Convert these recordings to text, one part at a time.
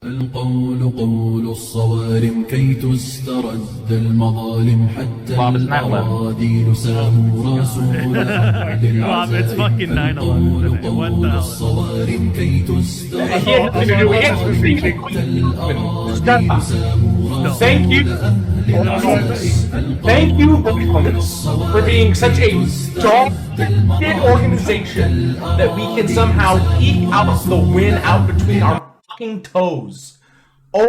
القول قول الصوارم كي تسترد المظالم حتى الأراضي ساموا رسول أهل Bob, it's fucking 9/11. القول What قول the hell? الصوارم كي تسترد حتى الأراضي Stop. ساموا Thank you. Thank you for being such a dog shit organization that we can somehow eke out the win out between our fucking toes. Oh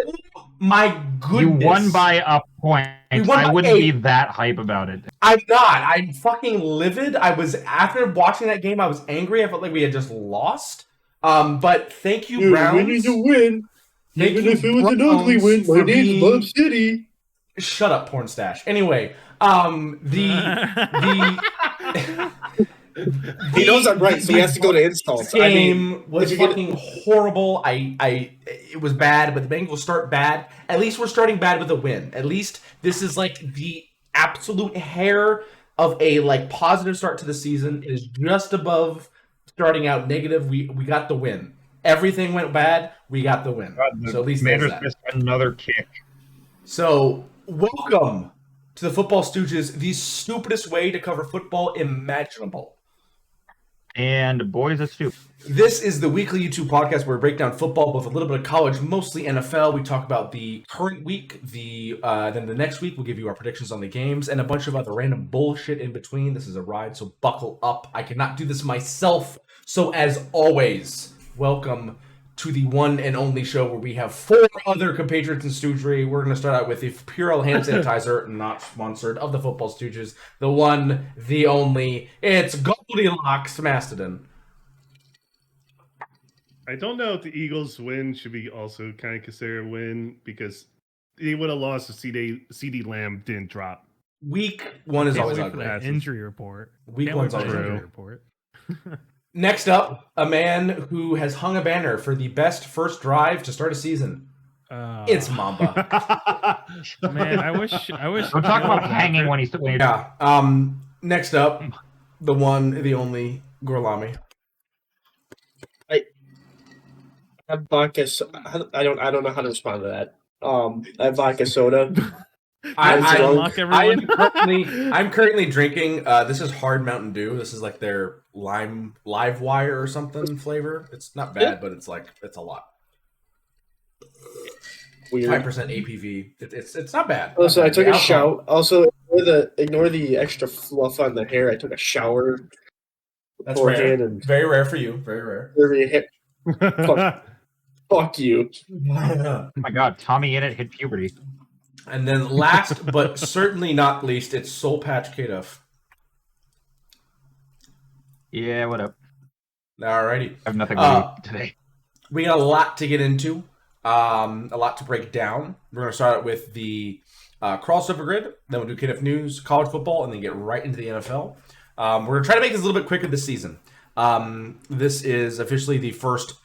my goodness. You won by a point. I wouldn't be that hype about it. I'm not. I'm fucking livid. After watching that game, I was angry. I felt like we had just lost. But thank you, Browns. Win is a win. Even if it was an ugly win, my name's Love City. Shut up, porn stash. Anyway, He knows I'm right, so he has to go to insults. This game was fucking horrible. It was bad, but the Bengals start bad. At least we're starting bad with a win. At least this is like the absolute hair of a positive start to the season. It is just above starting out negative. We got the win. Everything went bad. We got the win. So at least there's that. Missed another kick. So welcome to the Football Stooges, the stupidest way to cover football imaginable. And boys, it's stupid. This is the weekly YouTube podcast where we break down football, both a little bit of college, mostly NFL. We talk about the current week, then the next week we'll give you our predictions on the games, and a bunch of other random bullshit in between. This is a ride, so buckle up. I cannot do this myself. So as always, welcome to the one and only show where we have 4 other compatriots in Stoogery. We're going to start out with the Purell hand sanitizer, not sponsored, of the Football Stooges. The one, the only, it's Goldilocks Mastodon. I don't know if the Eagles' win should be also kind of considered a win because they would have lost if CD Lamb didn't drop. Week 1 is always wait for ugly. that Injury report. Week Can't 1's wait for always the ugly. injury report. Next up, a man who has hung a banner for the best first drive to start a season. It's Mamba. Man, I wish. Don't talk about hanging when he's. Yeah. Next up, the one, the only, Gorlami. I have vodka. I don't know how to respond to that. I have vodka soda. I'm currently drinking. This is Hard Mountain Dew. This is like their live wire or something flavor. It's not bad, but it's a lot. Weird. 5% APV. It's not bad. Also, I took a shower. Also, ignore the extra fluff on the hair. I took a shower. That's rare. And very rare for you. Very rare. Fuck you. Oh my god, Tommy Innit hit puberty. And then last but certainly not least, it's Soul Patch K-Duff. Yeah, what up? Alrighty. I have nothing to do today. We got a lot to get into, a lot to break down. We're going to start with the crossover grid, then we'll do KF News, college football, and then get right into the NFL. We're going to try to make this a little bit quicker this season. This is officially the first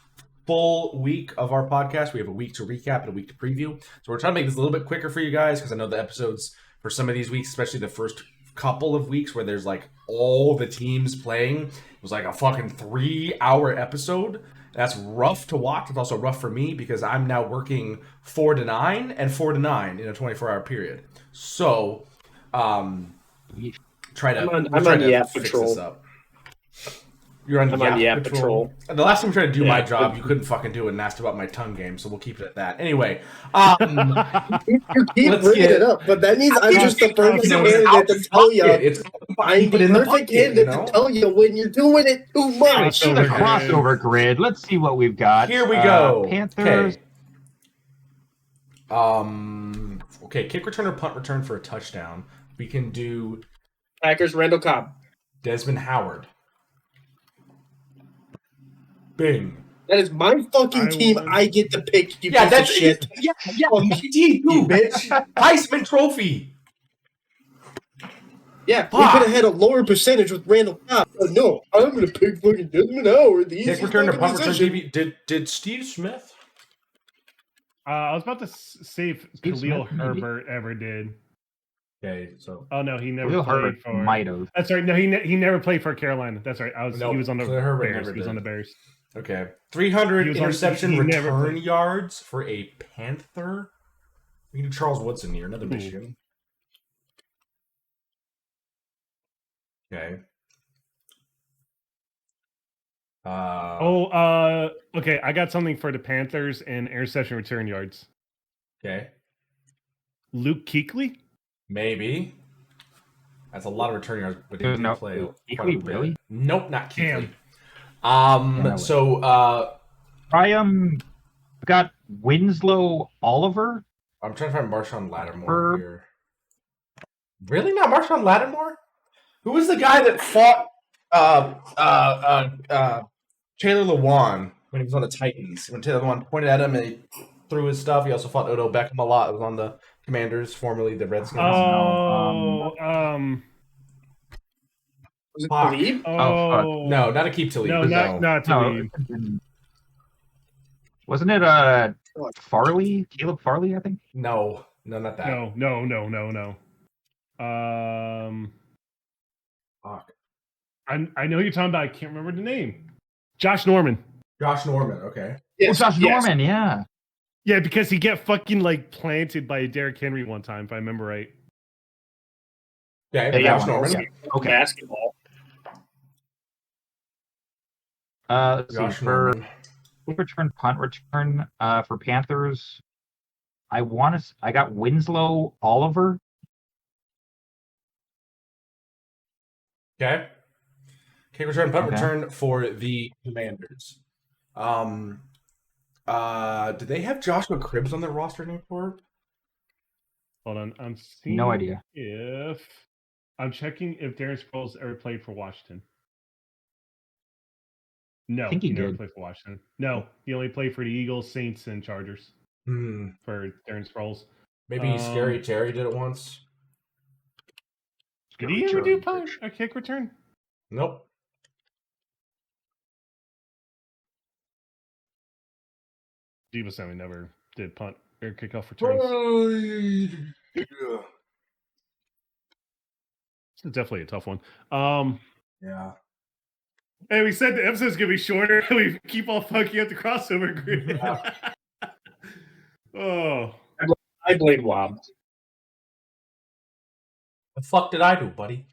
full week of our podcast. We have a week to recap and a week to preview. So we're trying to make this a little bit quicker for you guys because I know the episodes for some of these weeks, especially the first couple of weeks where there's all the teams playing, it was a fucking 3-hour episode. That's rough to watch. It's also rough for me because I'm now working 4 to 9 and 4 to 9 in a 24-hour period. So I'm on the app patrol. You're on the app patrol. The last time we tried to do my job, you couldn't fucking do it and asked about my tongue game, so we'll keep it at that. Anyway, you keep bringing it up, but that means I'm just the perfect candidate to tell you. I'm the perfect candidate to tell you when you're doing it too much. The crossover grid. Let's see what we've got. Here we go. Panthers. Okay, kick return or punt return for a touchdown. We can do Packers, Randall Cobb. Desmond Howard. Bing. That is my fucking team. I get to pick. You yeah, piece of shit. Yeah, my team too, bitch. Heisman Trophy. Yeah, we could have had a lower percentage with Randall Cobb. But no, I'm going to pick fucking Desmond Howard. The kick return or punt return. Did Steve Smith? I was about to say if Khalil Herbert ever did. Okay, so no, he never played for. Might have. That's right. No, he never played for Carolina. That's right. He was on the Bears. He was on the Bears. Okay. 300 He was on- interception he never return played. yards for a Panther. We can do Charles Woodson here, another Ooh. Michigan. Okay. Okay. I got something for the Panthers and interception return yards. Okay. Luke Kuechly? Maybe. That's a lot of return yards, but he did No, play Kuechly, quite a bit. really? Nope, not Kuechly. Damn. So I got Winslow Oliver. I'm trying to find Marshawn Lattimore Herb. here. Really, not Marshawn Lattimore? Who was the guy that fought Taylor Lewan when he was on the Titans? When Taylor Lewan pointed at him and he threw his stuff. He also fought Odell Beckham a lot. It was on the Commanders, formerly the Redskins. Oh, Was it Fuck. Talib? oh, No, not Akeem Talib. no, No, not Talib. Wasn't it Farley? Caleb Farley, I think. No, not that. No. Fuck. I know you're talking about. I can't remember the name. Josh Norman. Josh Norman. Okay. Yes, Josh yes. Norman, yeah. Yeah, because he get fucking like planted by Derrick Henry one time, if I remember right. Okay, Yeah, Josh Norman. yeah. Okay. Basketball. Let's see, Josh for Norman. return, punt return, for Panthers, I got Winslow Oliver. Okay. Kick return, punt Okay. return for the Commanders. Do they have Joshua Cribbs on their roster anymore? Hold on, I'm seeing. No idea. If I'm checking if Darren Sproles ever played for Washington. No, I think he never did. played for Washington. No, he only played for the Eagles, Saints, and Chargers for Darren Sproles. Maybe Scary Terry did it once. Did he ever do punt or kick return? Nope. Diva Sammy never did punt or kickoff returns. It's definitely a tough one. Yeah. Hey, we said the episode's gonna be shorter. We keep all fucking up the crossover grid. Oh, I blame Wob. The fuck did I do, buddy?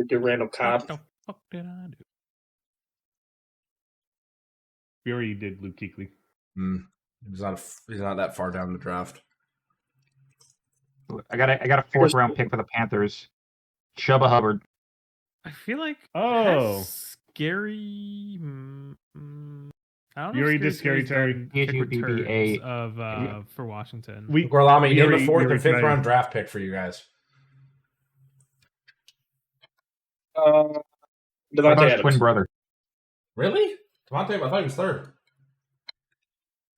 Did Randall What Cobb? the fuck did I do? we already did Luke Kuechly. He's not that far down the draft. I got a fourth round pick for the Panthers. Chuba Hubbard. I feel like Oh. Scary. I don't know. You already if did Scary Terry's Terry. done kick H-U-B-B-A. returns of for Washington. Gorlami, you we gave a fourth already and fifth tried. round draft pick for you guys. Devontae Hubbard's Adams. twin brother. Really? Devontae, I thought he was third.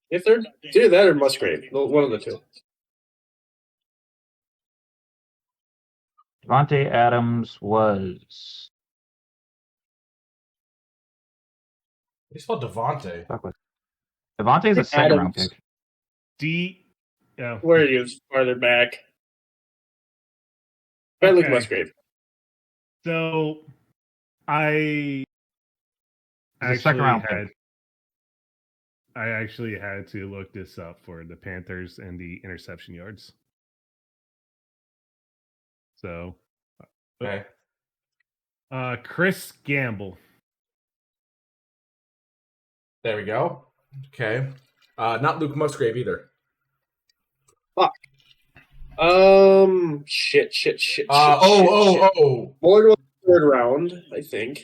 If they're either that or Musgrave, one of the two. Devontae Adams was. He spelled Devontae. Devontae's a second round Adams. pick. Where are you? Farther back. Luke Okay. Musgrave. So I He's a second round had pick. I actually had to look this up for the Panthers and the interception yards. So Okay. Chris Gamble. There we go. Okay. Not Luke Musgrave either. Shit. Oh. More than third round, I think.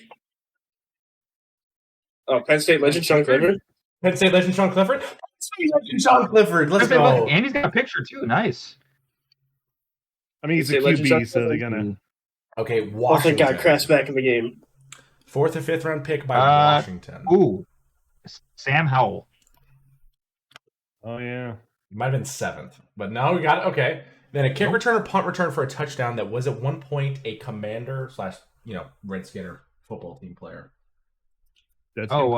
Oh, Penn State legend Sean Clifford. Penn State legend Sean Clifford? Penn State legend Sean Clifford. Let's go. And he's got a picture too. Nice. I mean, he's a Penn State legend QB, so they're Sean gonna. Okay, Washington Washington. got Crest back in the game. Fourth or fifth round pick by Washington. Ooh, Sam Howell. Oh yeah. Might have been seventh, but now we got it. Okay. Then a kick return or punt return for a touchdown that was at one point a Commander / Redskin or football team player. That's Fuck.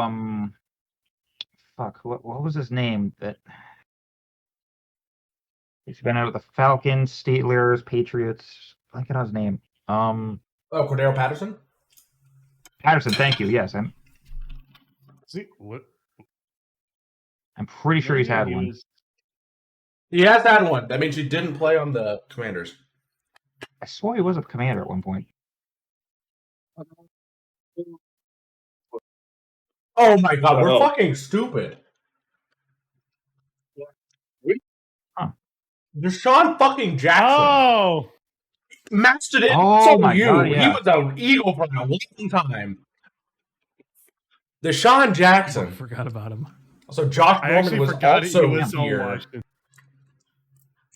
What was his name? That he's been out with the Falcons, Steelers, Patriots. I can't know his name. Oh, Cordero Patterson. Patterson. Thank you. Yes, See what? I'm pretty sure he's had He one. was- He has had one. That means he didn't play on the Commanders. I swore he was a commander at one point. Oh my god, we're Oh. fucking stupid. Huh. Deshaun fucking Jackson. Oh, Matched it in. Oh So my you. God, He yeah. was an Eagle for a long time. Deshaun I Jackson. forgot about him. So Josh I Norman actually was forgot also he was on here. Washington.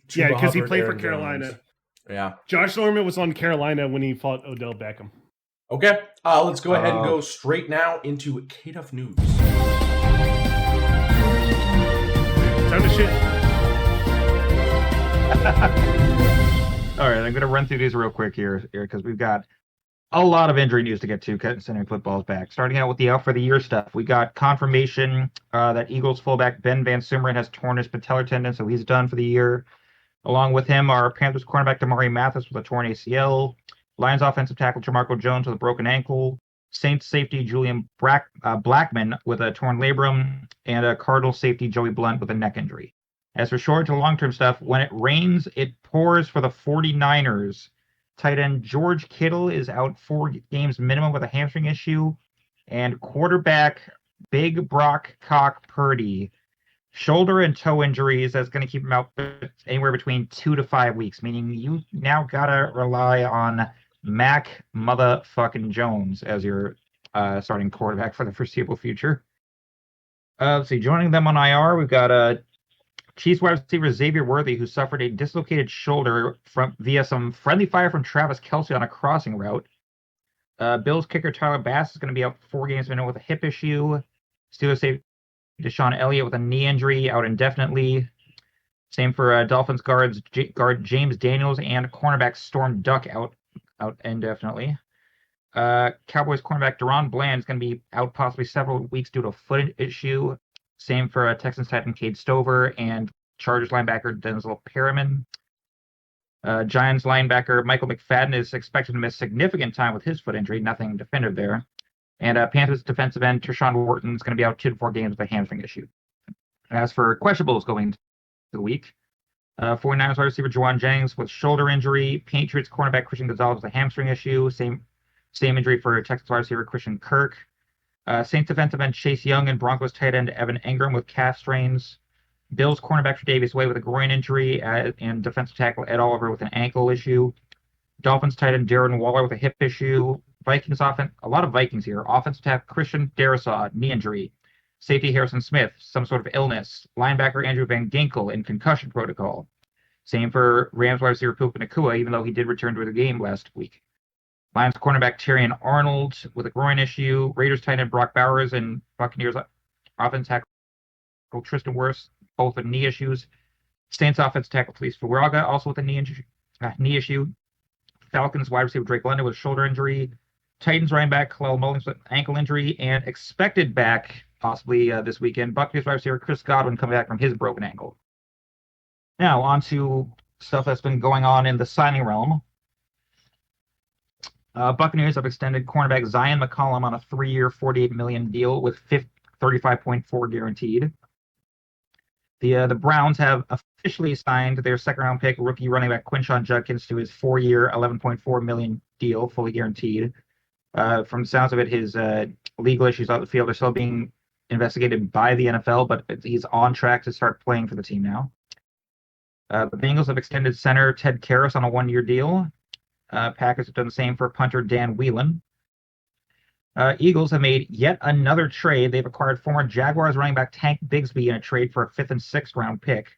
Chuba Yeah, because he Hubbard, played for Aaron Carolina. Jones. Yeah. Josh Norman was on Carolina when he fought Odell Beckham. Okay. Let's go ahead and go straight now into KDUF News. Time to shit. All right, I'm going to run through these real quick here because we've got a lot of injury news to get to considering football's back. Starting out with the out for the year stuff, we got confirmation that Eagles fullback Ben Van Sumeren has torn his patellar tendon, so he's done for the year. Along with him are Panthers cornerback Damari Mathis with a torn ACL, Lions offensive tackle Jamarco Jones with a broken ankle, Saints safety Julian Blackman with a torn labrum, and Cardinals safety Joey Blunt with a neck injury. As for short to long-term stuff, when it rains, it pours for the 49ers. Tight end George Kittle is out 4 games minimum with a hamstring issue. And quarterback Big Brock Cock Purdy, shoulder and toe injuries that's going to keep him out anywhere between 2 to 5 weeks, meaning you now got to rely on Mac motherfucking Jones as your starting quarterback for the foreseeable future. Let's see, joining them on IR, we've got Chiefs wide receiver Xavier Worthy, who suffered a dislocated shoulder via some friendly fire from Travis Kelce on a crossing route. Bills kicker Tyler Bass is going to be out 4 games minimum with a hip issue. Steelers safety Deshaun Elliott with a knee injury, out indefinitely. Same for Dolphins guard James Daniels and cornerback Storm Duck out indefinitely. Cowboys cornerback Deron Bland is going to be out possibly several weeks due to a foot issue. Same for Texans tight end Cade Stover and Chargers linebacker Denzel Perriman. Giants linebacker Michael McFadden is expected to miss significant time with his foot injury. Nothing definitive there. And Panthers defensive end Tershawn Wharton is going to be out 2 to 4 games with a hamstring issue. As for questionables going into the week, 49ers wide receiver Juwan Jennings with shoulder injury. Patriots cornerback Christian Gonzalez with a hamstring issue. Same injury for Texas wide receiver Christian Kirk. Saints defensive end Chase Young and Broncos tight end Evan Engram with calf strains. Bills cornerback Tre'Davious White with a groin injury, and defensive tackle Ed Oliver with an ankle issue. Dolphins tight end Darren Waller with a hip issue. Vikings offense, a lot of Vikings here. Offensive tackle Christian Darrisaw, knee injury. Safety Harrison Smith, some sort of illness. Linebacker Andrew Van Ginkel in concussion protocol. Same for Rams wide receiver Puka Nacua, even though he did return to the game last week. Lions cornerback Terrion Arnold with a groin issue. Raiders tight end Brock Bowers and Buccaneers offensive tackle Tristan Wirfs, both with knee issues. Saints offensive tackle Felice Fuaga also with a knee issue. Falcons wide receiver Drake London with a shoulder injury. Titans running back Khalil Mullins with an ankle injury, and expected back possibly this weekend, Buccaneers wide receiver Chris Godwin coming back from his broken ankle. Now on to stuff that's been going on in the signing realm. Buccaneers have extended cornerback Zion McCollum on a 3-year, $48 million deal with $35.4 guaranteed. The Browns have officially signed their second-round pick rookie running back Quinshon Judkins to his 4-year, $11.4 million deal, fully guaranteed. From the sounds of it, his legal issues on the field are still being investigated by the NFL, but he's on track to start playing for the team now. The Bengals have extended center Ted Karras on a 1-year deal. Packers have done the same for punter Dan Whelan. Eagles have made yet another trade. They've acquired former Jaguars running back Tank Bigsby in a trade for a 5th and 6th round pick.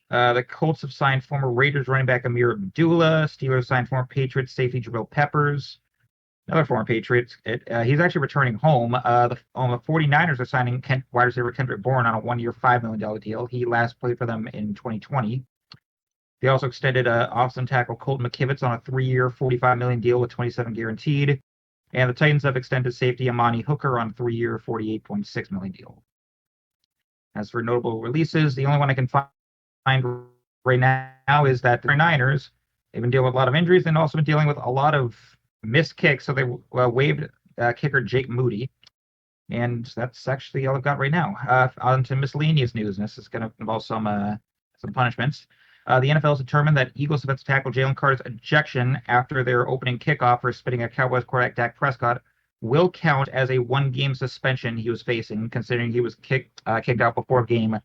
The Colts have signed former Raiders running back Amir Abdullah. Steelers signed former Patriots safety Jabril Peppers. Another former Patriots. He's actually returning home. The 49ers are signing wide receiver Kendrick Bourne on a 1-year, $5 million deal. He last played for them in 2020. They also extended offensive tackle Colton McKivitz on a 3-year, $45 million deal with $27 guaranteed. And the Titans have extended safety Amani Hooker on a 3-year, $48.6 million deal. As for notable releases, the only one I can find right now is that the Niners, they've been dealing with a lot of injuries and also been dealing with a lot of missed kicks. So they waived kicker Jake Moody. And that's actually all I've got right now. On to miscellaneous news, and this is going to involve some punishments. The NFL has determined that Eagles defensive tackle Jalen Carter's ejection after their opening kickoff for spitting at Cowboys quarterback Dak Prescott will count as a one-game suspension he was facing, considering he was kicked out before the game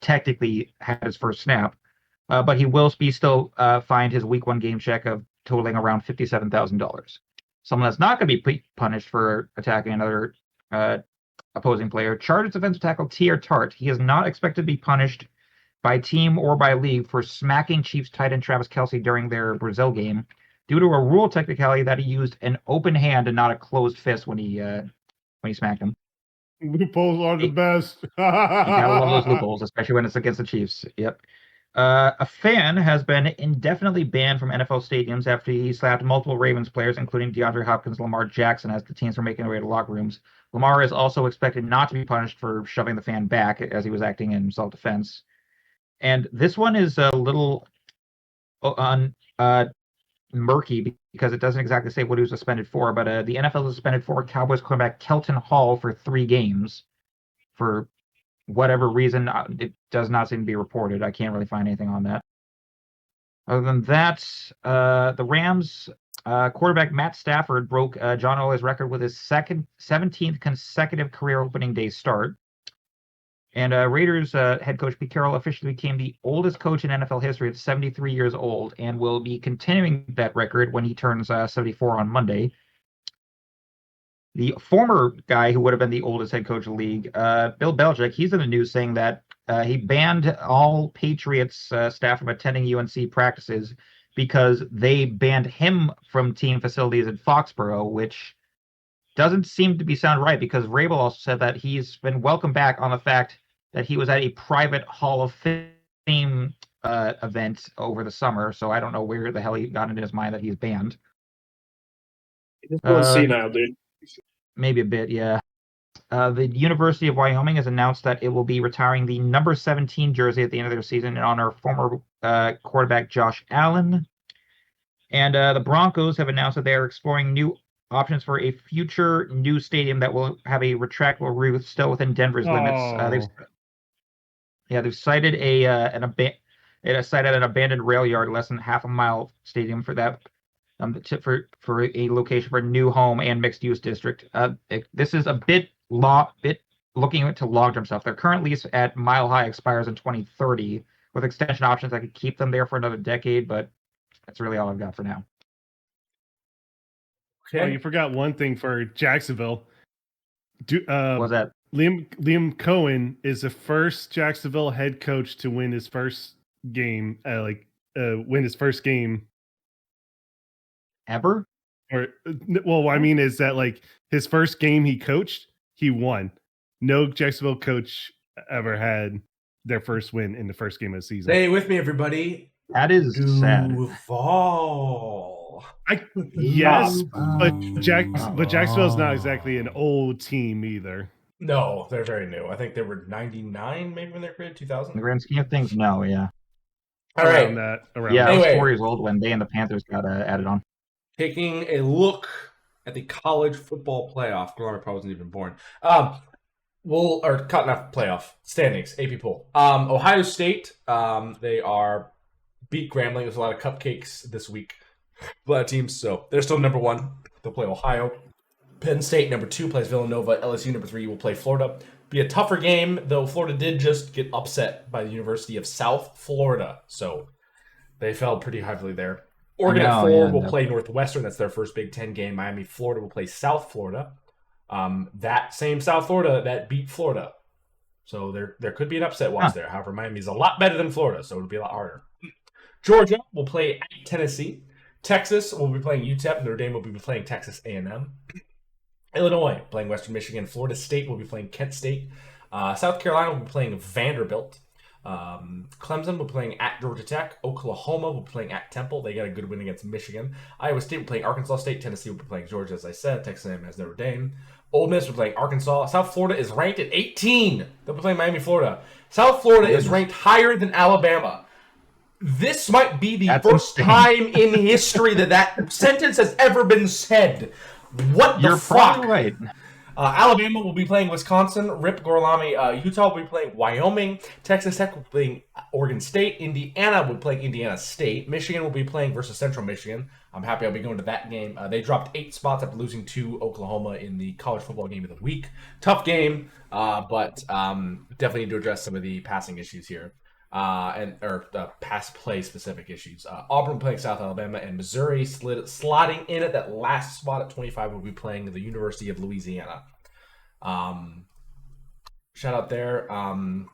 technically had his first snap. But he will be still fined his Week 1 game check of totaling around $57,000. Someone that's not going to be punished for attacking another opposing player, Chargers defensive tackle T.R. Tart. He is not expected to be punished by team or by league for smacking Chiefs tight end Travis Kelce during their Brazil game due to a rule technicality that he used an open hand and not a closed fist when he smacked him. Loopholes are the best. You gotta love those loopholes, especially when it's against the Chiefs. Yep. A fan has been indefinitely banned from NFL stadiums after he slapped multiple Ravens players, including DeAndre Hopkins, Lamar Jackson, as the teams were making their way to locker rooms. Lamar is also expected not to be punished for shoving the fan back as he was acting in self-defense. And this one is a little murky because it doesn't exactly say what he was suspended for, but the NFL suspended former Cowboys quarterback Kelton Hall for 3 games for whatever reason. It does not seem to be reported. I can't really find anything on that. Other than that, the Rams quarterback Matt Stafford broke John Elway's record with his 17th consecutive career opening day start. And Raiders head coach Pete Carroll officially became the oldest coach in NFL history at 73 years old and will be continuing that record when he turns 74 on Monday. The former guy who would have been the oldest head coach in the league, Bill Belichick, he's in the news saying that he banned all Patriots staff from attending UNC practices because they banned him from team facilities in Foxborough, which doesn't seem to be sound right because Vrabel also said that he's been welcomed back on the fact that he was at a private Hall of Fame event over the summer. So I don't know where the hell he got into his mind that he's banned. We'll see now, dude. Maybe a bit, yeah. The University of Wyoming has announced that it will be retiring the number 17 jersey at the end of their season in honor of former quarterback Josh Allen. And the Broncos have announced that they are exploring new options for a future new stadium that will have a retractable roof still within Denver's limits. They've cited an abandoned rail yard less than half a mile stadium for that for a location for a new home and mixed use district. This is a bit looking into long-term stuff. Their current lease at Mile High expires in 2030 with extension options that could keep them there for another decade, but that's really all I've got for now. Okay. Oh, you forgot one thing for Jacksonville. What's that? Liam Cohen is the first Jacksonville head coach to win his first game. Win his first game ever. Or well, I mean, is that like his first game he coached, he won. No Jacksonville coach ever had their first win in the first game of the season. Stay with me, everybody. That is sad. Yes, but Jacksonville's not exactly an old team either. No, they're very new. I think they were 99 maybe when they were created, 2000. In the grand scheme of things, no, yeah. All right. I was 4 years old when they and the Panthers got added on. Taking a look at the college football playoff. Galore probably wasn't even born. Cutting off playoff standings, AP poll. Ohio State, they are beat Grambling. There's a lot of cupcakes this week. A lot of teams, so they're still number 1. They'll play Ohio. Penn State, number 2, plays Villanova. LSU, number 3, will play Florida. Be a tougher game, though Florida did just get upset by the University of South Florida. So they fell pretty heavily there. Oregon at 4 will play Northwestern. That's their first Big Ten game. Miami, Florida will play South Florida. That same South Florida that beat Florida. So there could be an upset watch there. However, Miami's a lot better than Florida, so it'll be a lot harder. Georgia will play at Tennessee. Texas will be playing UTEP. Notre Dame will be playing Texas A&M. Illinois playing Western Michigan. Florida State will be playing Kent State. South Carolina will be playing Vanderbilt. Clemson will be playing at Georgia Tech. Oklahoma will be playing at Temple. They got a good win against Michigan. Iowa State will be playing Arkansas State. Tennessee will be playing Georgia, as I said. Texas A&M has Notre Dame. Ole Miss will be playing Arkansas. South Florida is ranked at 18. They'll be playing Miami, Florida. South Florida is ranked higher than Alabama. This might be the first time in history that sentence has ever been said. What the fuck? You're probably right. Alabama will be playing Wisconsin. Rip Gorlami. Utah will be playing Wyoming. Texas Tech will be playing Oregon State. Indiana will be playing Indiana State. Michigan will be playing versus Central Michigan. I'm happy I'll be going to that game. They dropped 8 spots after losing to Oklahoma in the college football game of the week. Tough game, but definitely need to address some of the passing issues here. Or pass play specific issues. Auburn playing South Alabama, and Missouri slotting in at that last spot at 25 will be playing the University of Louisiana. Shout out there. I'm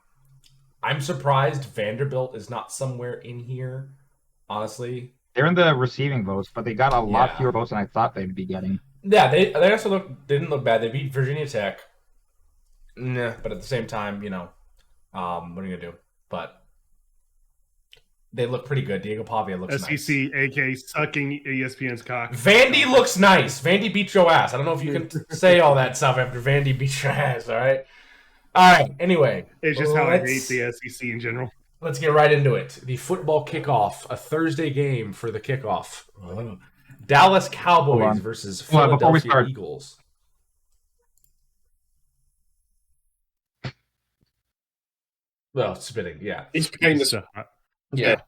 surprised Vanderbilt is not somewhere in here, honestly. They're in the receiving votes, but they got a lot fewer votes than I thought they'd be getting. Yeah, they also didn't look bad. They beat Virginia Tech. Nah, but at the same time, what are you gonna do? But they look pretty good. Diego Pavia looks SEC, nice. AK, sucking ESPN's cock. Vandy looks nice. Vandy beat your ass. I don't know if you can say all that stuff after Vandy beat your ass, all right? All right, anyway. It's just how I hate the SEC in general. Let's get right into it. The football kickoff, a Thursday game for the kickoff. Dallas Cowboys versus Philadelphia Eagles. Well, spitting, yeah. He's paying this. Yeah.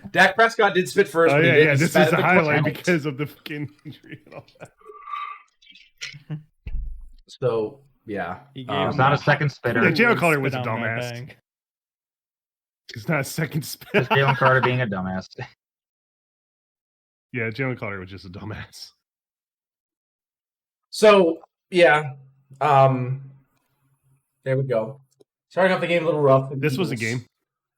Dak Prescott did spit first. Oh, yeah. This is the highlight point. because of the fucking injury and all that. So, yeah. It's not a second spitter. Yeah, Jalen Carter was a dumbass. It's not a second spitter. It's Jalen Carter being a dumbass. Yeah, Jalen Carter was just a dumbass. So, yeah. There we go. Starting off the game a little rough. This was a game.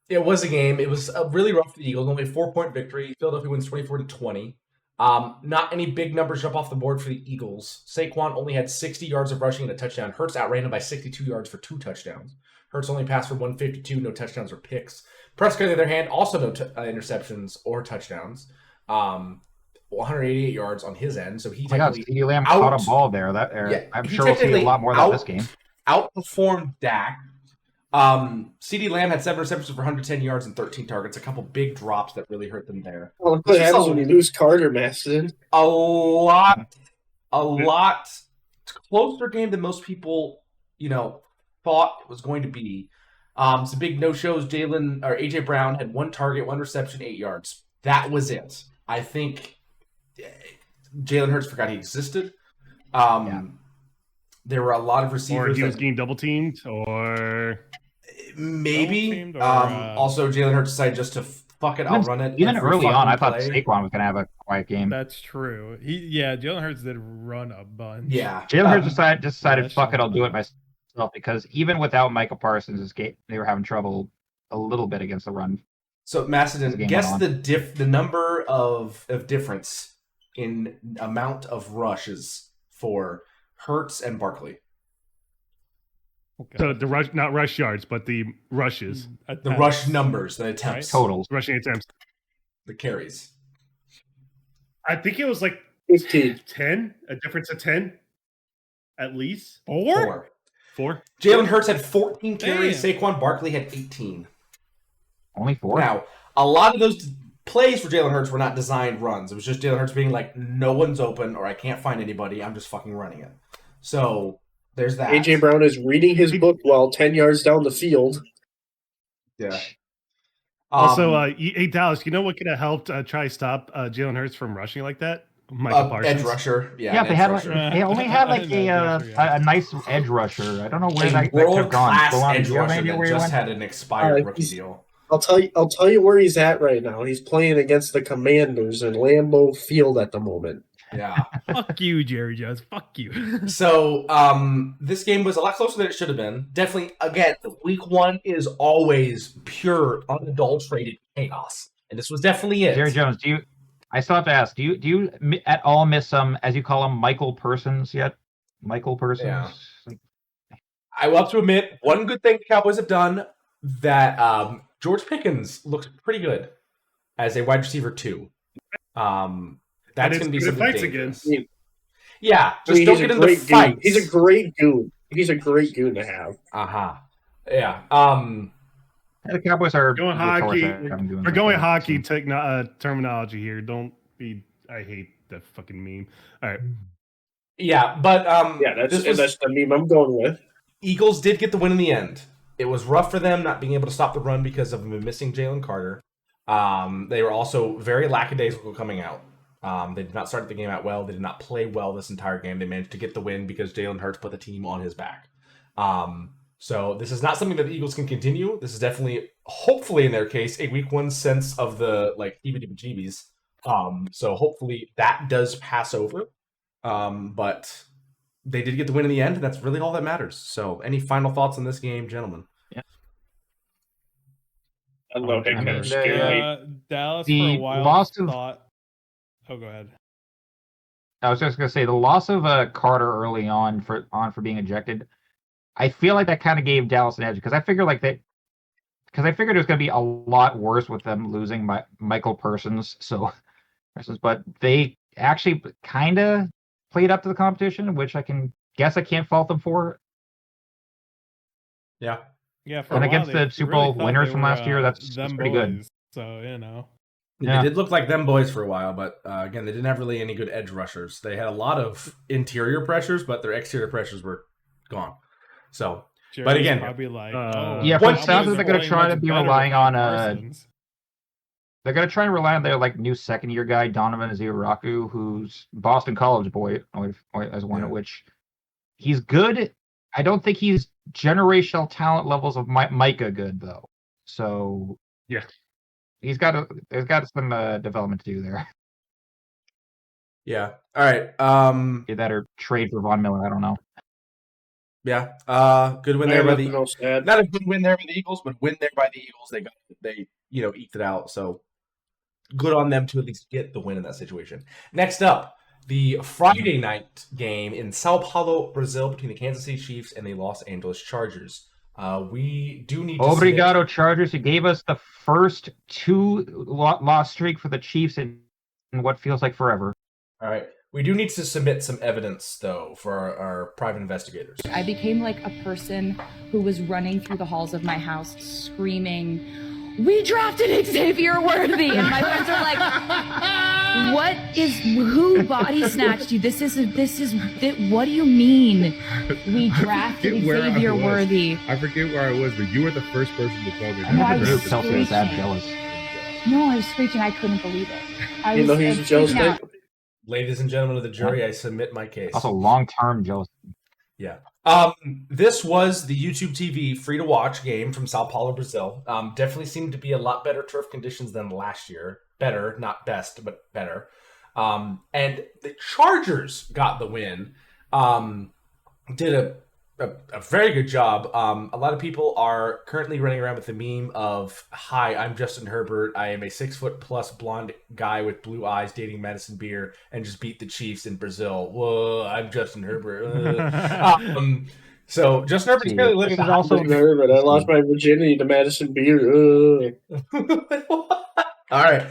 It was a game. It was really rough for the Eagles. Only a 4-point victory. Philadelphia wins 24-20. Not any big numbers jump off the board for the Eagles. Saquon only had 60 yards of rushing and a touchdown. Hurts outran him by 62 yards for 2 touchdowns. Hurts only passed for 152, no touchdowns or picks. Prescott, on the other hand, also no interceptions or touchdowns. 188 yards on his end. So he CeeDee Lamb caught a ball there. I'm sure we'll see a lot more of that this game. Outperformed Dak. CeeDee Lamb had 7 receptions for 110 yards and 13 targets. A couple big drops that really hurt them there. Well, what happens when you lose Carter, Maston? A lot closer game than most people, thought it was going to be. Some big no-shows. AJ Brown had 1 target, 1 reception, 8 yards. That was it. I think Jalen Hurts forgot he existed. There were a lot of receivers. Or he was getting double teamed, or maybe. Also, Jalen Hurts decided just to fuck it, outrun it. Even early on, I thought Saquon was going to have a quiet game. That's true. Jalen Hurts did run a bunch. Yeah. Jalen Hurts decided, fuck it, I'll do it myself, because even without Micah Parsons, they were having trouble a little bit against the run. So, Macedon, guess the number of difference in amount of rushes for Hurts and Barkley. Okay. So the rush, not rush yards, but the rushes. The rush numbers, the attempts. Totals. Rushing attempts. The carries. I think it was like 15. 10, a difference of 10 at least. 4. Jalen Hurts had 14 carries. Saquon Barkley had 18. Only 4? Now, a lot of those plays for Jalen Hurts were not designed runs. It was just Jalen Hurts being like, no one's open or I can't find anybody. I'm just fucking running it. So there's that. AJ Brown is reading his book while 10 yards down the field. Yeah. Also, hey, Dallas, you know what could have helped try stop Jalen Hurts from rushing like that? Michael Parsons. Edge rusher. Yeah, they only had like a nice edge rusher. I don't know where that could have gone. World-class edge rusher that just had an expired rookie deal. I'll tell you where he's at right now. He's playing against the Commanders in Lambeau Field at the moment. Yeah. Fuck you, Jerry Jones. Fuck you. So, this game was a lot closer than it should have been. Definitely, again, week 1 is always pure, unadulterated chaos. And this was definitely it. Jerry Jones, I still have to ask, do you at all miss some, as you call him, Michael Persons yet? Michael Persons? Yeah. I will have to admit, one good thing the Cowboys have done, that George Pickens looks pretty good as a wide receiver 2. That's going to be something dangerous. Again. Yeah, just don't get in the fight. He's a great goon. He's a great goon to have. Yeah. The Cowboys are going hockey. We're going hockey terminology here. Don't be. I hate that fucking meme. All right. Yeah, but that's the meme I'm going with. Eagles did get the win in the end. It was rough for them not being able to stop the run because of missing Jalen Carter. They were also very lackadaisical coming out. They did not start the game out well. They did not play well this entire game. They managed to get the win because Jalen Hurts put the team on his back. So this is not something that the Eagles can continue. This is definitely, hopefully in their case, a week one sense of the heebie-jeebies. So hopefully that does pass over. But they did get the win in the end, and that's really all that matters. So any final thoughts on this game, gentlemen? Yeah. I love it. Kind of scary. Dallas The for a while loss of- thought. Oh, go ahead. I was just gonna say the loss of Carter early on for being ejected. I feel like that kind of gave Dallas an edge because I figured it was gonna be a lot worse with them losing Michael Parsons. But they actually kind of played up to the competition, which I can't fault them for. Yeah. Yeah, for And a while, against the Super Bowl winners from last year, that's pretty good. So, They did look like them boys for a while, but again, they didn't have really any good edge rushers. They had a lot of interior pressures, but their exterior pressures were gone. So, but again, probably like, for it sounds like they're going to try to be relying on they're going to try and rely on their new second year guy Donovan Aziraku, who's Boston College boy as one, which he's good. I don't think he's generational talent levels of Micah good though. So yeah. There's got some development to do there. Yeah. All right. That or trade for Von Miller. I don't know. Yeah. Good win there by the not a good win there by the Eagles, but win there by the Eagles. They eked it out. So good on them to at least get the win in that situation. Next up, the Friday night game in Sao Paulo, Brazil, between the Kansas City Chiefs and the Los Angeles Chargers. We do need to Obrigado, Chargers. You gave us the first 2-loss streak for the Chiefs in what feels like forever. All right. We do need to submit some evidence, though, for our private investigators. I became like a person who was running through the halls of my house screaming, "We drafted Xavier Worthy!" And my friends are like, who body snatched you? What do you mean we drafted Xavier Worthy? I forget where I was, but you were the first person to tell me. I was Celsius jealous. No, I was screeching. I couldn't believe it. You know he's jealous. Ladies and gentlemen of the jury, I submit my case. Also, long-term jealousy. Yeah. This was the YouTube TV free-to-watch game from Sao Paulo, Brazil. Definitely seemed to be a lot better turf conditions than last year. Better, not best, but better. And the Chargers got the win. Did a very good job. A lot of people are currently running around with the meme of, "Hi, I'm Justin Herbert. I am a 6-foot-plus blonde guy with blue eyes dating Madison Beer and just beat the Chiefs in Brazil. Whoa, I'm Justin Herbert." So Justin Herbert's clearly living the also Herbert. I lost my virginity to Madison Beer. All right.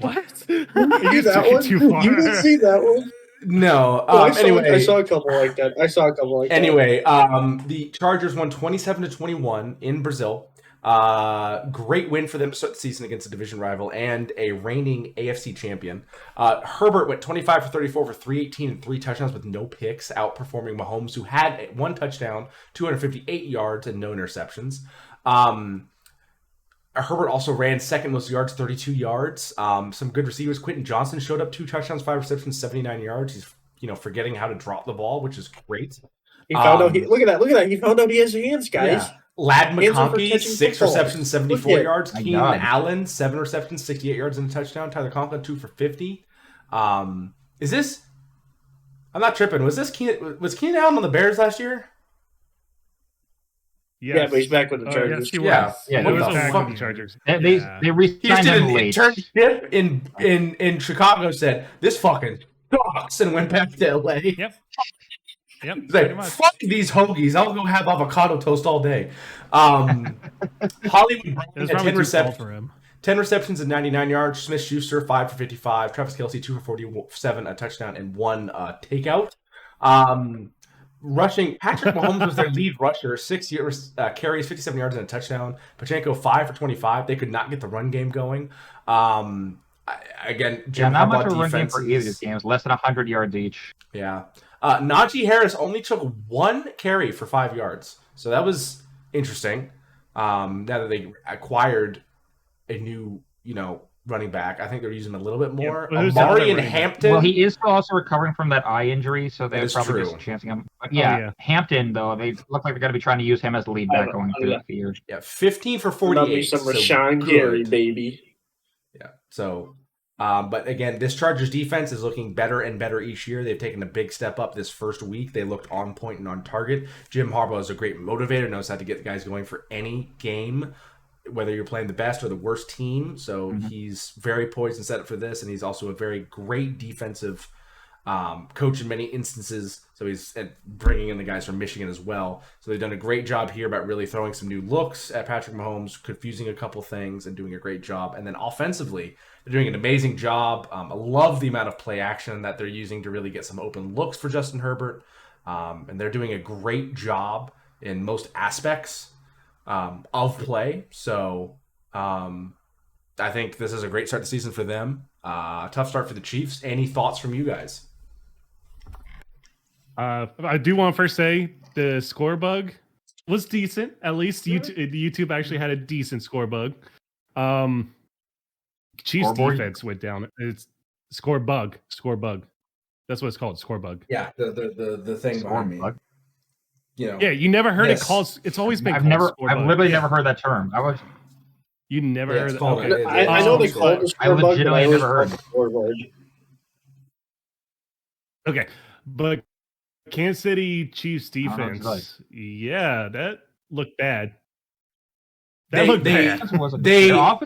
What? You that one? You didn't see that one? No. Anyway, I saw a couple like that. Anyway, the Chargers won 27-21 in Brazil. Great win for them to start the season against a division rival and a reigning AFC champion. Herbert went 25 for 34 for 318 and 3 touchdowns with no picks, outperforming Mahomes, who had 1 touchdown, 258 yards, and no interceptions. Herbert also ran second most yards, 32 yards. Some good receivers. Quentin Johnson showed up 2 touchdowns, 5 receptions, 79 yards. He's forgetting how to drop the ball, which is great. He found out. Look at that! He found out he has hands, guys. Yeah. Lad McConkey, 6 football. receptions, 74 yards. Keenan Allen, 7 receptions, 68 yards and a touchdown. Tyler Conklin, 2 for 50. Is this? I'm not tripping. Was Keenan Allen on the Bears last year? Yes. Yeah, but he's back with the Chargers. Yes, he was. Yeah, What he was was back fuck- with the Chargers? They He re-signed just did him an late. internship in Chicago, said, "This fucking sucks," and went back to LA. Yep. He's Pretty like, much. "Fuck these hoagies. I'll go have avocado toast all day." Hollywood It Brown was had probably 10 too receptions. cold for him. 10 receptions and 99 yards. Smith-Schuster, 5 for 55. Travis Kelce, 2 for 47, a touchdown, and 1 takeout. Rushing, Patrick Mahomes was their lead rusher, 6 carries, 57 yards, and a touchdown. Pachenko, 5 for 25. They could not get the run game going. Again, Jim Not much Harbaugh of a run game defense for either of these games. Less than 100 yards each. Yeah. Najee Harris only took 1 carry for 5 yards. So that was interesting. Now that they acquired a new, running back, I think they're using him a little bit more. Yeah, Amari and Hampton. Well, he is also recovering from that eye injury, so they're probably just chancing him. But yeah, Hampton, though, they look like they're going to be trying to use him as the lead back going through the year. Yeah, 15 for 48. Love me some Rashawn Gary, baby. Yeah, so... but again, this Chargers defense is looking better and better each year. They've taken a big step up this first week. They looked on point and on target. Jim Harbaugh is a great motivator, knows how to get the guys going for any game, whether you're playing the best or the worst team. So he's very poised and set up for this, and he's also a very great defensive coach in many instances. So he's bringing in the guys from Michigan as well. So they've done a great job here about really throwing some new looks at Patrick Mahomes, confusing a couple things, and doing a great job. And then offensively, they're doing an amazing job. I love the amount of play action that they're using to really get some open looks for Justin Herbert. And they're doing a great job in most aspects of play. So I think this is a great start to the season for them. Tough start for the Chiefs. Any thoughts from you guys? I do want to first say the score bug was decent. At least YouTube actually had a decent score bug. Chiefs defense went down. It's score bug. That's what it's called. Score bug. Yeah, the thing behind me. Bug. Yeah, you never heard it called. It's always been. I've literally never heard that term. You never heard that. Okay. I know they call it a score bug, but I never heard it. Okay, but Kansas City Chiefs defense, that looked bad. Their offense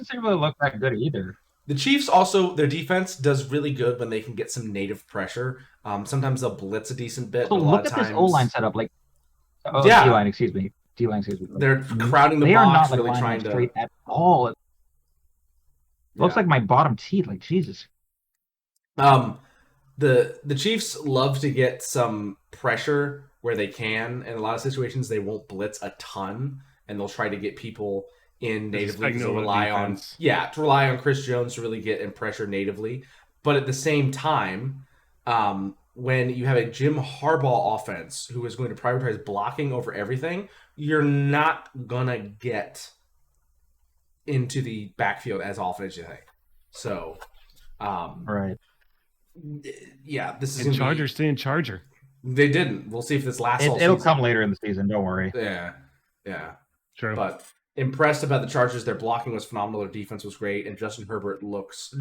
didn't really look that good either. The Chiefs also, their defense does really good when they can get some native pressure. Sometimes they'll blitz a decent bit. So look at this O-line setup. D-line, excuse me. They're crowding the box. They are not really trying to straight at all. It looks like my bottom teeth. Like Jesus. The Chiefs love to get some pressure where they can. In a lot of situations, they won't blitz a ton, and they'll try to get people in natively to rely on Chris Jones to really get in pressure natively. But at the same time, when you have a Jim Harbaugh offense who is going to prioritize blocking over everything, you're not gonna get into the backfield as often as you think. So, right. Yeah, this is Chargers staying Charger. They didn't. We'll see if this lasts. It'll come later in the season. Don't worry. Yeah, true. But impressed about the Chargers. Their blocking was phenomenal. Their defense was great, and Justin Herbert looks,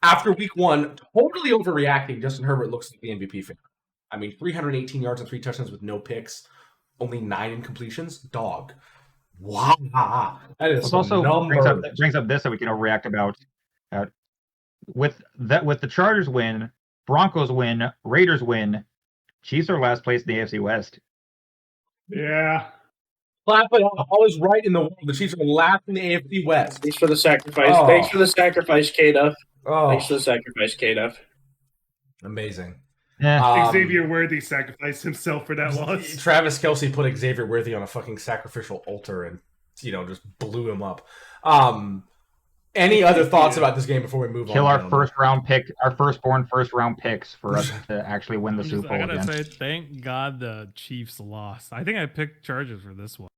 after week 1, totally overreacting. Justin Herbert looks like the MVP favorite. I mean, 318 yards and 3 touchdowns with no picks, only 9 incompletions. Dog, wow, that is also brings up this that we can overreact about. With the Chargers win, Broncos win, Raiders win, Chiefs are last place in the AFC West. Yeah. Clap it up. All is right in the world. The Chiefs are last in the AFC West. Thanks for the sacrifice. Oh. Thanks for the sacrifice, K-Duff. Thanks for the sacrifice, K-Duff. Amazing. Yeah. Xavier Worthy sacrificed himself for that loss. Travis Kelce put Xavier Worthy on a fucking sacrificial altar and, just blew him up. Any other thoughts about this game before we move on? Kill our first-round pick, our firstborn first-round picks for us to actually win the Super Bowl. I gotta say, thank God the Chiefs lost. I think I picked Chargers for this one.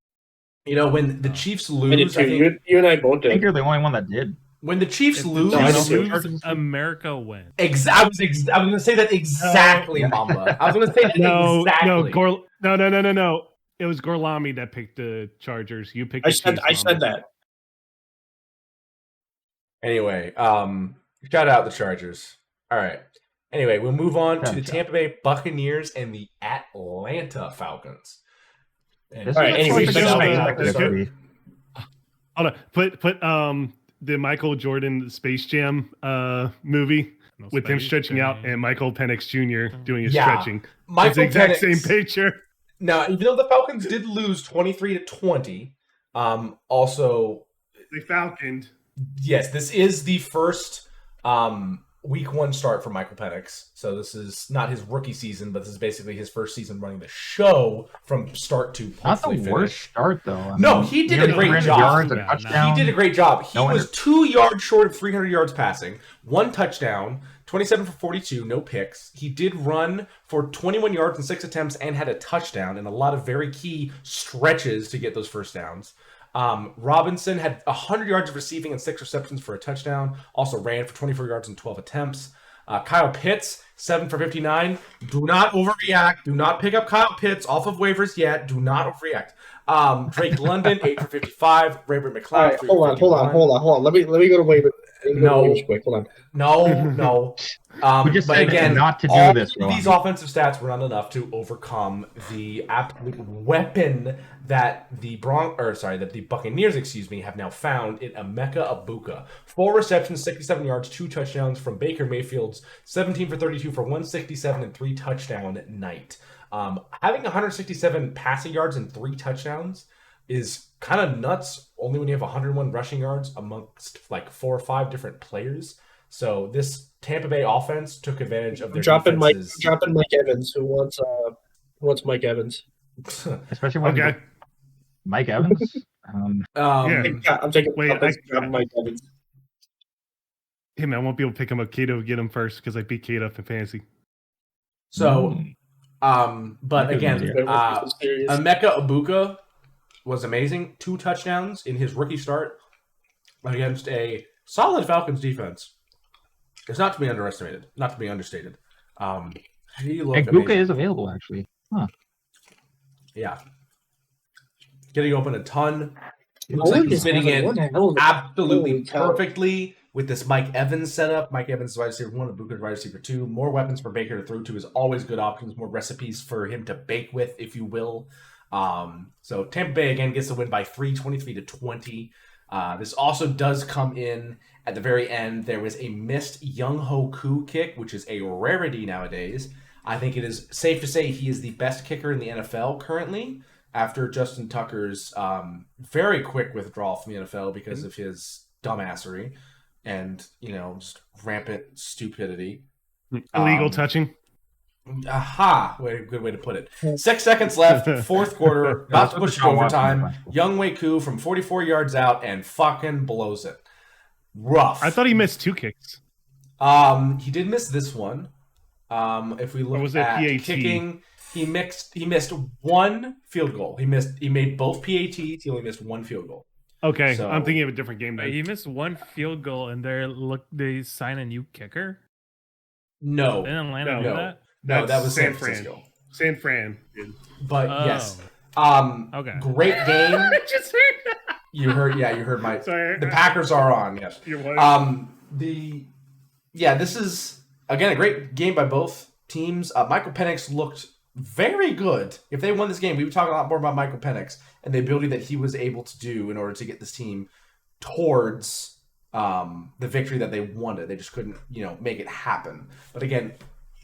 When the Chiefs lose, I think you and I both did. I think you're the only one that did. When the Chiefs lose, America wins. I was going to say that exactly, Mamba. I was going to say that exactly. No. It was Gorlami that picked the Chargers. You picked. I said that. Anyway, shout out the Chargers. All right. Anyway, we'll move on to the Tampa Bay Buccaneers and the Atlanta Falcons. Hold on. Put the Michael Jordan Space Jam movie with him stretching out and Michael Penix Jr. doing his stretching. It's the exact same picture. Now, even though the Falcons did lose 23-20, also they falconed. Yes, this is the first week 1 start for Michael Penix. So this is not his rookie season, but this is basically his first season running the show from start to not the worst start, though. No, he did a great job. He did a great job. He was 2 yards short of 300 yards passing, 1 touchdown, 27 for 42, no picks. He did run for 21 yards in 6 attempts and had a touchdown and a lot of very key stretches to get those first downs. Robinson had 100 yards of receiving and 6 receptions for a touchdown. Also ran for 24 yards in 12 attempts. Kyle Pitts, 7 for 59. Do not overreact. Do not pick up Kyle Pitts off of waivers yet. Do not overreact. Drake London, 8 for 55. Raybert McLeod, All right, hold on. Let me go to waivers. Quick. Hold on. No. We just but said again, not to do all this. These offensive stats were not enough to overcome the absolute weapon that the Buccaneers, have now found in Emeka Egbuka. 4 receptions, 67 yards, 2 touchdowns from Baker Mayfield's 17 for 32 for 167 and 3 touchdown night. Having 167 passing yards and 3 touchdowns is kind of nuts, only when you have 101 rushing yards amongst like 4 or 5 different players. So this Tampa Bay offense took advantage of their defenses. Dropping Mike Evans, who wants Mike Evans. Especially when Mike Evans? I'm taking Mike Evans. Hey man, I won't be able to pick him up. Kato get him first because I beat Kato up in fantasy. So, but again, Emeka Egbuka was amazing. 2 touchdowns in his rookie start against a solid Falcons defense. It's not to be underestimated, not to be understated. He looked Egbuka amazing. is available, actually. Huh. Yeah. Getting open a ton. Looks like he's fitting in absolutely perfectly with this Mike Evans setup. Mike Evans is wide receiver 1, Egbuka is wide receiver 2. More weapons for Baker to throw to is always good options. More recipes for him to bake with, if you will. So Tampa Bay again gets the win by 3, 23-20. This also does come in at the very end. There was a missed Young Ho Koo kick, which is a rarity nowadays. I think it is safe to say he is the best kicker in the NFL currently after Justin Tucker's very quick withdrawal from the NFL because of his dumbassery and, just rampant stupidity. Illegal touching. Aha! Good way to put it. 6 seconds left, 4th quarter, about to push it overtime. Young Wei Koo from 44 yards out and fucking blows it. Rough. I thought he missed 2 kicks. He did miss this one. If we look at PAT? kicking, he missed 1 field goal. He made both PATs. He only missed 1 field goal. Okay, So- I'm thinking of a different game. Then. He missed 1 field goal, and they sign a new kicker. No, They didn't Atlanta No. do that. no, that was San Fran. Francisco. San Fran. But Oh. yes, Okay. great game. Just heard. You heard my. Sorry. The Packers are on. Yes. Your wife. This is again a great game by both teams. Michael Penix looked very good. If they won this game, we would talk a lot more about Michael Penix and the ability that he was able to do in order to get this team towards the victory that they wanted. They just couldn't, make it happen. But again,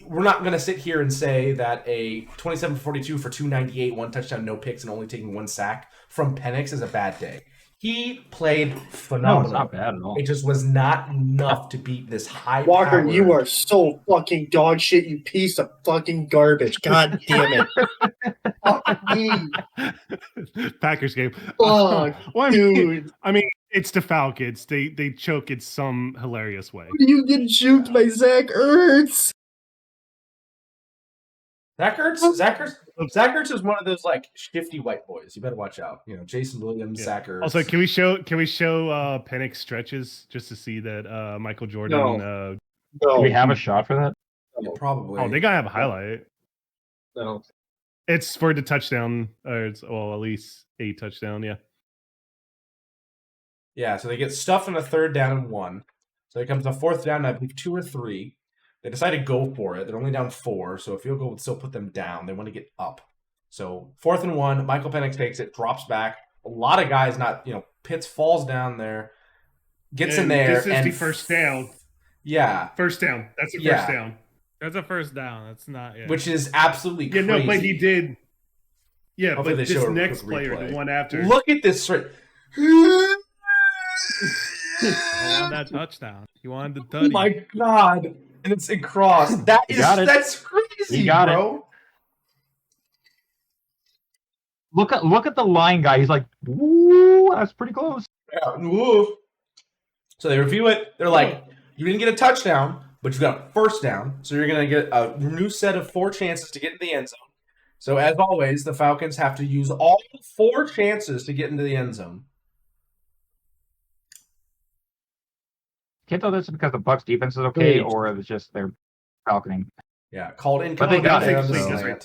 we're not going to sit here and say that a 27-42 for 298, 1 touchdown, no picks, and only taking 1 sack from Penix is a bad day. He played phenomenal. No, it's not bad at all. It just was not enough to beat this high Walker, power. you are so fucking dog shit, you piece of fucking garbage. God damn it. Fuck me. Packers game. Fuck, dude. I mean, it's the Falcons. They choke in some hilarious way. You get juked by Zach Ertz. Zach Ertz is one of those like shifty white boys. You better watch out. Jason Williams, Yeah. Zach Ertz. Also, can we show Penix stretches just to see that Michael Jordan? No. Do No. we have a shot for that? Yeah, probably. Oh, they gotta have a highlight. No. It's for the touchdown, or at least a touchdown. Yeah. Yeah, so they get stuffed on a 3rd down and 1. So it comes to 4th down, I believe 2 or 3. They decide to go for it. They're only down 4, so a field goal would still put them down. They want to get up. So 4th and 1, Michael Penix takes it, drops back. A lot of guys Pitts falls down there, gets in there. This is the first down. Yeah. First down. That's the Yeah. first down. That's a first down. That's not. Yeah. Which is absolutely Yeah, crazy. no, but he did. Yeah, Hopefully but they this show a next quick player, replay. the one after. Look at this straight. I want that touchdown. He wanted the Oh 30. my god. And it's in cross. That's crazy, You got bro. Look at the line guy. He's like, "Ooh, that's pretty close." Yeah. Woo. So they review it. They're like, you didn't get a touchdown, but you've got first down, so you're going to get a new set of 4 chances to get into the end zone. So as always, the Falcons have to use all 4 chances to get into the end zone. Can't tell this is because the Bucs defense is okay, or it's just they're falconing. Yeah, called in. But they got it.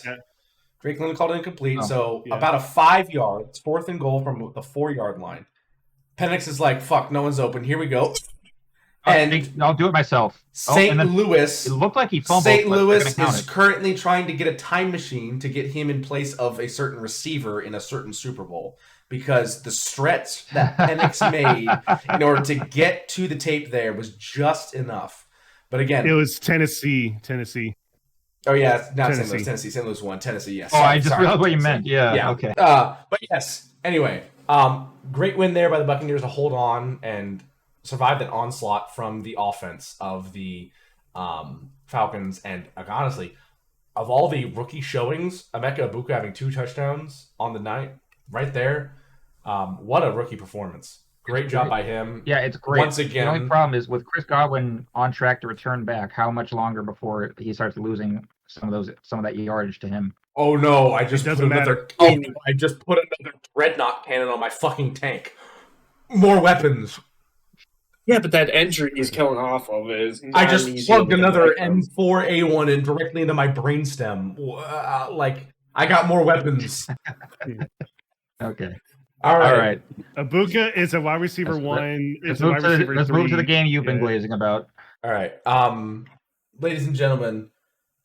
Drake London called incomplete. About a 5 yards, 4th and goal from the 4-yard line. Penix is like, "Fuck, no one's open. Here we go." And I'll do it myself. St. Louis. It looked like he fumbled. St. Louis is currently trying to get a time machine to get him in place of a certain receiver in a certain Super Bowl, because the stretch that Penix made in order to get to the tape there was just enough. But again, it was Tennessee. Oh yeah, not St. Louis. Tennessee. St. Louis won. Tennessee. Yes. I just realized what you meant. Yeah. Okay. But yes. Anyway, great win there by the Buccaneers to hold on and survived an onslaught from the offense of the Falcons. And honestly, of all the rookie showings, Emeka Egbuka having 2 touchdowns on the night, right there. What a rookie performance! Great job by him. Yeah, it's great. Once again, the only problem is with Chris Godwin on track to return back. How much longer before he starts losing some of that yardage to him? Oh no! I just put another dreadnought cannon on my fucking tank. More weapons. Yeah, but that injury he's killing off of is. I just plugged another M4A1 in directly into my brainstem. Like, I got more weapons. Okay. All right. Egbuka is a wide receiver 1. Let's move to the game you've been glazing about. All right. Ladies and gentlemen.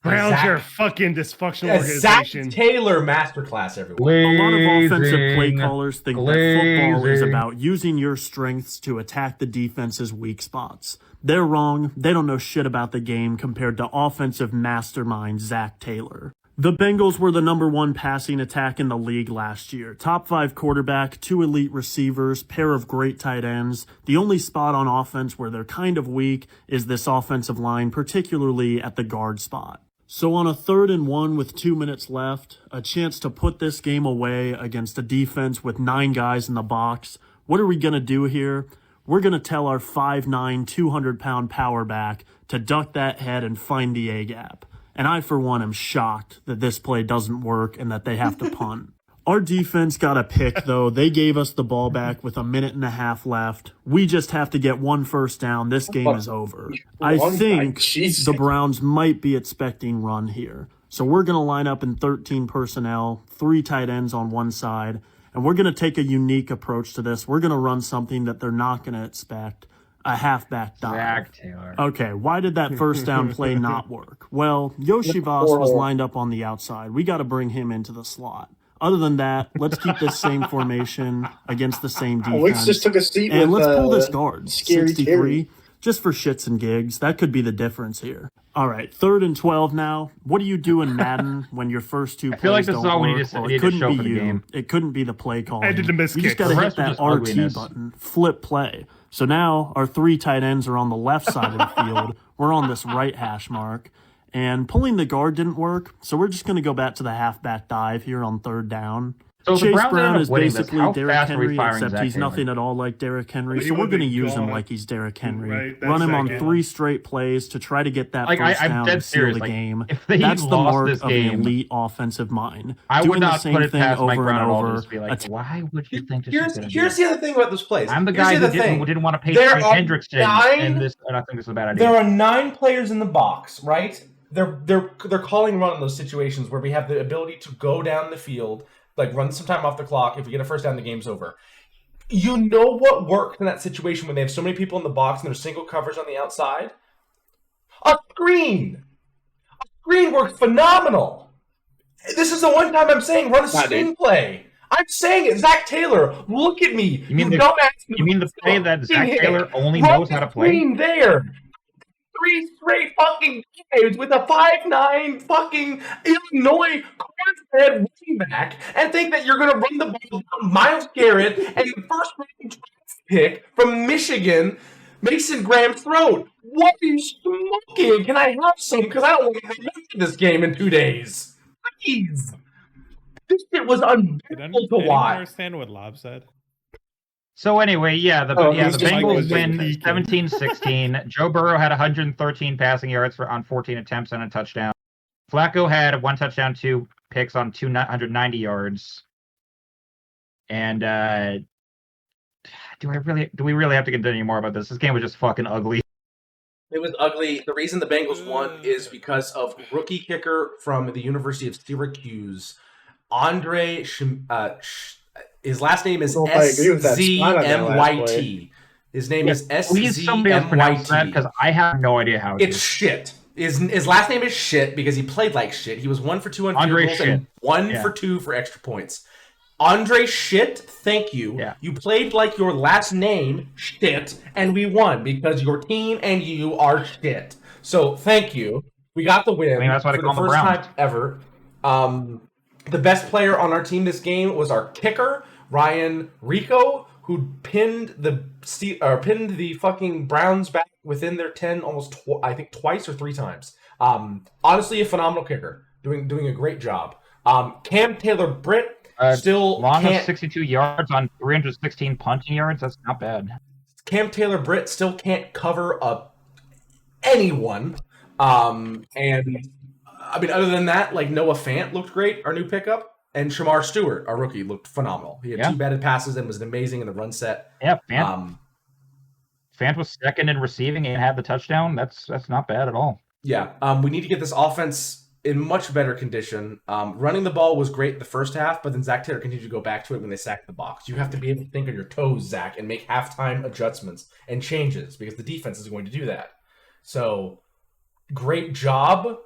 Browns are a fucking dysfunctional organization. Zach Taylor masterclass, everyone. A lot of offensive play callers think that football is about using your strengths to attack the defense's weak spots. They're wrong. They don't know shit about the game compared to offensive mastermind Zach Taylor. The Bengals were the number 1 passing attack in the league last year. Top 5 quarterback, 2 elite receivers, pair of great tight ends. The only spot on offense where they're kind of weak is this offensive line, particularly at the guard spot. So on a 3rd and 1 with 2 minutes left, a chance to put this game away against a defense with 9 guys in the box, what are we going to do here? We're going to tell our 5'9", 200-pound power back to duck that head and find the A-gap. And I, for one, am shocked that this play doesn't work and that they have to punt. Our defense got a pick, though. They gave us the ball back with 1.5 minutes left. We just have to get 1 first down. This game is over. I think the Browns might be expecting run here. So we're going to line up in 13 personnel, 3 tight ends on one side, and we're going to take a unique approach to this. We're going to run something that they're not going to expect. A halfback dive. Zach Taylor. Okay, why did that first down play not work? Well, Yoshi Voss was lined up on the outside. We got to bring him into the slot. Other than that, let's keep this same formation against the same defense. Alex just took a seat and with, let's pull this guard. Scary 63, Terry. just for shits and gigs. That could be the difference here. All right, 3rd and 12 now. What do you do in Madden when your first 2 plays feel like this don't is all we work? need to Well, need it couldn't to show be for the you. game. It couldn't be the play calling. I did the miss You just kick. got to The hit rest was that just RT ugliness. button, flip play. So now our 3 tight ends are on the left side of the field. We're on this right hash mark. And pulling the guard didn't work, so we're just going to go back to the halfback dive here on 3rd down. So the Chase Browns Brown ended up is winning this. basically How Derrick fast are we Henry, firing except Zach he's Taylor? nothing at all like Derrick Henry. But So he we're would going to be use him gone. like he's Derrick Henry. Right, Run him on second. 3 straight plays to try to get that Like, first I'm down dead and seal serious. the Like, game. if they That's the lost mark this of game, an elite offensive mind. I Doing would the not same put it thing past Mike over Brown and at all to over. just be like, why would you think this is going to be? Here's the other thing about this place. I'm the guy who didn't want to pay There Trey are Hendrickson, 9 and I think this is a bad idea. There are 9 players in the box, right? They're calling run in those situations where we have the ability to go down the field, like run some time off the clock. If we get a first down, the game's over. You know what works in that situation when they have so many people in the box and there's single coverage on the outside? A screen! A screen works phenomenal! This is the one time I'm saying run a screenplay. I'm saying it. Zach Taylor, look at me. You mean the play that Zach Taylor only knows how to play? Screen there. 3 straight fucking games with a 5'9" fucking Illinois cornerhead running back and think that you're going to run the ball down Myles Garrett and the first round pick from Michigan, Mason Graham's throat. What are you smoking? Can I have some? Because I don't want to remember this game in 2 days. Please. This shit was unbearable to Anyone watch. understand what Lob said? So anyway, the Bengals win peeking. 17-16. Joe Burrow had 113 passing yards on 14 attempts and a touchdown. Flacco had 1 touchdown, 2 picks on 290 yards. And do we really have to get any more about this? This game was just fucking ugly. It was ugly. The reason the Bengals won is because of rookie kicker from the University of Syracuse, Andre. His last name is SZMYT. His name is SZMYT. Because I have no idea how it's shit. His last name is shit because he played like shit. He was 1 for 2 on field goals and 1 for 2 for extra points. Andre Shit, thank you. Yeah. You played like your last name, Shit, and we won because your team and you are shit. So thank you. We got the win. I mean, that's why they call the first time ever. The best player on our team this game was our kicker, Ryan Rico, who pinned the fucking Browns back within their 10 almost twice or 3 times. Honestly, a phenomenal kicker, doing a great job. Cam Taylor-Britt. Still long of 62 yards on 316 punching yards. That's not bad. Cam Taylor-Britt still can't cover anyone. And I mean, other than that, like Noah Fant looked great, our new pickup, and Shamar Stewart, our rookie, looked phenomenal. He had 2 batted passes and was amazing in the run set. Yeah, Fant was second in receiving and had the touchdown. That's not bad at all. Yeah, we need to get this offense in much better condition. Running the ball was great the first half, but then Zach Taylor continued to go back to it when they sacked the box. You have to be able to think on your toes, Zach, and make halftime adjustments and changes because the defense is going to do that. So, great job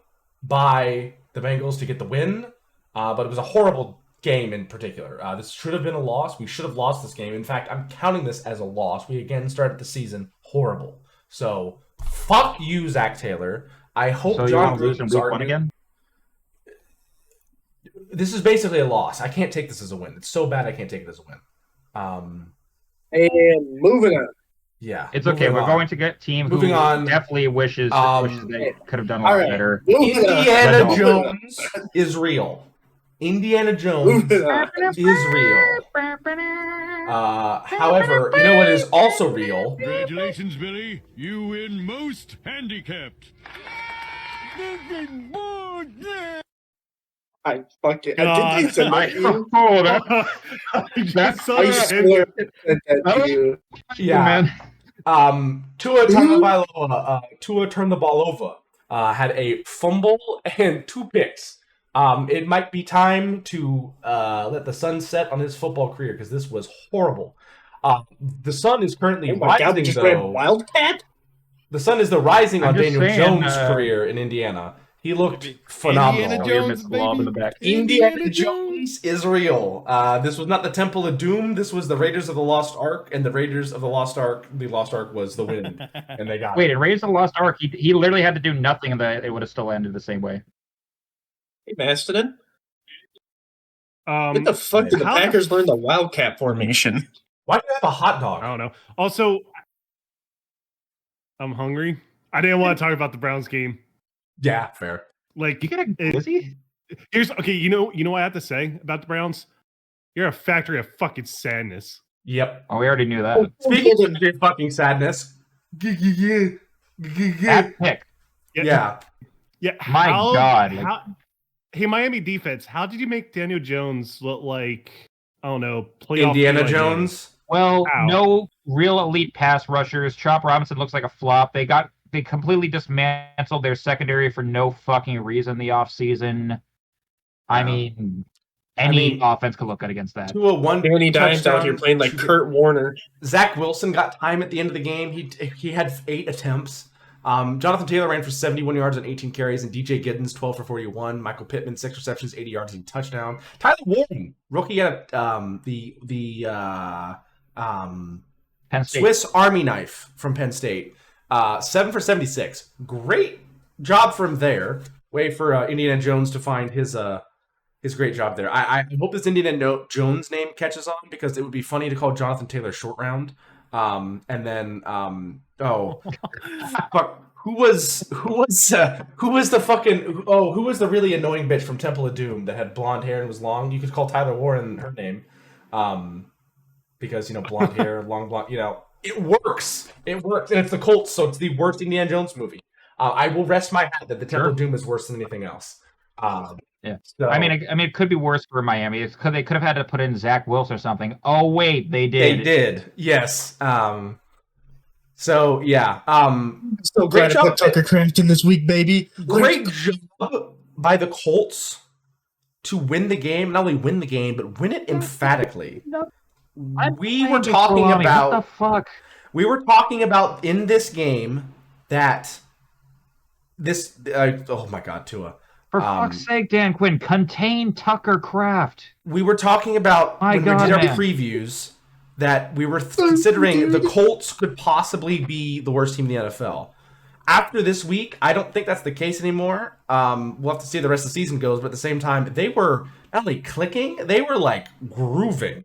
by the Bengals to get the win, but it was a horrible game in particular. This should have been a loss. We should have lost this game. In fact, I'm counting this as a loss. We again started the season horrible. So, fuck you, Zach Taylor. I hope so John lose in week 1 again. This is basically a loss. I can't take this as a win. It's so bad I can't take it as a win. And moving on. Yeah. It's okay. We're going to get team who definitely wishes they could have done a lot better. Indiana Jones is real. Indiana Jones is real. However, you know what is also real? Congratulations, Billy. You win most handicapped. I fucking I did say my Yeah, man. Tua turned the ball over. Had a fumble and 2 picks. It might be time to let the sun set on his football career because this was horrible. The sun is currently rising, though. Wildcat? The sun is rising on Daniel Jones' career in Indiana. He looked phenomenal. Indiana Jones is real. This was not the Temple of Doom. This was the Raiders of the Lost Ark, and the Raiders of the Lost Ark was the win, and they got Wait, in Raiders of the Lost Ark, he literally had to do nothing, and it would have still ended the same way. Hey, Mastodon. What the fuck did the Packers learn the Wildcat formation? Why do you have a hot dog? I don't know. Also, I'm hungry. I didn't want to talk about the Browns game. Yeah, fair. Like, you get busy? Here's okay. You know what I have to say about the Browns? You're a factory of fucking sadness. Yep. Oh, we already knew that. Speaking of fucking sadness, that pick. Yeah. My God. Hey, Miami defense. How did you make Daniel Jones look like? I don't know. Playoff Indiana Jones. Well, no real elite pass rushers. Chop Robinson looks like a flop. They completely dismantled their secondary for no fucking reason the offseason. I mean, any offense could look good against that. 201. Danny Dimes out here playing like Kurt Warner. Zach Wilson got time at the end of the game. He had 8 attempts. Jonathan Taylor ran for 71 yards on 18 carries, and DJ Giddens 12 for 41. Michael Pittman 6 receptions, 80 yards, and touchdown. Tyler Warren, rookie at the Swiss Army knife from Penn State. 7 for 76. Great job from there. Way for Indiana Jones to find his great job there. I hope this Indiana Jones name catches on because it would be funny to call Jonathan Taylor short round. And then fuck, who was the really annoying bitch from Temple of Doom that had blonde hair and was long? You could call Tyler Warren her name. because blonde hair, long blonde. It works. It works, and it's the Colts, so it's the worst Indiana Jones movie. I will rest my hat that the Temple of Doom is worse than anything else. Yeah. So, I mean, it could be worse for Miami. It's because they could have had to put in Zach Wilson or something. Oh wait, they did. They did. Yes. So yeah. So glad to put Tucker Craft in this week, baby. Great job by the Colts to win the game. Not only win the game, but win it emphatically. We were talking about what the fuck. We were talking about in this game that this. Oh my God, Tua. For fuck's sake, Dan Quinn, contain Tucker Craft. We were talking about when we did our previews that we were considering the Colts could possibly be the worst team in the NFL. After this week, I don't think that's the case anymore. We'll have to see how the rest of the season goes, but at the same time, they were not only clicking, they were like grooving.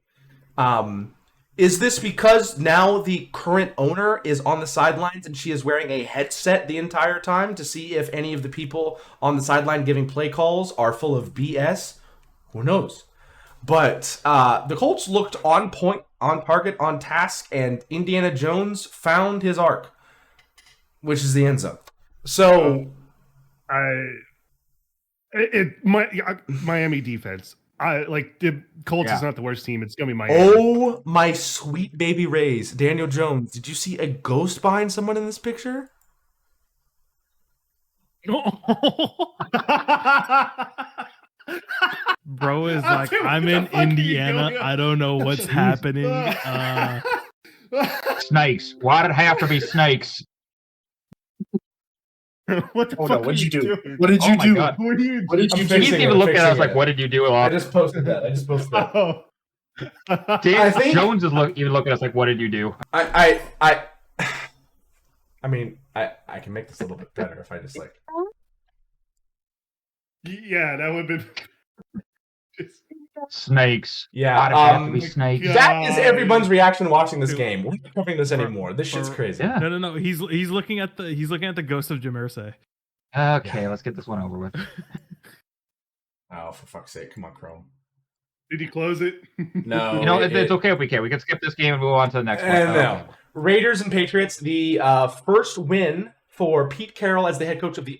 Is this because now the current owner is on the sidelines and she is wearing a headset the entire time to see if any of the people on the sideline giving play calls are full of BS? Who knows? But the Colts looked on point, on target, on task, and Indiana Jones found his arc, which is the end zone. So, Miami defense. The Colts is not the worst team. It's gonna be Miami. Oh my sweet baby Rays, Daniel Jones. Did you see a ghost behind someone in this picture? Bro is like, I'm in Indiana. I don't know what's happening. Snakes. Why did it have to be snakes? What the fuck? What'd you do? What did you do? What did you What did you do? He didn't even look at us like, what did you do? I just posted that. Oh. Jones is even looking at us like, what did you do? I mean, I can make this a little bit better if I just like. Yeah, that would have been. Snakes. Yeah, why did it have to be snakes? That is everyone's reaction watching this game. We're not covering this anymore. This shit's crazy. Yeah. No. He's looking at the ghost of Jim Irsay. Okay, let's get this one over with. Oh, for fuck's sake! Come on, Chrome. Did you close it? No. It's okay if we can. We can skip this game and move on to the next one. No. Raiders and Patriots. The first win for Pete Carroll as the head coach of the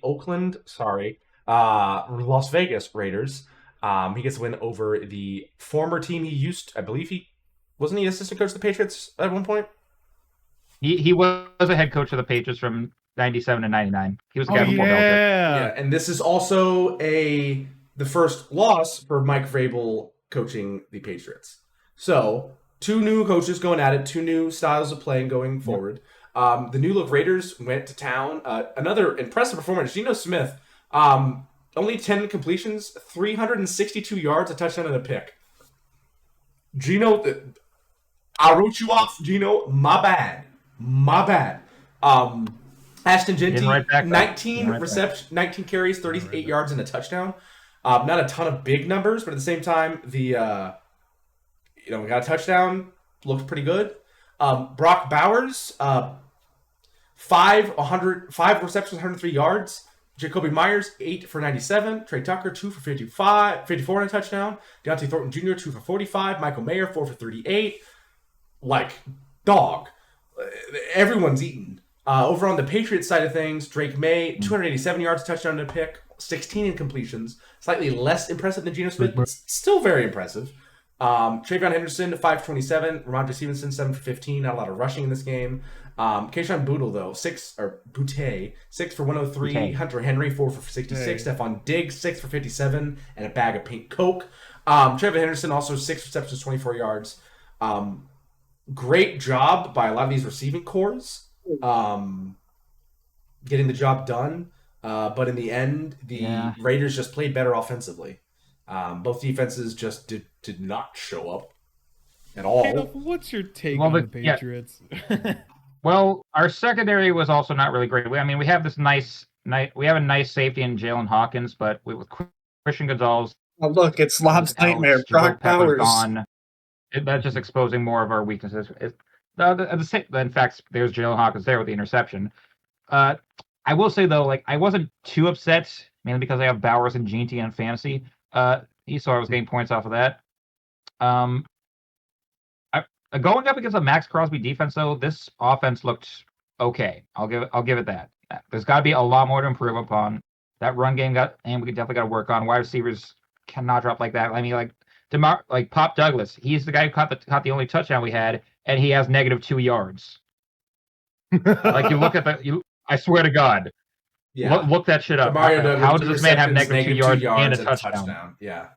Las Vegas Raiders. He gets a win over the former team he used. I believe wasn't he assistant coach of the Patriots at one point? He was a head coach of the Patriots from 97 to 99. He was the guy before Belichick. Yeah, and this is also the first loss for Mike Vrabel coaching the Patriots. So, two new coaches going at it, two new styles of playing going forward. The new look Raiders went to town. Another impressive performance. Geno Smith, only 10 completions, 362 yards, a touchdown, and a pick. Geno, I wrote you off, Geno. My bad. Ashton Genty, 19 carries, 38 yards, and a touchdown. Not a ton of big numbers, but at the same time, we got a touchdown. Looked pretty good. Brock Bowers, 5 receptions, 103 yards. Jacoby Myers, 8 for 97. Trey Tucker, 2 for 54 and a touchdown. Deontay Thornton Jr., 2 for 45. Michael Mayer, 4 for 38. Dog. Everyone's eating. Over on the Patriots side of things, Drake May, 287 yards, touchdown and a pick, 16 incompletions. Slightly less impressive than Geno Smith, but still very impressive. Travion Henderson, 5 for 27. Ramondre Stevenson, 7 for 15. Not a lot of rushing in this game. Keyshawn Bootle, though, 6 for 103. Boutte. Hunter Henry, 4 for 66. Stephon Diggs, 6 for 57, and a bag of pink Coke. Travion Henderson, also 6 receptions, 24 yards. Great job by a lot of these receiving cores, getting the job done. But in the end, the Raiders just played better offensively. Both defenses just did not show up at all. Caleb, what's your take on the Patriots? Well, our secondary was also not really great. We have a nice safety in Jalen Hawkins, but with Christian Gonzalez. Oh, look, it's Lob's nightmare. Brock Bowers. Gone. That's just exposing more of our weaknesses. In fact, there's Jalen Hawkins there with the interception. I will say, though, I wasn't too upset, mainly because I have Bowers and Ginty on fantasy. I was getting points off of that. Going up against a Max Crosby defense, though, this offense looked okay. I'll give it that. There's got to be a lot more to improve upon. That run game and we definitely got to work on. Wide receivers cannot drop like that. I mean, like Pop Douglas, he's the guy who caught the only touchdown we had, and he has -2 yards. Like you look at I swear to God, look that shit up. How does this man have -2 yards and a touchdown? Yeah.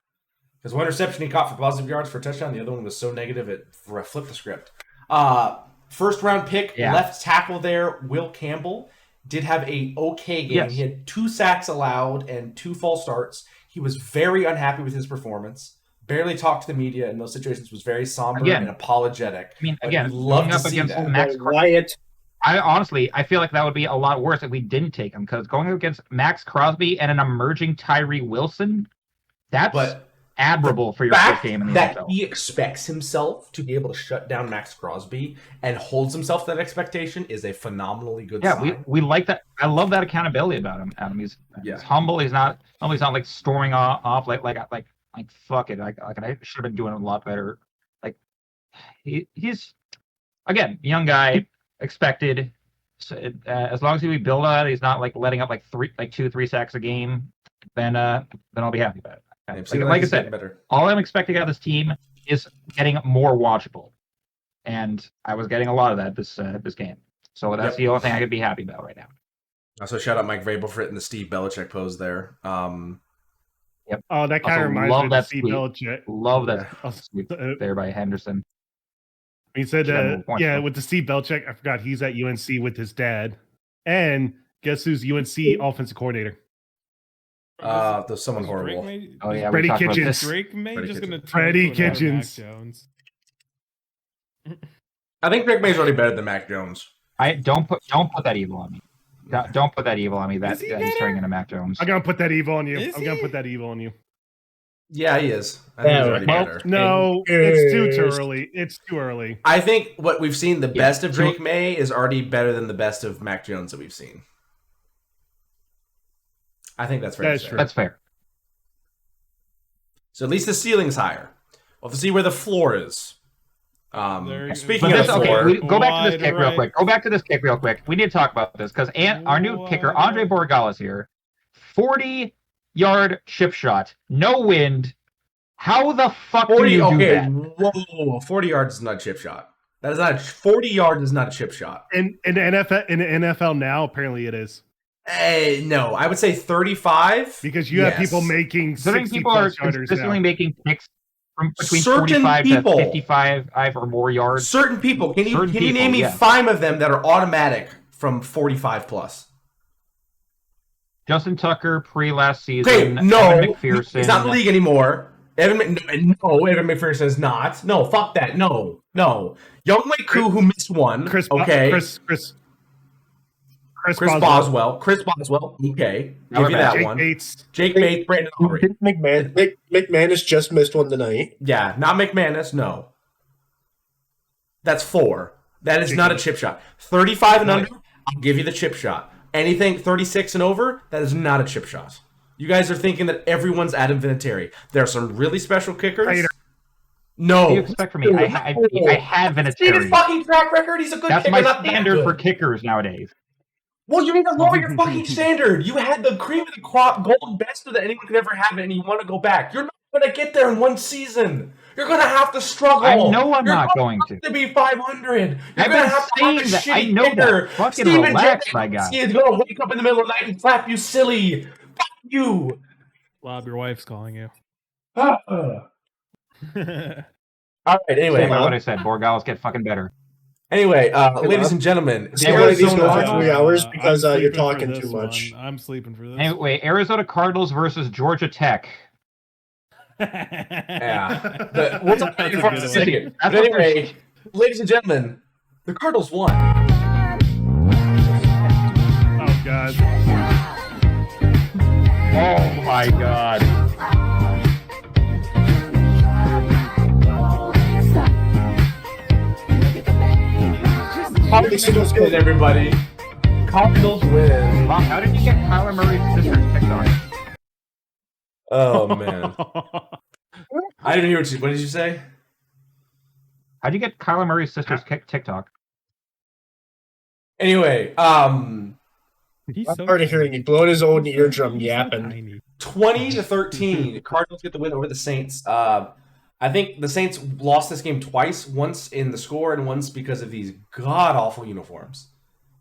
Because one reception he caught for positive yards for a touchdown, the other one was so negative it flipped the script. First round pick, left tackle there, Will Campbell, did have a okay game. Yes. He had 2 sacks allowed and 2 false starts. He was very unhappy with his performance. Barely talked to the media in those situations. Was very somber and apologetic. I mean, again, love up against Max Wyatt. I feel like that would be a lot worse if we didn't take him, because going against Max Crosby and an emerging Tyree Wilson, that's admirable for your first game in the NFL. He expects himself to be able to shut down Max Crosby and holds himself to that expectation is a phenomenally good sign. Yeah, we like that. I love that accountability about him, Adam. He's humble. He's not like storming off like fuck it. Like I should have been doing a lot better. Like he's again, young guy, expected. So as long as we build on it, he's not like letting up like 2-3 sacks a game, then I'll be happy about it. Like I said, all I'm expecting out of this team is getting more watchable, and I was getting a lot of that this game. So that's the only thing I could be happy about right now. Also, shout out Mike Vrabel for hitting the Steve Belichick pose there. Yep. Oh, that kind of reminds me of Steve Belichick. Love that sweep there by Henderson. He said, with the Steve Belichick, I forgot he's at UNC with his dad, and guess who's UNC offensive coordinator? There's someone horrible. Freddie Kitchens. Drake May just going to Freddie Kitchens. Jones. I think Drake May's already better than Mac Jones. Don't put that evil on me. Don't put that evil on me. That he's turning into Mac Jones. I'm gonna put that evil on you. I'm gonna put that evil on you. Yeah, he is. I think he's already better. No, it's too early. It's too early. I think what we've seen, the best of Drake May is already better than the best of Mac Jones that we've seen. I think that's fair. That's true. That's fair. So at least the ceiling's higher. We'll have to see where the floor is. Speaking of the floor, go back to this kick real quick. Go back to this kick real quick. We need to talk about this because our new kicker, Andre Borregales here, 40-yard chip shot, no wind. How the fuck do you do that? Whoa, 40 yards is not a chip shot. That is not 40 yards is not a chip shot. In the NFL now, apparently it is. Hey, no, I would say 35 because you have people making 60 people are consistently making kicks from between 45 to 55 or more yards. Certain people. Can you name me 5 of them that are automatic from 45 plus? Justin Tucker pre-last season. Okay, no, Evan McPherson. He's not in the league anymore. Evan McPherson is not. No, fuck that. No. Younghoe Koo, who missed one. Chris Boswell. Okay. Give you that one. Jake Bates, Brandon Aubrey. McManus just missed one tonight. Yeah, not McManus, no. That's 4. That is not a chip shot. 35 and under, I'll give you the chip shot. Anything 36 and over, that is not a chip shot. You guys are thinking that everyone's Adam Vinatieri. There are some really special kickers. No. What do you expect from me? I had Vinatieri. See his fucking track record? He's a good kicker. That's my standard for kickers nowadays. Well, you need to lower your fucking standard. You had the cream of the crop, golden best that anyone could ever have, and you want to go back. You're not going to get there in one season. You're going to have to struggle. I know I'm not going to be 500. You're going to have to have a shitty kicker. Fucking relax, my guy. He's going to wake up in the middle of the night and clap you silly. Fuck you. Bob, your wife's calling you. All right, anyway. What I said, Borregales get fucking better. Anyway, ladies and gentlemen, these go for 3 hours because you're talking too much. I'm sleeping for this. Anyway, Arizona Cardinals versus Georgia Tech. Yeah, we'll talk about it for a second. But anyway, ladies and gentlemen, the Cardinals won. Oh God! Oh my God! Cardinals win, everybody. Cardinals win. Mom, how did you get Kyler Murray's sister's picked on? Oh man, I didn't hear what did you say? How'd you get Kyler Murray's sister's TikTok? Anyway, He's so hard of hearing. He blowing his own eardrum yapping. 20-13, Cardinals get the win over the Saints. I think the Saints lost this game twice, once in the score and once because of these god-awful uniforms.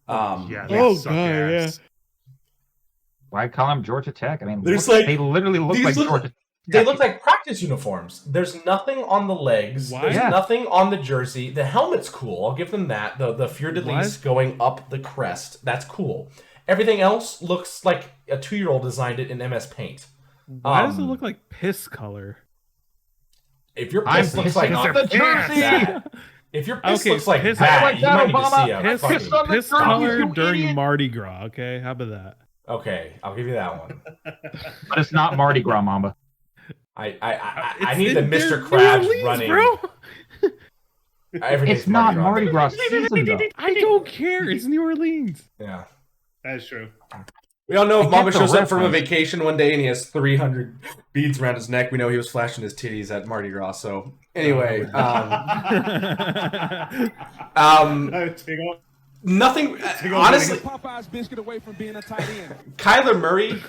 Yeah. Why call them Georgia Tech? I mean, There's they literally look like Georgia Tech. They look like practice uniforms. There's nothing on the legs. Why? There's nothing on the jersey. The helmet's cool. I'll give them that. The Fleur de Lis going up the crest. That's cool. Everything else looks like a 2-year-old designed it in MS Paint. Why does it look like piss color? If your piss looks like the jersey. If your piss looks like piss, that, you might need to see a piss color during Mardi Gras. Okay, how about that? Okay, I'll give you that one. But it's not Mardi Gras, Mamba. I need the Mr. Krabs running. Bro. It's not Mardi Gras season, though. I don't care. It's New Orleans. Yeah, That's true. We all know if Mamba shows up from a vacation one day and he has 300 beads around his neck, we know he was flashing his titties at Mardi Gras. So anyway, nothing. Honestly, Kyler Murray,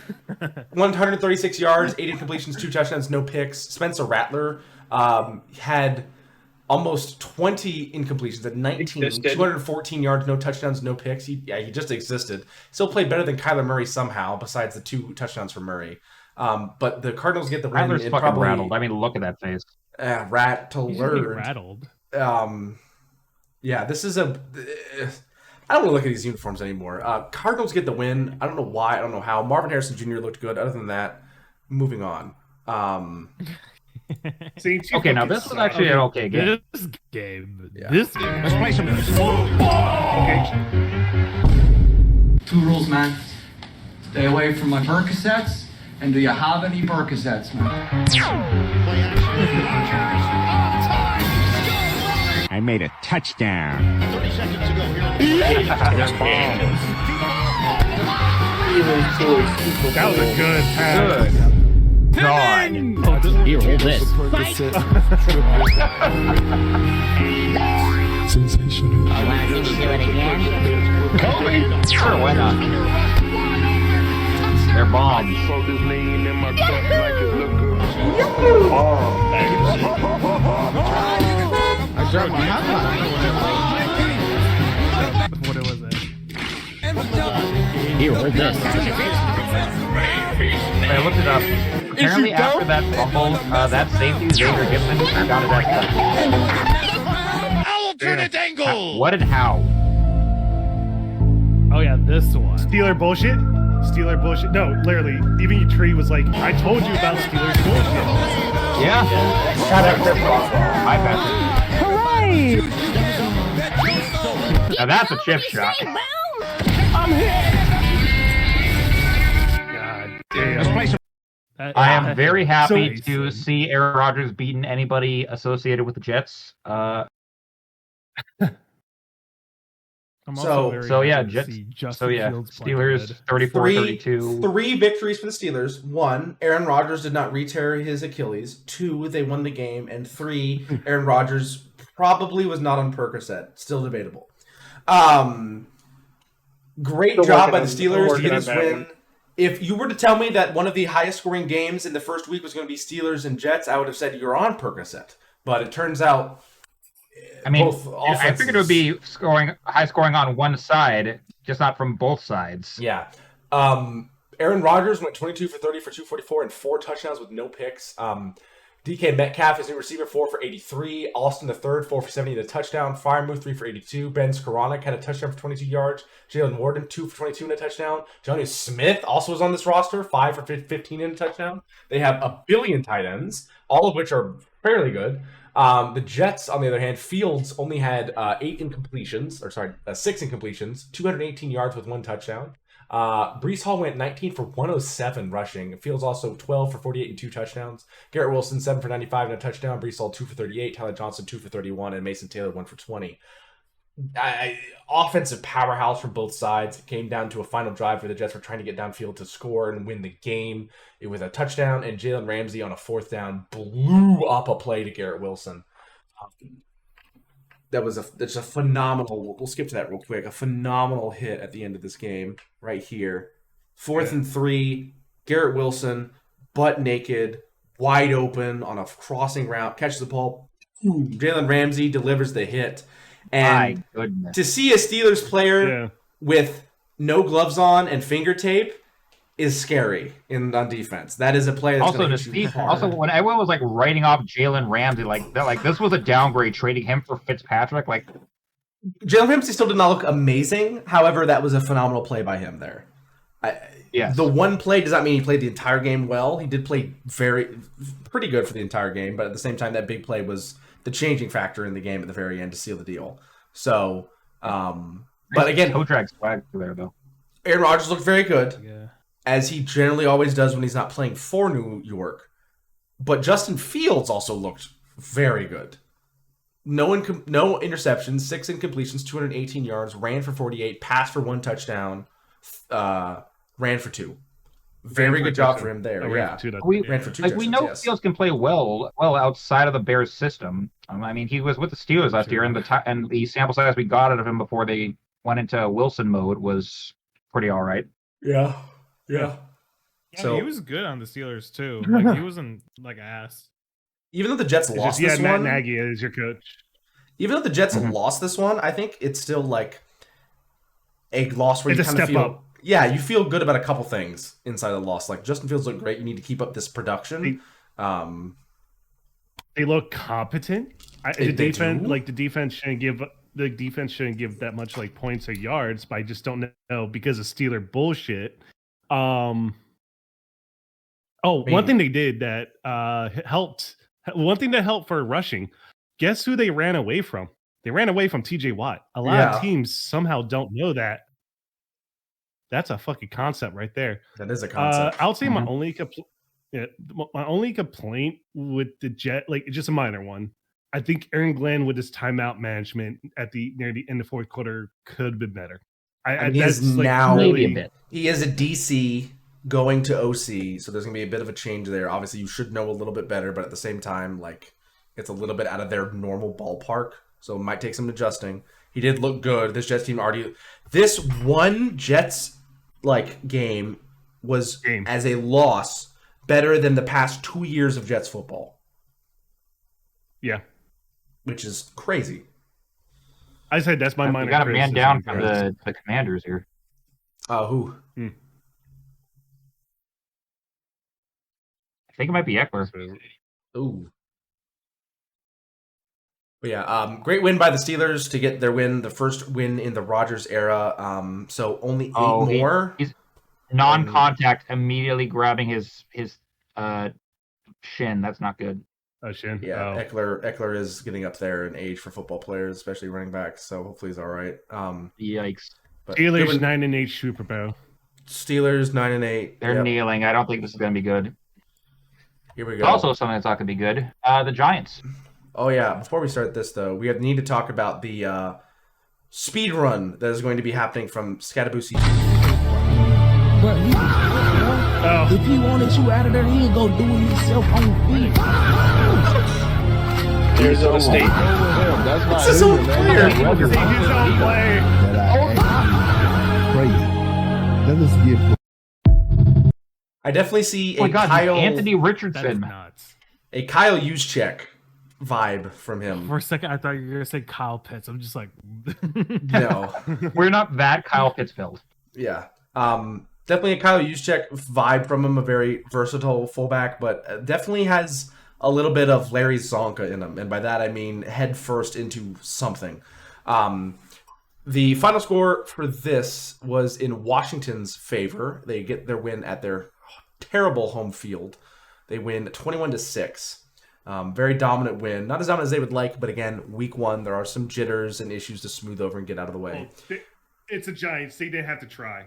136 yards, 8 incompletions, 2 touchdowns, no picks. Spencer Rattler had almost 20 incompletions at 19, 214 yards, no touchdowns, no picks. He just existed. Still played better than Kyler Murray somehow, besides the 2 touchdowns for Murray. But the Cardinals get the win. Rattler's fucking probably rattled. I mean, look at that face. Rattled. Yeah, this is a. I don't want to look at these uniforms anymore. Cardinals get the win. I don't know why. I don't know how. Marvin Harrison Jr. looked good. Other than that, moving on. Okay, now this was actually an okay game. This game. Let's play some football. Okay. 2 rules, man. Stay away from my Percocets. And do you have any Percocets, man? I made a touchdown. 30 seconds to go here. That was a good pass. God. Here, hold this. Sensational. Want to see me do it again? Kobe? Sure, why not? They're bombs. I dropped my hat. What it was it? Here, hold this. I looked it up. Apparently, after that fumble, that safety, Xavier Gibson, got it at Alternate angle. What and how? Oh yeah, this one. Steeler bullshit. No, literally, even Tree was like, I told you about Steelers bullshit. Yeah. My bad. Hooray! Now that's a chip shot. I'm here. God damn. I am very happy to see Aaron Rodgers beating anybody associated with the Jets. Steelers 34-32. 3 victories for the Steelers. 1, Aaron Rodgers did not re-tear his Achilles. 2, they won the game. And 3, Aaron Rodgers probably was not on Percocet. Still debatable. Great job by the Steelers to get this win. If you were to tell me that one of the highest scoring games in the first week was going to be Steelers and Jets, I would have said you're on Percocet. But it turns out, I figured it would be high scoring on one side, just not from both sides. Yeah. Aaron Rodgers went 22 for 30 for 244 and 4 touchdowns with no picks. DK Metcalf is new receiver, 4 for 83. Austin the third, 4 for 70 and a touchdown. Firemouth, 3 for 82. Ben Skoranek had a touchdown for 22 yards. Jalen Warden, 2 for 22 and a touchdown. Johnny Smith also was on this roster, 5 for 15 and a touchdown. They have a billion tight ends, all of which are fairly good. The Jets, on the other hand, Fields only had 6 incompletions, 218 yards with 1 touchdown. Breece Hall went 19 for 107 rushing. Fields also 12 for 48 and 2 touchdowns. Garrett Wilson 7 for 95 and a touchdown. Breece Hall 2 for 38. Tyler Johnson 2 for 31 and Mason Taylor 1 for 20. Offensive powerhouse from both sides. It came down to a final drive where the Jets were trying to get downfield to score and win the game. It was a touchdown, and Jalen Ramsey on a 4th down blew up a play to Garrett Wilson. that's a phenomenal. We'll skip to that real quick. A phenomenal hit at the end of this game right here. 4th and 3. Garrett Wilson, butt naked, wide open on a crossing route, catches the ball. Jalen Ramsey delivers the hit, and to see a Steelers player with no gloves on and finger tape is scary on defense. That is a player that's also to see. Also, when everyone was like writing off Jalen Ramsey, like this was a downgrade trading him for Fitzpatrick. Like Jalen Ramsey still did not look amazing. However, that was a phenomenal play by him there. The one play does not mean he played the entire game well. He did play pretty good for the entire game, but at the same time, that big play was the changing factor in the game at the very end to seal the deal. So, but again, toe drag swag there though. Aaron Rodgers looked very good, as he generally always does when he's not playing for New York. But Justin Fields also looked very good. No interceptions, 6 incompletions, 218 yards, ran for 48, passed for 1 touchdown, ran for 2. Very good job for him there. Ran for 2 we know Fields can play well outside of the Bears system. I mean, he was with the Steelers last year, and the sample size we got out of him before they went into Wilson mode was pretty all right. Yeah. So he was good on the Steelers too. Like, he wasn't like ass. Even though the Jets lost this one, Matt Nagy is your coach. Even though the Jets lost this one, I think it's still like a loss where you kind of feel up. Yeah, you feel good about a couple things inside the loss. Like Justin Fields looked great. You need to keep up this production. They look competent. The defense shouldn't give that much like points or yards, but I just don't know because of Steeler bullshit. One thing they did that helped. One thing that helped for rushing. Guess who they ran away from? They ran away from TJ Watt. A lot of teams somehow don't know that. That's a fucking concept right there. That is a concept. I'll say my only complaint with the Jet, like just a minor one. I think Aaron Glenn with his timeout management near the end of 4th quarter could have been better. He is now maybe a bit. He is a DC going to OC, so there's gonna be a bit of a change there. Obviously, you should know a little bit better, but at the same time, like it's a little bit out of their normal ballpark, so it might take some adjusting. He did look good. This Jets team this one Jets game was as a loss better than the past 2 years of Jets football. Yeah, which is crazy. I said that's my minor. We got a man down from the Commanders here. Who? I think it might be Eckler. Ooh. But yeah, great win by the Steelers to get their win, the first win in the Rodgers era. So only 8 more. He's non-contact, immediately grabbing his shin. That's not good. Shin. Yeah, Eckler is getting up there in age for football players, especially running backs. So hopefully he's all right. Yikes. But Steelers 9-8 Super Bowl. Steelers 9-8. They're kneeling. I don't think this is going to be good. Here we go. Also, something that's not going to be good. The Giants. Oh yeah. Before we start this though, we need to talk about the speed run that is going to be happening from Scatabusi. If he wanted you out of there, he'd go do it himself on feet. Arizona State. It's his own player. His own play. Let us give. I definitely see Kyle Anthony Richardson. A Kyle Juszczyk vibe from him. For a second, I thought you were gonna say Kyle Pitts. I'm just like, no, we're not that Kyle Pittsfield. Yeah, definitely a Kyle Juszczyk vibe from him. A very versatile fullback, but definitely has a little bit of Larry Zonka in him, and by that I mean head first into something. The final score for this was in Washington's favor. They get their win at their terrible home field. They win 21-6. Very dominant win. Not as dominant as they would like, but again, week 1, there are some jitters and issues to smooth over and get out of the way. It's a Giants. They didn't have to try.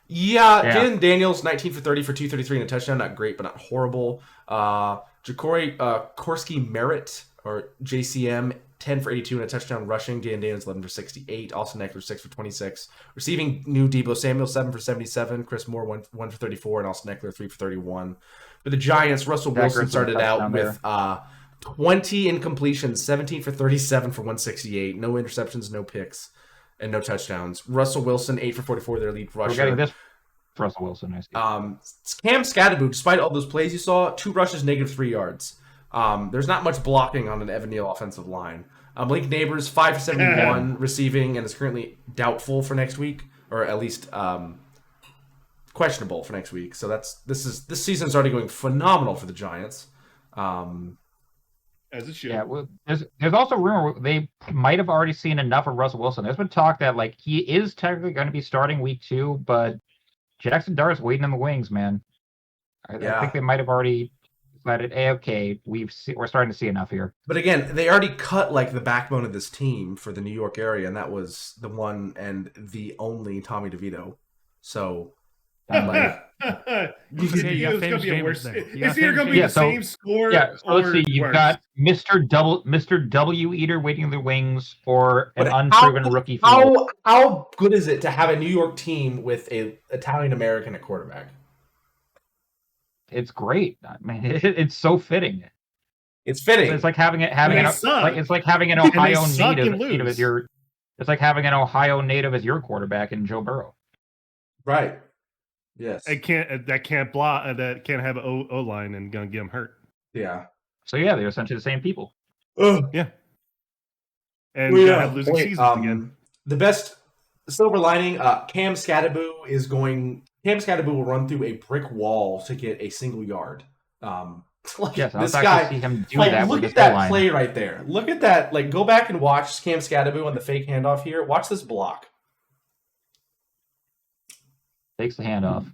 Yeah. Jalen Daniels, 19 for 30 for 233 and a touchdown. Not great, but not horrible. Ja'Cory Korsky Merritt, or JCM, 10 for 82 and a touchdown rushing. Jalen Daniels, 11 for 68. Austin Eckler, 6 for 26. Receiving new Deebo Samuel, 7 for 77. Chris Moore, 1 for 34. And Austin Eckler, 3 for 31. For the Giants, Russell Wilson started out with 20 incompletions, 17 for 37 for 168. No interceptions, no picks, and no touchdowns. Russell Wilson, 8 for 44, their lead rusher. We're getting this Russell Wilson. I see. Cam Scatterboot, despite all those plays you saw, 2 rushes, -3 yards. There's not much blocking on an Evan Neal offensive line. Blake Neighbors, 5 for 71 receiving, and is currently doubtful for next week, or at least questionable for next week. So this season's already going phenomenal for the Giants. As it should. Yeah, well, there's also rumor they might have already seen enough of Russell Wilson. There's been talk that like he is technically going to be starting week 2, but Jackson Dart's waiting in the wings, man. I think they might have already decided, hey, okay, we're starting to see enough here. But again, they already cut like the backbone of this team for the New York area, and that was the one and the only Tommy DeVito. So. It's either going to be the same score. Yeah, so let's see. You've got Mr. W Eater waiting in the wings, or an unproven rookie. How good is it to have a New York team with an Italian American at quarterback? It's great. I mean, it's so fitting. It's fitting. It's like having an Ohio native as your. It's like having an Ohio native as your quarterback in Joe Burrow. Right. Yes. That can't block. That can't have an O line and gonna get them hurt. Yeah. So yeah, they're essentially the same people. Yeah. And we have losing seasons again. The best silver lining: Cam Scatterboot will run through a brick wall to get a single yard. This guy. See him do look at that play right there. Look at that. Like, go back and watch Cam Scatterboot on the fake handoff here. Watch this block. Takes the hand off.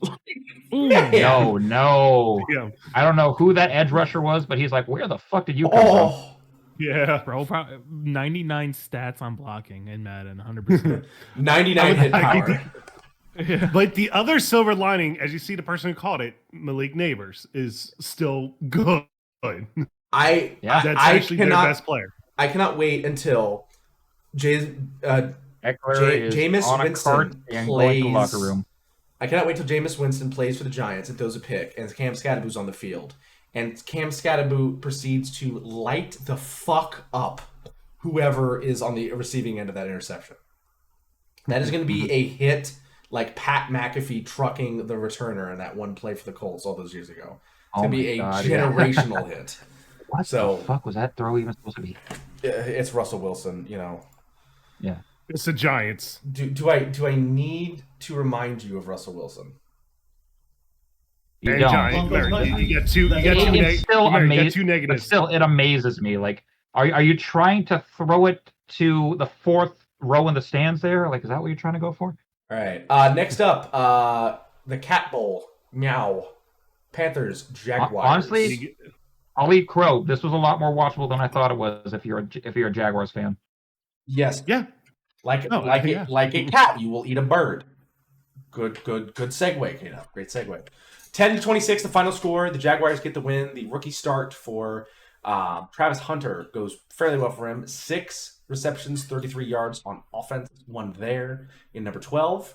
Yeah. No. Yeah. I don't know who that edge rusher was, but he's like, where the fuck did you come from? Yeah. Bro, 99 stats on blocking in Madden, 100%. 99 hit power. Yeah. But the other silver lining, as you see the person who called it, Malik Neighbors, is still good. That's actually their best player. I cannot wait until Jameis Winston plays. Locker room. I cannot wait till Jameis Winston plays for the Giants and throws a pick, and Cam Scatterboot's on the field. And Cam Scatterboot proceeds to light the fuck up whoever is on the receiving end of that interception. That is going to be a hit like Pat McAfee trucking the returner in that one play for the Colts all those years ago. It's going to be a generational hit. What the fuck was that throw even supposed to be? It's Russell Wilson, Yeah. It's the Giants. Do I need to remind you of Russell Wilson? You don't. You got two negatives. But still, it amazes me. Like, are you trying to throw it to the 4th row in the stands there? Like, is that what you're trying to go for? All right. Next up, the Cat Bowl. Meow. Panthers, Jaguars. Honestly, I'll eat crow. This was a lot more watchable than I thought it was. If you're a Jaguars fan. Yes. Yeah. Like a cat, you will eat a bird. Good segue, Kano. Great segue. 10-26, the final score. The Jaguars get the win. The rookie start for Travis Hunter goes fairly well for him. 6 receptions, 33 yards on offense. 1 there in number 12.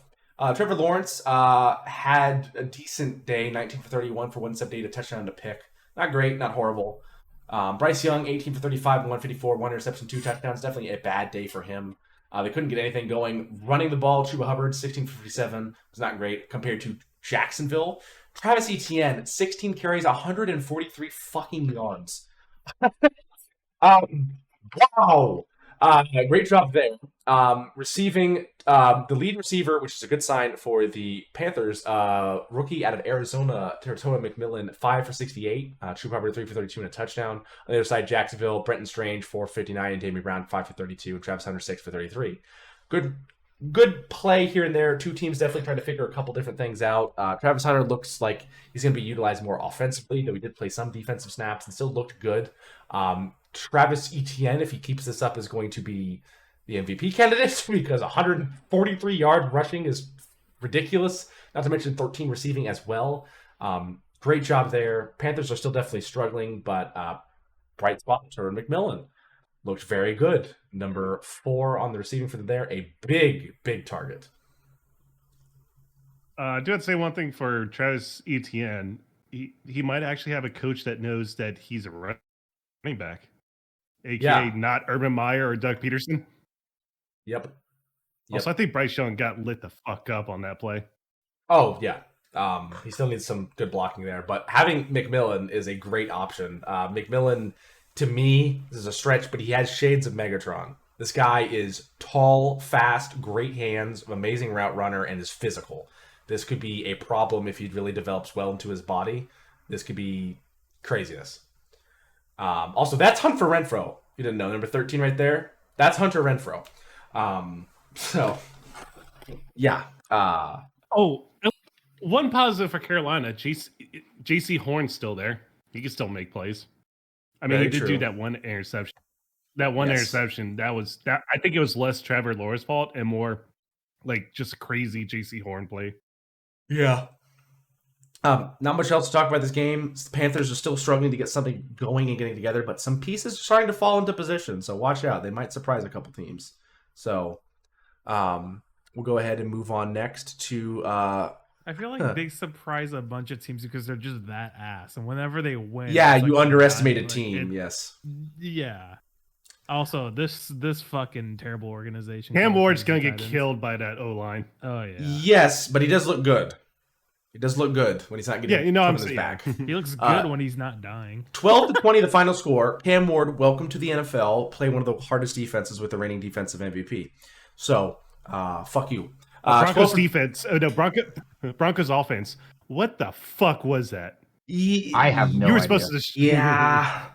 Trevor Lawrence had a decent day. 19 for 31 for 178, a touchdown to pick. Not great, not horrible. Bryce Young, 18 for 35, 154, 1 interception, 2 touchdowns. Definitely a bad day for him. They couldn't get anything going. Running the ball, Chuba Hubbard, 16 for 57, was not great compared to Jacksonville. Travis Etienne, 16 carries, 143 fucking yards. Wow. Great job there. Receiving the lead receiver, which is a good sign for the Panthers, rookie out of Arizona, Teratoa McMillan, 5 for 68. Chuba Hubbard, 3 for 32 and a touchdown. On the other side, Jacksonville, Brenton Strange, 4 for 59, and Damien Brown, 5 for 32, and Travis Hunter, 6 for 33. Good play here and there. Two teams definitely trying to figure a couple different things out. Travis Hunter looks like he's going to be utilized more offensively, though he did play some defensive snaps and still looked good. Travis Etienne, if he keeps this up, is going to be the MVP candidate because 143 yard rushing is ridiculous. Not to mention 13 receiving as well. Great job there. Panthers are still definitely struggling, but bright spot, Teratoa McMillan looked very good. Number 4 on the receiving for there. A big target. I do have to say one thing for Travis Etienne. He might actually have a coach that knows that he's a running running back, aka Yeah. not Urban Meyer or Doug Peterson. Yep. Also, I think Bryce Young got lit the fuck up on that play. Oh yeah. He still needs some good blocking there, but having McMillan is a great option. McMillan, to me, this is a stretch, but he has shades of Megatron. This guy is tall, fast, great hands, amazing route runner, and is physical. This could be a problem if he really develops well into his body. This could be craziness. Also, that's Hunter Renfro. You didn't know, number 13 right there. That's Hunter Renfro. So, yeah. One positive for Carolina, JC Horn's still there. He can still make plays. I mean, he did do that one interception. Interception, I think it was less Trevor Lawrence's fault and more like just a crazy JC Horn play. Yeah. Not much else to talk about this game. The Panthers are still struggling to get something going and getting together, but some pieces are starting to fall into position. So watch out. They might surprise a couple teams. So we'll go ahead and move on next to I feel like they surprise a bunch of teams because they're just that ass, and whenever they win, yeah, it's you like, underestimate a like, team. Yes. Yeah. Also, this fucking terrible organization. Cam Ward's gonna get killed by that O line. Oh yeah. Yes, but he does look good. He does look good when he's not getting I'm his back. He looks good when he's not dying. 12-20, the final score. Cam Ward, welcome to the NFL. Play one of the hardest defenses with the reigning defensive MVP. So, fuck you. Broncos defense. Oh no, Broncos offense. What the fuck was that? I have no idea. You were supposed to. Yeah.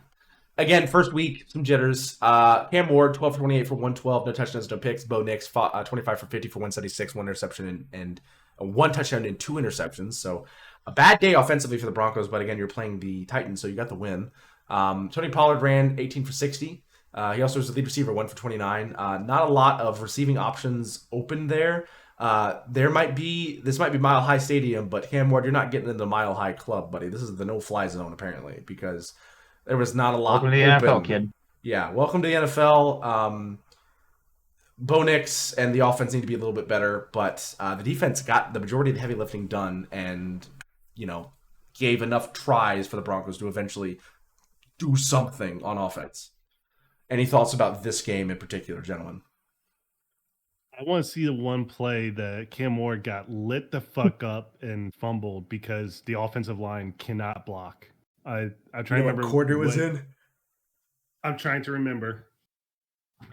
Again, first week, some jitters. Cam Ward, 12 for 28 for 112, no touchdowns, no picks. Bo Nix, 25 for 50 for 176, one interception and one touchdown and 2 interceptions. So a bad day offensively for the Broncos, but again, you're playing the Titans, so you got the win. Tony Pollard ran 18 for 60. He also was the lead receiver, 1 for 29. Not a lot of receiving options open there. This might be Mile High Stadium, but Cam Ward, you're not getting in the Mile High Club, buddy. This is the no-fly zone, apparently, because there was not a lot. Welcome to the NFL, kid. Yeah, welcome to the NFL. Bo Nix and the offense need to be a little bit better, but the defense got the majority of the heavy lifting done and, gave enough tries for the Broncos to eventually do something on offense. Any thoughts about this game in particular, gentlemen? I want to see the one play that Cam Ward got lit the fuck up and fumbled because the offensive line cannot block. I'm trying to remember what quarter was in. I'm trying to remember.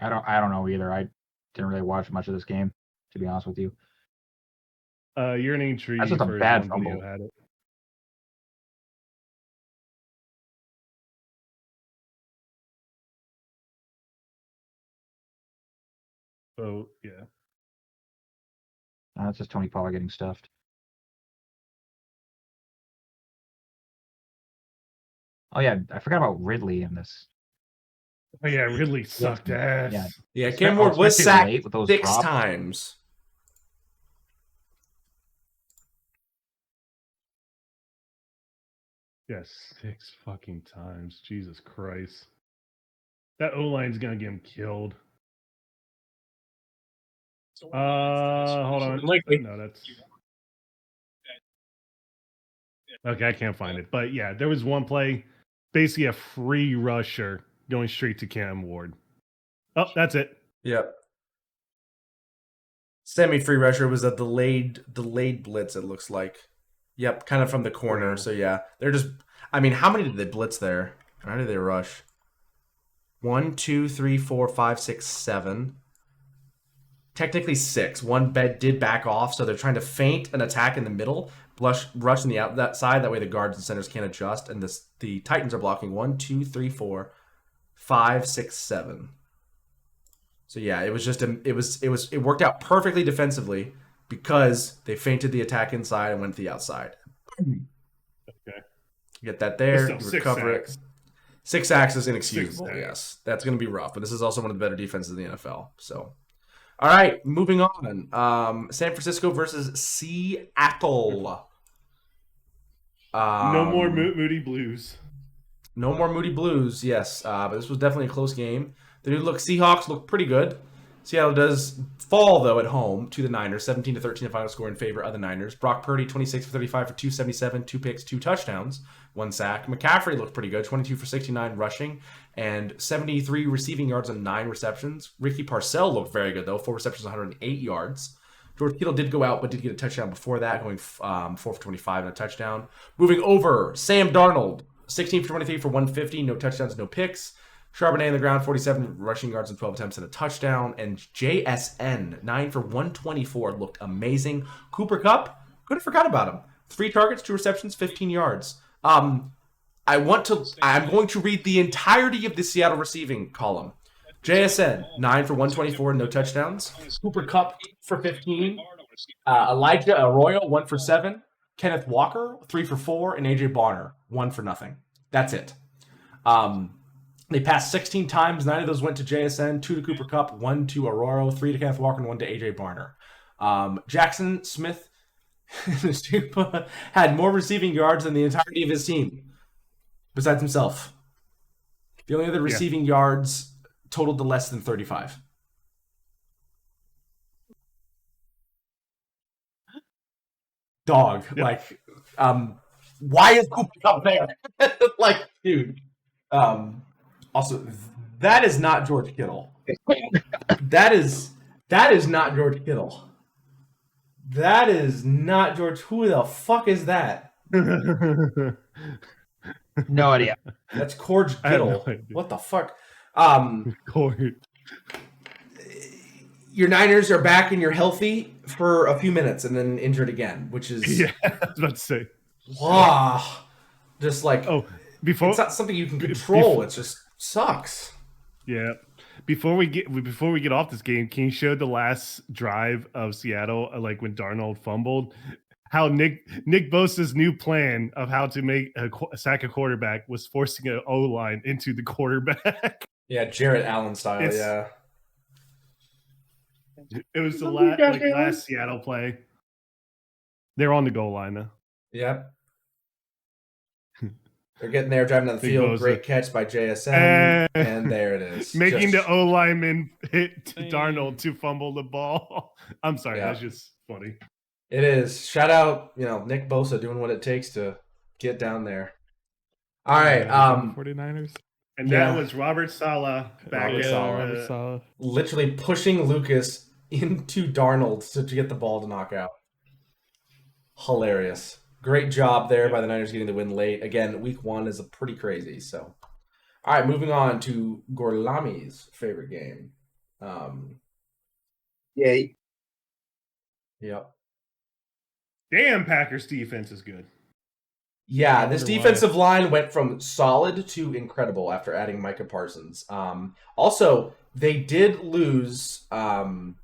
I don't know either. I didn't really watch much of this game, to be honest with you. Yearning Tree. That's just a bad fumble. Had it. So yeah. That's just Tony Pollard getting stuffed. Oh yeah, I forgot about Ridley in this. Oh yeah, Ridley sucked ass. Yeah, Cam Ward was sacked 6 drops. times. Yes, 6 fucking times. Jesus Christ. That O-line's gonna get him killed. Hold on. No, that's okay. I can't find it, but yeah, there was one play, basically a free rusher going straight to Cam Ward. Oh, that's it. Yep. Semi-free rusher was a delayed blitz. It looks like. Yep, kind of from the corner. So yeah, they're just. I mean, how many did they blitz there? How did they rush? 1, 2, 3, 4, 5, 6, 7. Technically 6. One bed did back off, so they're trying to feint an attack in the middle, rush on the that side. That way the guards and centers can't adjust, and the Titans are blocking 1, 2, 3, 4, 5, 6, 7. So yeah, it was just it worked out perfectly defensively because they feinted the attack inside and went to the outside. Okay, get that there. You recover it. 6 sacks is inexcusable. Yes, that's going to be rough, but this is also one of the better defenses in the NFL. So. All right, moving on. San Francisco versus Seattle. No more Moody Blues. No more Moody Blues, yes. But this was definitely a close game. The Seahawks look pretty good. Seattle does fall, though, at home to the Niners, 17-13 the final score in favor of the Niners. Brock Purdy, 26 for 35 for 277, 2 picks, 2 touchdowns, 1 sack. McCaffrey looked pretty good, 22 for 69 rushing and 73 receiving yards on 9 receptions. Ricky Parcell looked very good, though, 4 receptions, 108 yards. George Kittle did go out, but did get a touchdown before that, going 4 for 25 and a touchdown. Moving over, Sam Darnold, 16 for 23 for 150, no touchdowns, no picks. Charbonnet on the ground, 47 rushing yards and 12 attempts and a touchdown. And JSN, 9 for 124, looked amazing. Cooper Kupp, could have forgot about him. 3 targets, 2 receptions, 15 yards. I'm going to read the entirety of the Seattle receiving column. JSN, 9 for 124, no touchdowns. Cooper Kupp for 15. Elijah Arroyo, 1 for 7. Kenneth Walker, 3 for 4. And AJ Bonner, 1 for nothing. That's it. They passed 16 times. 9 of those went to JSN, 2 to Cooper Kupp, 1 to Arroyo, 3 to Kenneth Walker, and 1 to AJ Barner. Jackson Smith had more receiving yards than the entirety of his team, besides himself. The only other receiving yards totaled to less than 35. Dog, like, why is Cooper Kupp there? Like, dude. Also, that is not George Kittle. That is not George Kittle. That is not George. Who the fuck is that? No idea. That's George Kittle. No, what the fuck? Your Niners are back and you're healthy for a few minutes and then injured again, which is I was about to say. Wow. Just like before it's not something you can control. It just sucks. Yeah. Before we get off this game, can you show the last drive of Seattle, like when Darnold fumbled? How Nick Bosa's new plan of how to make a sack a quarterback was forcing an O-line into the quarterback. Yeah, Jarrett Allen style. Yeah. It was the last Seattle play. They're on the goal line now. Yep. They're getting there, driving down the field. Great catch by JSN. And there it is. Making the O-lineman hit Darnold to fumble the ball. I'm sorry, that's just funny. It is. Shout out, Nick Bosa doing what it takes to get down there. All right. 49ers. And that was Robert Saleh back in Robert Saleh. Literally pushing Lucas into Darnold to get the ball to knock out. Hilarious. Great job there by the Niners getting the win late. Again, week 1 is pretty crazy. So, all right, moving on to Gorlami's favorite game. Yay. Yep. Damn, Packers defense is good. Yeah, this defensive line went from solid to incredible after adding Micah Parsons. Also, they did lose Kenny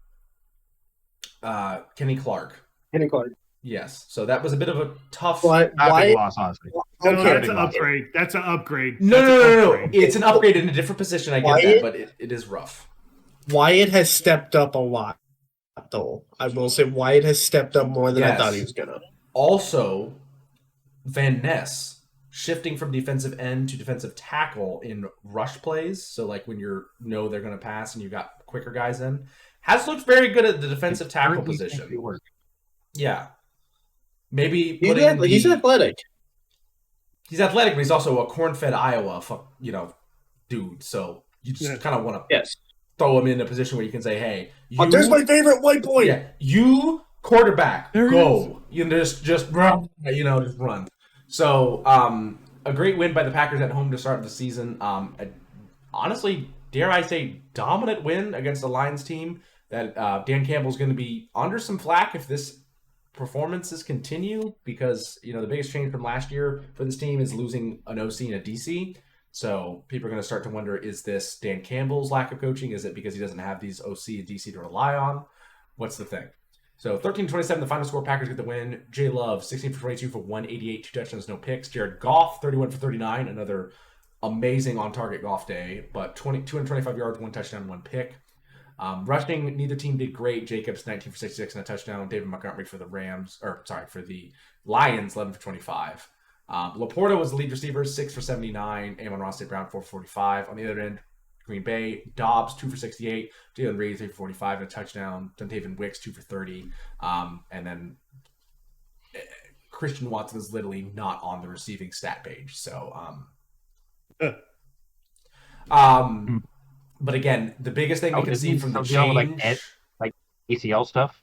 Clark. Kenny Clark. Yes, so that was a bit of a tough loss, honestly. No, that's an upgrade. That's an upgrade. No. It's an upgrade in a different position. I get that, but it is rough. Wyatt has stepped up a lot, though. I will say Wyatt has stepped up more than I thought he was going to. Also, Van Ness shifting from defensive end to defensive tackle in rush plays. So, like when they're going to pass and you got quicker guys in, has looked very good at the defensive tackle position. Yeah. Maybe he's athletic. He's athletic, but he's also a corn-fed Iowa, dude. So you just kind of want to throw him in a position where you can say, "Hey, there's my favorite white boy. Yeah, you quarterback, go. You just run. Just run." So a great win by the Packers at home to start the season. Honestly, dare I say, dominant win against the Lions team. That Dan Campbell's going to be under some flack if this performances continue, because the biggest change from last year for this team is losing an OC and a DC. So people are going to start to wonder, is this Dan Campbell's lack of coaching? Is it because he doesn't have these OC and DC to rely on? What's the thing? So 13-27, the final score. Packers get the win. Jay Love, 16 for 22 for 188, 2 touchdowns, no picks. Jared Goff, 31 for 39, another amazing on-target Goff day, but 225 yards, 1 touchdown, 1 pick. Rushing, neither team did great. Jacobs, 19 for 66 and a touchdown. David Montgomery for the Lions, 11 for 25. Laporta was the lead receiver, 6 for 79. Amon-Ra St. Brown, 4 for 45. On the other end, Green Bay. Dobbs 2 for 68. Jalen Reed 3 for 45 and a touchdown. Dontavian Wicks 2 for 30. And then Christian Watson is literally not on the receiving stat page. So, but again, the biggest thing we can see from the change, like ACL stuff,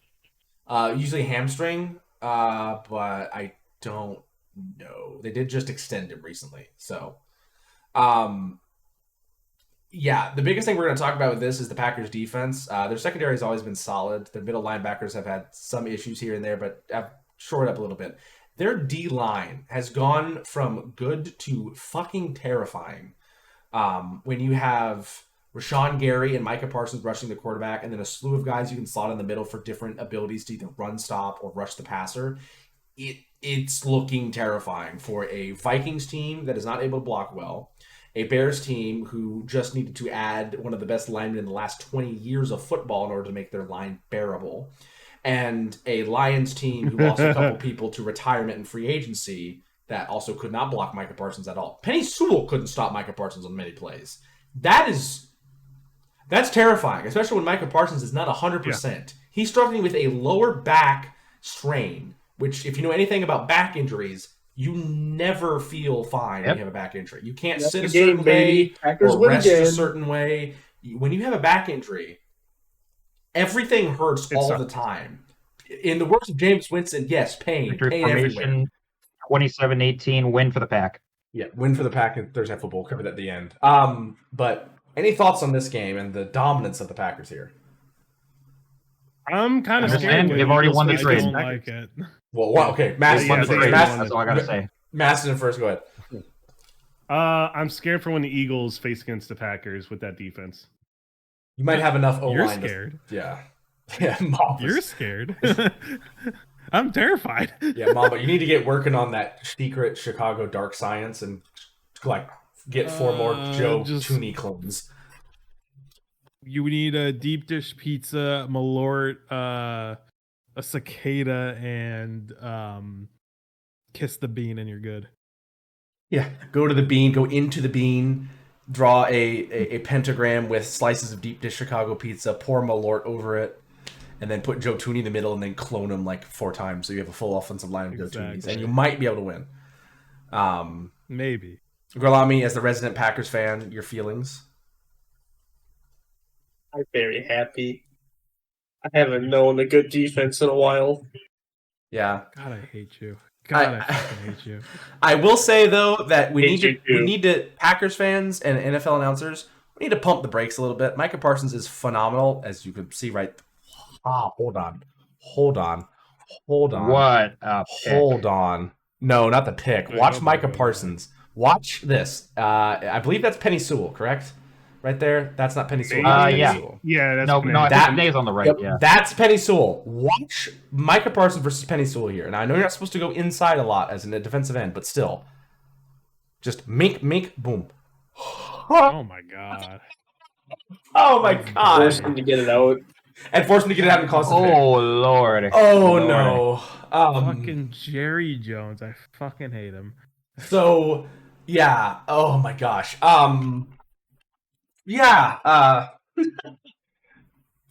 usually hamstring, but I don't know. They did just extend him recently, so yeah. The biggest thing we're going to talk about with this is the Packers' defense. Their secondary has always been solid. Their middle linebackers have had some issues here and there, but have shored up a little bit. Their D line has gone from good to fucking terrifying. When you have Rashawn Gary and Micah Parsons rushing the quarterback, and then a slew of guys you can slot in the middle for different abilities to either run, stop, or rush the passer, it's looking terrifying for a Vikings team that is not able to block well, a Bears team who just needed to add one of the best linemen in the last 20 years of football in order to make their line bearable, and a Lions team who lost a couple people to retirement and free agency that also could not block Micah Parsons at all. Penny Sewell couldn't stop Micah Parsons on many plays. That's terrifying, especially when Micah Parsons is not 100%. Yeah. He's struggling with a lower back strain, which, if you know anything about back injuries, you never feel fine when you have a back injury. You can't sit a certain way or rest a certain way. When you have a back injury, everything hurts all the time. In the words of James Winston, yes, pain everywhere. 27-18 win for the Pack. Yeah, win for the Pack in Thursday Night Football. Covered at the end. But any thoughts on this game and the dominance of the Packers here? I'm kind of scared. They've already won the trade. I don't like it. Well, okay. That's all I gotta say. Maston first. Go ahead. I'm scared for when the Eagles face against the Packers with that defense. You might have enough O-line. You're scared. Yeah. Mom. You're scared. I'm terrified. Yeah, Mom, but you need to get working on that secret Chicago dark science and get 4 more Joe Tooney clones. You need a deep dish pizza, Malort, a cicada, and kiss the bean, and you're good. Yeah, go to the bean, go into the bean, draw a pentagram with slices of deep dish Chicago pizza, pour Malort over it, and then put Joe Tooney in the middle, and then clone him 4 times, so you have a full offensive line of Joe Tooneys, and you might be able to win. Maybe. Gorlami, as the resident Packers fan, your feelings? I'm very happy. I haven't known a good defense in a while. Yeah. God, I hate you. I fucking hate you. I will say though that we need to Packers fans and NFL announcers, we need to pump the brakes a little bit. Micah Parsons is phenomenal, as you can see right. Hold on. What? Hold on. No, not the pick. Watch Micah Parsons. Watch this. I believe that's Penny Sewell, correct? Right there. That's not Penny Sewell. Yeah. Sewell. Yeah, that's no. That is on the right. Yep, yeah, that's Penny Sewell. Watch Micah Parsons versus Penny Sewell here. And I know you're not supposed to go inside a lot as a defensive end, but still, just mink, boom. Oh my god. Oh my god. Force him to get it out. And force him to get it out and cause the pick. Lord. Oh no. Fucking Jerry Jones. I fucking hate him. So yeah. Oh my gosh. Yeah.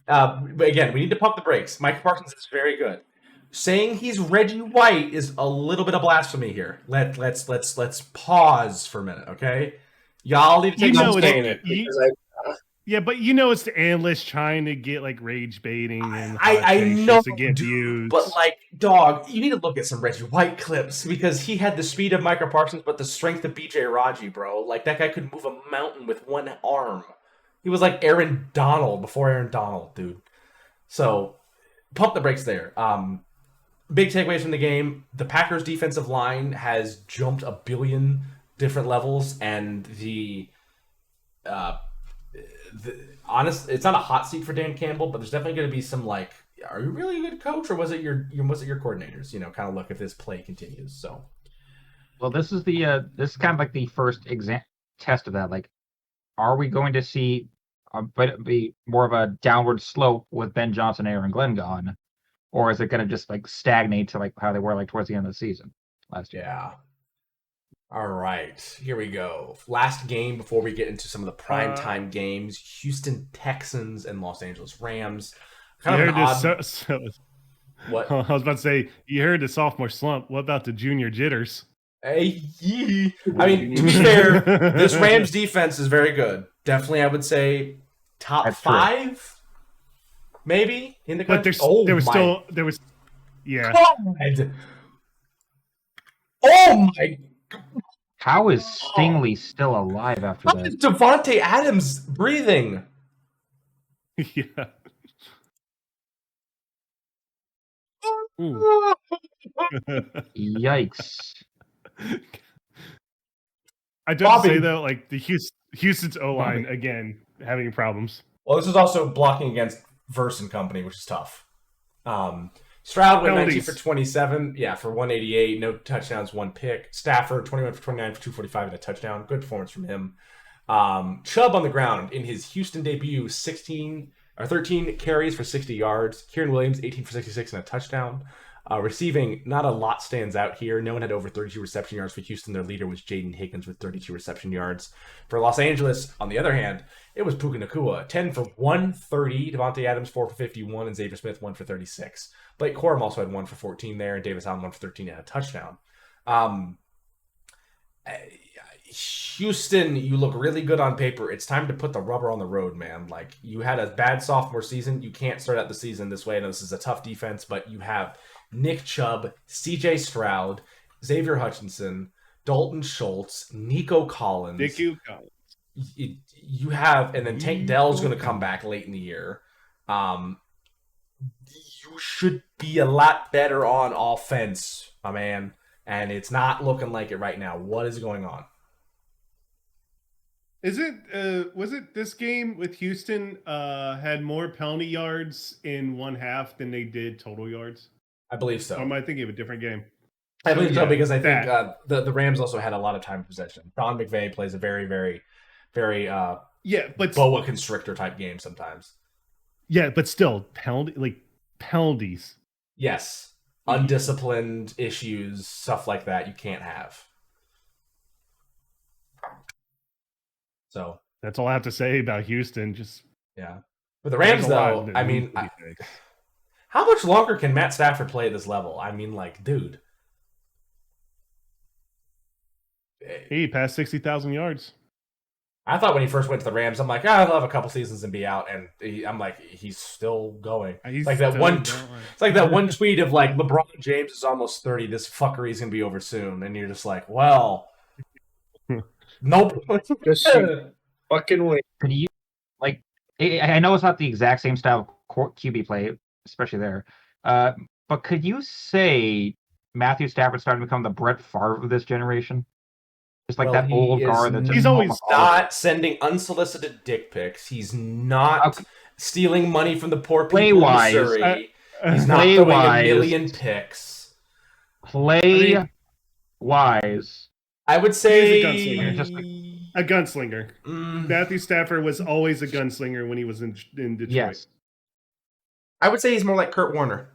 But again, we need to pump the brakes. Mike Parsons is very good. Saying he's Reggie White is a little bit of blasphemy here. Let's pause for a minute, okay? Y'all need to take some saying it because yeah, but it's the analysts trying to get rage baiting and I know to get views. But dog, you need to look at some Reggie White clips because he had the speed of Micah Parsons, but the strength of BJ Raji, bro. That guy could move a mountain with one arm. He was like Aaron Donald before Aaron Donald, dude. So pump the brakes there. Big takeaways from the game: the Packers' defensive line has jumped a billion different levels, and it's not a hot seat for Dan Campbell, but there's definitely going to be some are you really a good coach, or was it your coordinators? Kind of look if this play continues. So, well, this is kind of like the first test of that. Are we going to see be more of a downward slope with Ben Johnson, Aaron Glenn gone, or is it going to just stagnate to how they were towards the end of the season last year? Yeah. All right, here we go. Last game before we get into some of the primetime games. Houston Texans and Los Angeles Rams. Kind of an odd... What? I was about to say, you heard the sophomore slump. What about the junior jitters? I mean, to be fair, this Rams defense is very good. Definitely, I would say top That's 5, true. maybe in the country. But there was, yeah. God. Oh my! How is Stingley still alive after How that? is Devontae Adams breathing? Yeah. Yikes. I just say though, like the Houston's O-line again having problems. Well, this is also blocking against Verse and company, which is tough. Stroud went 19 for 27, for 188, no touchdowns, 1 pick. Stafford 21 for 29 for 245 and a touchdown. Good performance from him. Chubb on the ground in his Houston debut, 13 carries for 60 yards. Kieran Williams 18 for 66 and a touchdown. Receiving, not a lot stands out here. No one had over 32 reception yards for Houston. Their leader was Jaden Higgins with 32 reception yards. For Los Angeles, on the other hand, it was Puka Nacua, 10 for 130. Devontae Adams, 4 for 51. And Xavier Smith, 1 for 36. Blake Corum also had 1 for 14 there. And Davis Allen, 1 for 13 and a touchdown. Houston, you look really good on paper. It's time to put the rubber on the road, man. Like, you had a bad sophomore season. You can't start out the season this way. I know this is a tough defense, but you have Nick Chubb, CJ Stroud, Xavier Hutchinson, Dalton Schultz, Nico Collins. You have, and then Tank Dell's going to come back late in the year. You should be a lot better on offense, my man. And it's not looking like it right now. What is going on? Was it this game with Houston had more penalty yards in one half than they did total yards? I believe so. Or am I thinking of a different game? I believe so because I think the Rams also had a lot of time possession. Sean McVay plays a very, very, very boa constrictor type game sometimes. Yeah, but still penalties. Yes, undisciplined issues, stuff like that you can't have. So that's all I have to say about Houston. But the Rams, though, I mean, how much longer can Matt Stafford play at this level? I mean, like, dude. He passed 60,000 yards. I thought when he first went to the Rams, I'm like, he'll have a couple seasons and be out. And I'm like, he's still going. It's like that one tweet of like, LeBron James is almost 30. This fuckery is going to be over soon. And you're just like, well, nope. Just fucking wait. Can you, like, I know it's not the exact same style of QB play, especially there. But could you say Matthew Stafford's starting to become the Brett Favre of this generation? Just like that old guard that's he's always not sending unsolicited dick pics. He's not stealing money from the poor people in Missouri. He's not throwing a million picks. Wise. I would say a gunslinger. Matthew Stafford was always a gunslinger when he was in Detroit. Yes. I would say he's more like Kurt Warner.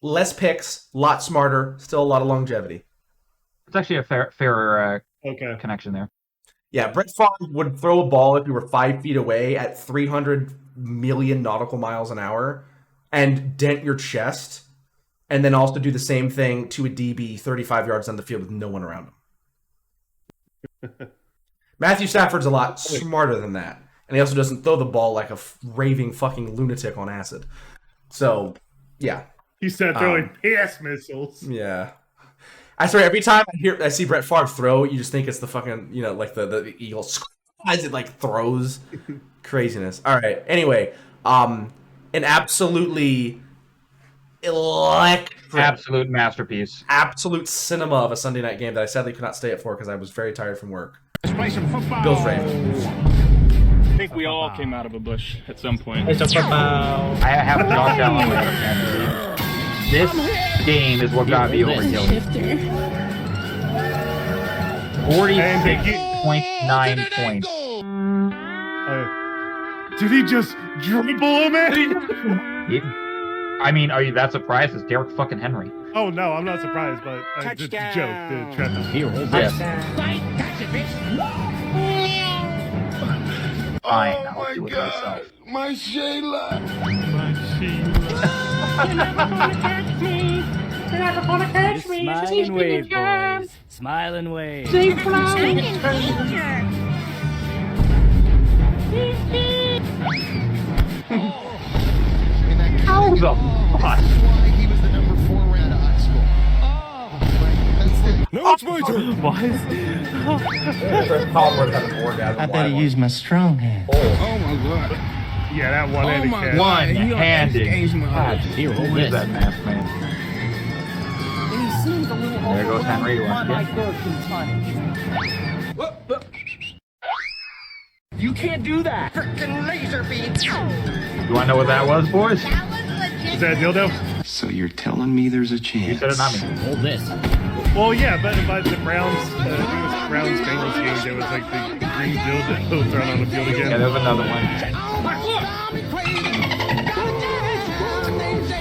Less picks, a lot smarter, still a lot of longevity. It's actually a fair connection there. Yeah, Brett Favre would throw a ball if you were 5 feet away at 300 million nautical miles an hour and dent your chest, and then also do the same thing to a DB 35 yards on the field with no one around him. Matthew Stafford's a lot smarter than that, and he also doesn't throw the ball like a raving fucking lunatic on acid. So, yeah. He's not throwing PS missiles. Yeah. I swear, every time I see Brett Favre throw, you just think it's the fucking, like the Eagles as it like throws. Craziness. All right. Anyway, an absolutely electric, absolute masterpiece, absolute cinema of a Sunday night game that I sadly could not stay up for because I was very tired from work. Let's play some football. Bills Ravens. I think we all came out of a bush at some point. I have Josh Allen with us. This game is what got me over killing. 46.9 points. Did he just dribble him in? I mean, are you that surprised? It's Derek fucking Henry. Oh no, I'm not surprised, but it's a joke. The trap is Here, hold Yeah. this. Fine, I'll do it myself. My Shayla. Smile and wave, boys. Smile and wave. How the fuck? He was the number 4 round of high school. Now it's my turn. Why is I better use my strong hand. Oh my god. yeah, that one-handed my catch. God. One-handed. God, here, hold Who this. is that masked man? There goes Henry once again. You can't do that. You want to know what that was, boys? Is that a dildo? So you're telling me there's a You chance? said it, not me. Hold this. Well, yeah, but the Browns, I think it was Browns Bengals game. There was like the green dildo thrown on the field again. Yeah, there's another one.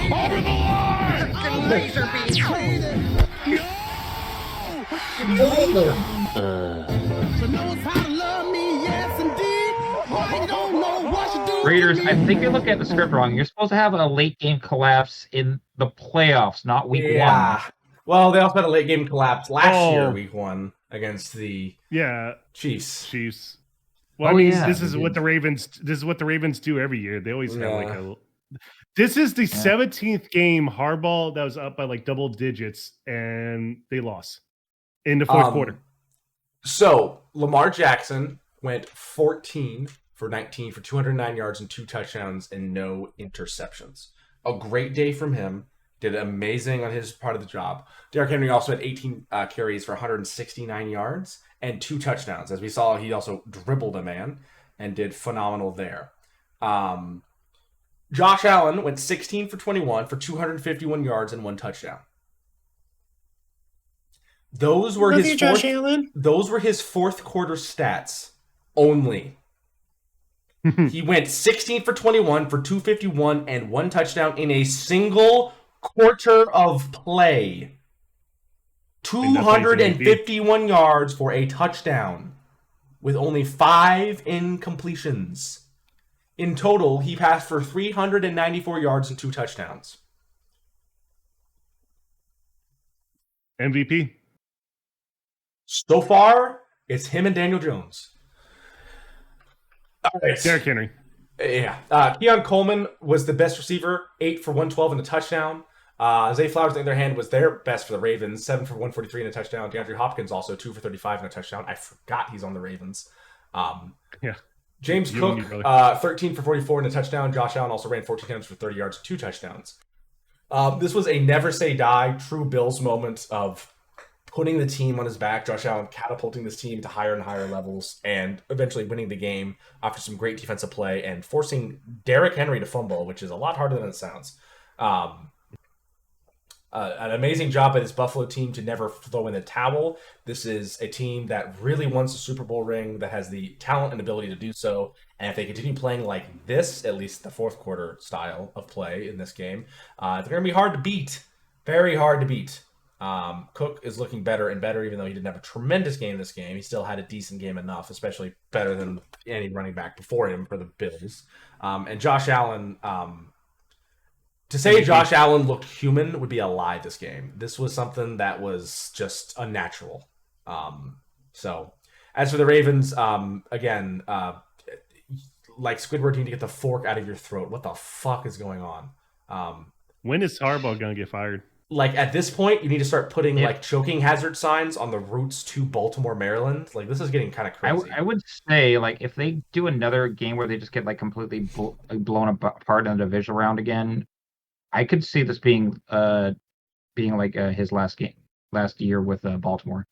Over the line. Raiders, I think they look at the script wrong. You're supposed to have a late game collapse in the playoffs, not week one. Well, they also had a late game collapse last year, Oh. week 1, against the Yeah, Chiefs. Well, Oh, I mean, yeah, this they is did. what the Ravens. This is what the Ravens do every year. They always have like Yeah. a. This is the 17th game Harbaugh that was up by like double digits, and they lost in the fourth quarter. So, Lamar Jackson went 14 for 19 for 209 yards and 2 touchdowns and no interceptions. A great day from him. Did amazing on his part of the job. Derrick Henry also had 18 carries for 169 yards and 2 touchdowns. As we saw, he also dribbled a man and did phenomenal there. Josh Allen went 16 for 21 for 251 yards and 1 touchdown. Those were his fourth quarter stats only. He went 16 for 21 for 251 and 1 touchdown in a single quarter of play. 251 yards for a touchdown with only 5 incompletions. In total, he passed for 394 yards and 2 touchdowns. MVP. So far, it's him and Daniel Jones. All right. Derrick Henry. Yeah. Keon Coleman was the best receiver, 8 for 112 and a touchdown. Zay Flowers, on the other hand, was their best for the Ravens, 7 for 143 and a touchdown. DeAndre Hopkins also 2 for 35 and a touchdown. I forgot he's on the Ravens. Yeah. James You Cook, and me, brother. 13 for 44 and a touchdown. Josh Allen also ran 14 times for 30 yards and 2 touchdowns. This was a never say die, true Bills moment of putting the team on his back. Josh Allen catapulting this team to higher and higher levels and eventually winning the game after some great defensive play and forcing Derrick Henry to fumble, which is a lot harder than it sounds. An amazing job by this Buffalo team to never throw in the towel. This is a team that really wants a Super Bowl ring, that has the talent and ability to do so. And if they continue playing like this, at least the fourth quarter style of play in this game, they're going to be hard to beat. Very hard to beat. Cook is looking better and better, even though he didn't have a tremendous game this game. He still had a decent game enough, especially better than any running back before him for the Bills. And Josh Allen... to say Josh Allen looked human would be a lie this game. This was something that was just unnatural. So, as for the Ravens, again, like Squidward, you need to get the fork out of your throat. What the fuck is going on? When is Harbaugh going to get fired? Like, at this point, you need to start putting, like, choking hazard signs on the routes to Baltimore, Maryland. Like, this is getting kind of crazy. I would say, like, if they do another game where they just get, like, completely blown apart in the division round again, I could see this being like his last year with Baltimore.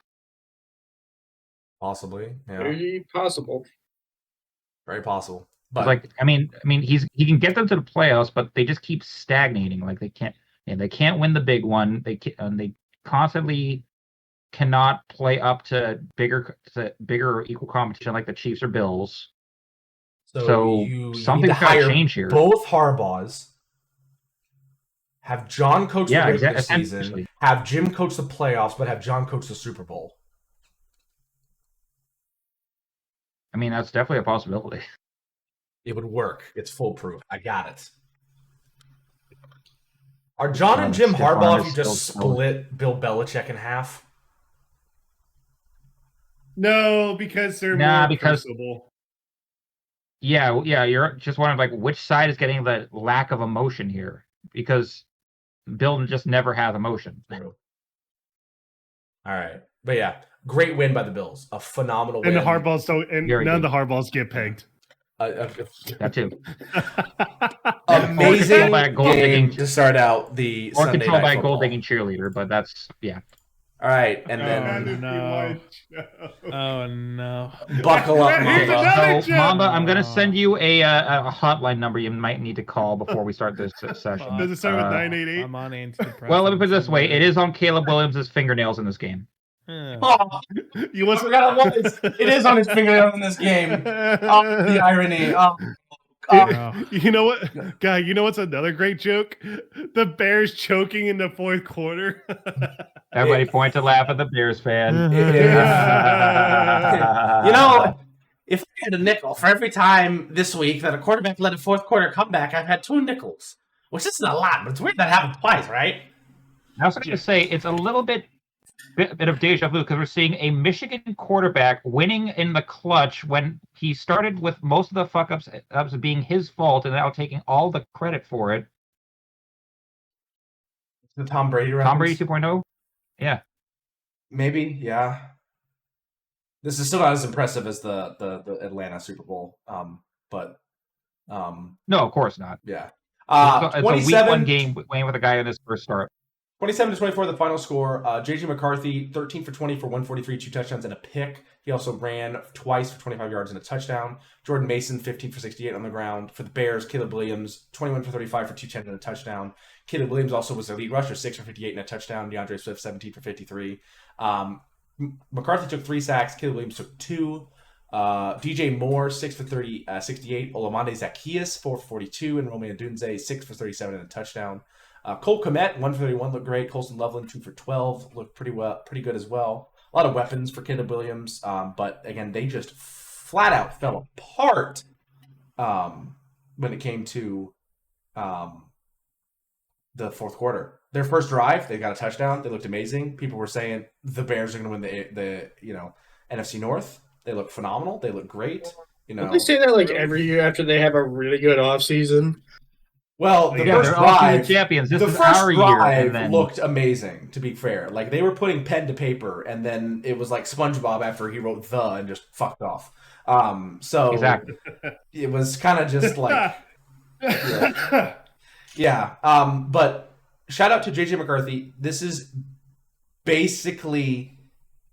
Possibly, yeah. Very possible. Very possible. But like, I mean, he can get them to the playoffs, but they just keep stagnating. Like they can't win the big one. They constantly cannot play up to bigger or equal competition like the Chiefs or Bills. So you something's need to got to hire change here. Both Harbaughs Have John coach the regular season. Essentially. Have Jim coach the playoffs, but have John coach the Super Bowl. I mean, that's definitely a possibility. It would work. It's foolproof. I got it. Are John and Jim Harbaugh if you just split Bill Belichick in half? No, because they're more personable. Yeah, you're just wondering like which side is getting the lack of emotion here, because Bill just never has emotion. All right, but yeah, great win by the Bills, a phenomenal win. And the Harbaughs don't, and none of the Harbaughs get pegged. That too. Amazing game to start out the or Sunday controlled night by a football. gold digging cheerleader, but that's All right, and then Oh no! Buckle up, Mamba. So, Mamba, I'm gonna send you a hotline number you might need to call before we start this session. Does it start with 988? I'm on antidepressants. Well, let me put it this way: it is on Caleb Williams' fingernails in this game. Oh, you it is on his fingernail in this game. Oh, the irony. You know what, guy? You know what's another great joke? The Bears choking in the fourth quarter. Everybody point to laugh at the Bears fan. You know, if I had a nickel for every time this week that a quarterback led a fourth quarter comeback, I've had 2 nickels, which isn't a lot, but it's weird that happened twice, right? I was going to say it's a little bit of deja vu because we're seeing a Michigan quarterback winning in the clutch when he started with most of the fuck ups being his fault and now taking all the credit for it. The Tom Brady reference? Tom Brady 2.0? Yeah. Maybe, yeah. This is still not as impressive as the Atlanta Super Bowl, but no, of course not. Yeah. It's a week 1 game playing with a guy in his first start. 27-24, the final score. J.J. McCarthy, 13 for 20 for 143, 2 touchdowns and a pick. He also ran twice for 25 yards and a touchdown. Jordan Mason, 15 for 68 on the ground. For the Bears, Caleb Williams, 21 for 35 for 210 and a touchdown. Caleb Williams also was their lead rusher, 6 for 58 and a touchdown. DeAndre Swift, 17 for 53. McCarthy took 3 sacks. Caleb Williams took 2. DJ Moore, 6 for 68. Olamide Zacchaeus, 4 for 42. And Romeo Dunze, 6 for 37 and a touchdown. Cole Kmet, 1 for 31, looked great. Colston Loveland, 2 for 12, looked pretty good as well. A lot of weapons for Caleb Williams, but again, they just flat out fell apart when it came to the fourth quarter. Their first drive, they got a touchdown. They looked amazing. People were saying the Bears are going to win the NFC North. They look phenomenal. They look great. Don't they say that like every year after they have a really good offseason? Well, the first drive, champions. This the is first our drive year, and then looked amazing, to be fair. Like, they were putting pen to paper, and then it was like SpongeBob after he wrote the and just fucked off. So exactly. It was kind of just like... yeah. But shout out to J.J. McCarthy. This is basically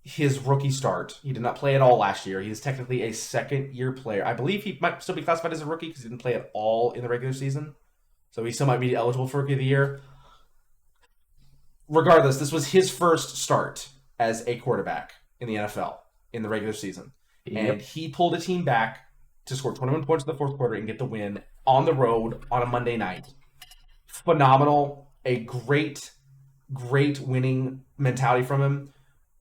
his rookie start. He did not play at all last year. He is technically a second-year player. I believe he might still be classified as a rookie because he didn't play at all in the regular season. So he still might be eligible for Rookie of the Year. Regardless, this was his first start as a quarterback in the NFL in the regular season. Yep. And he pulled a team back to score 21 points in the fourth quarter and get the win on the road on a Monday night. Phenomenal. A great winning mentality from him.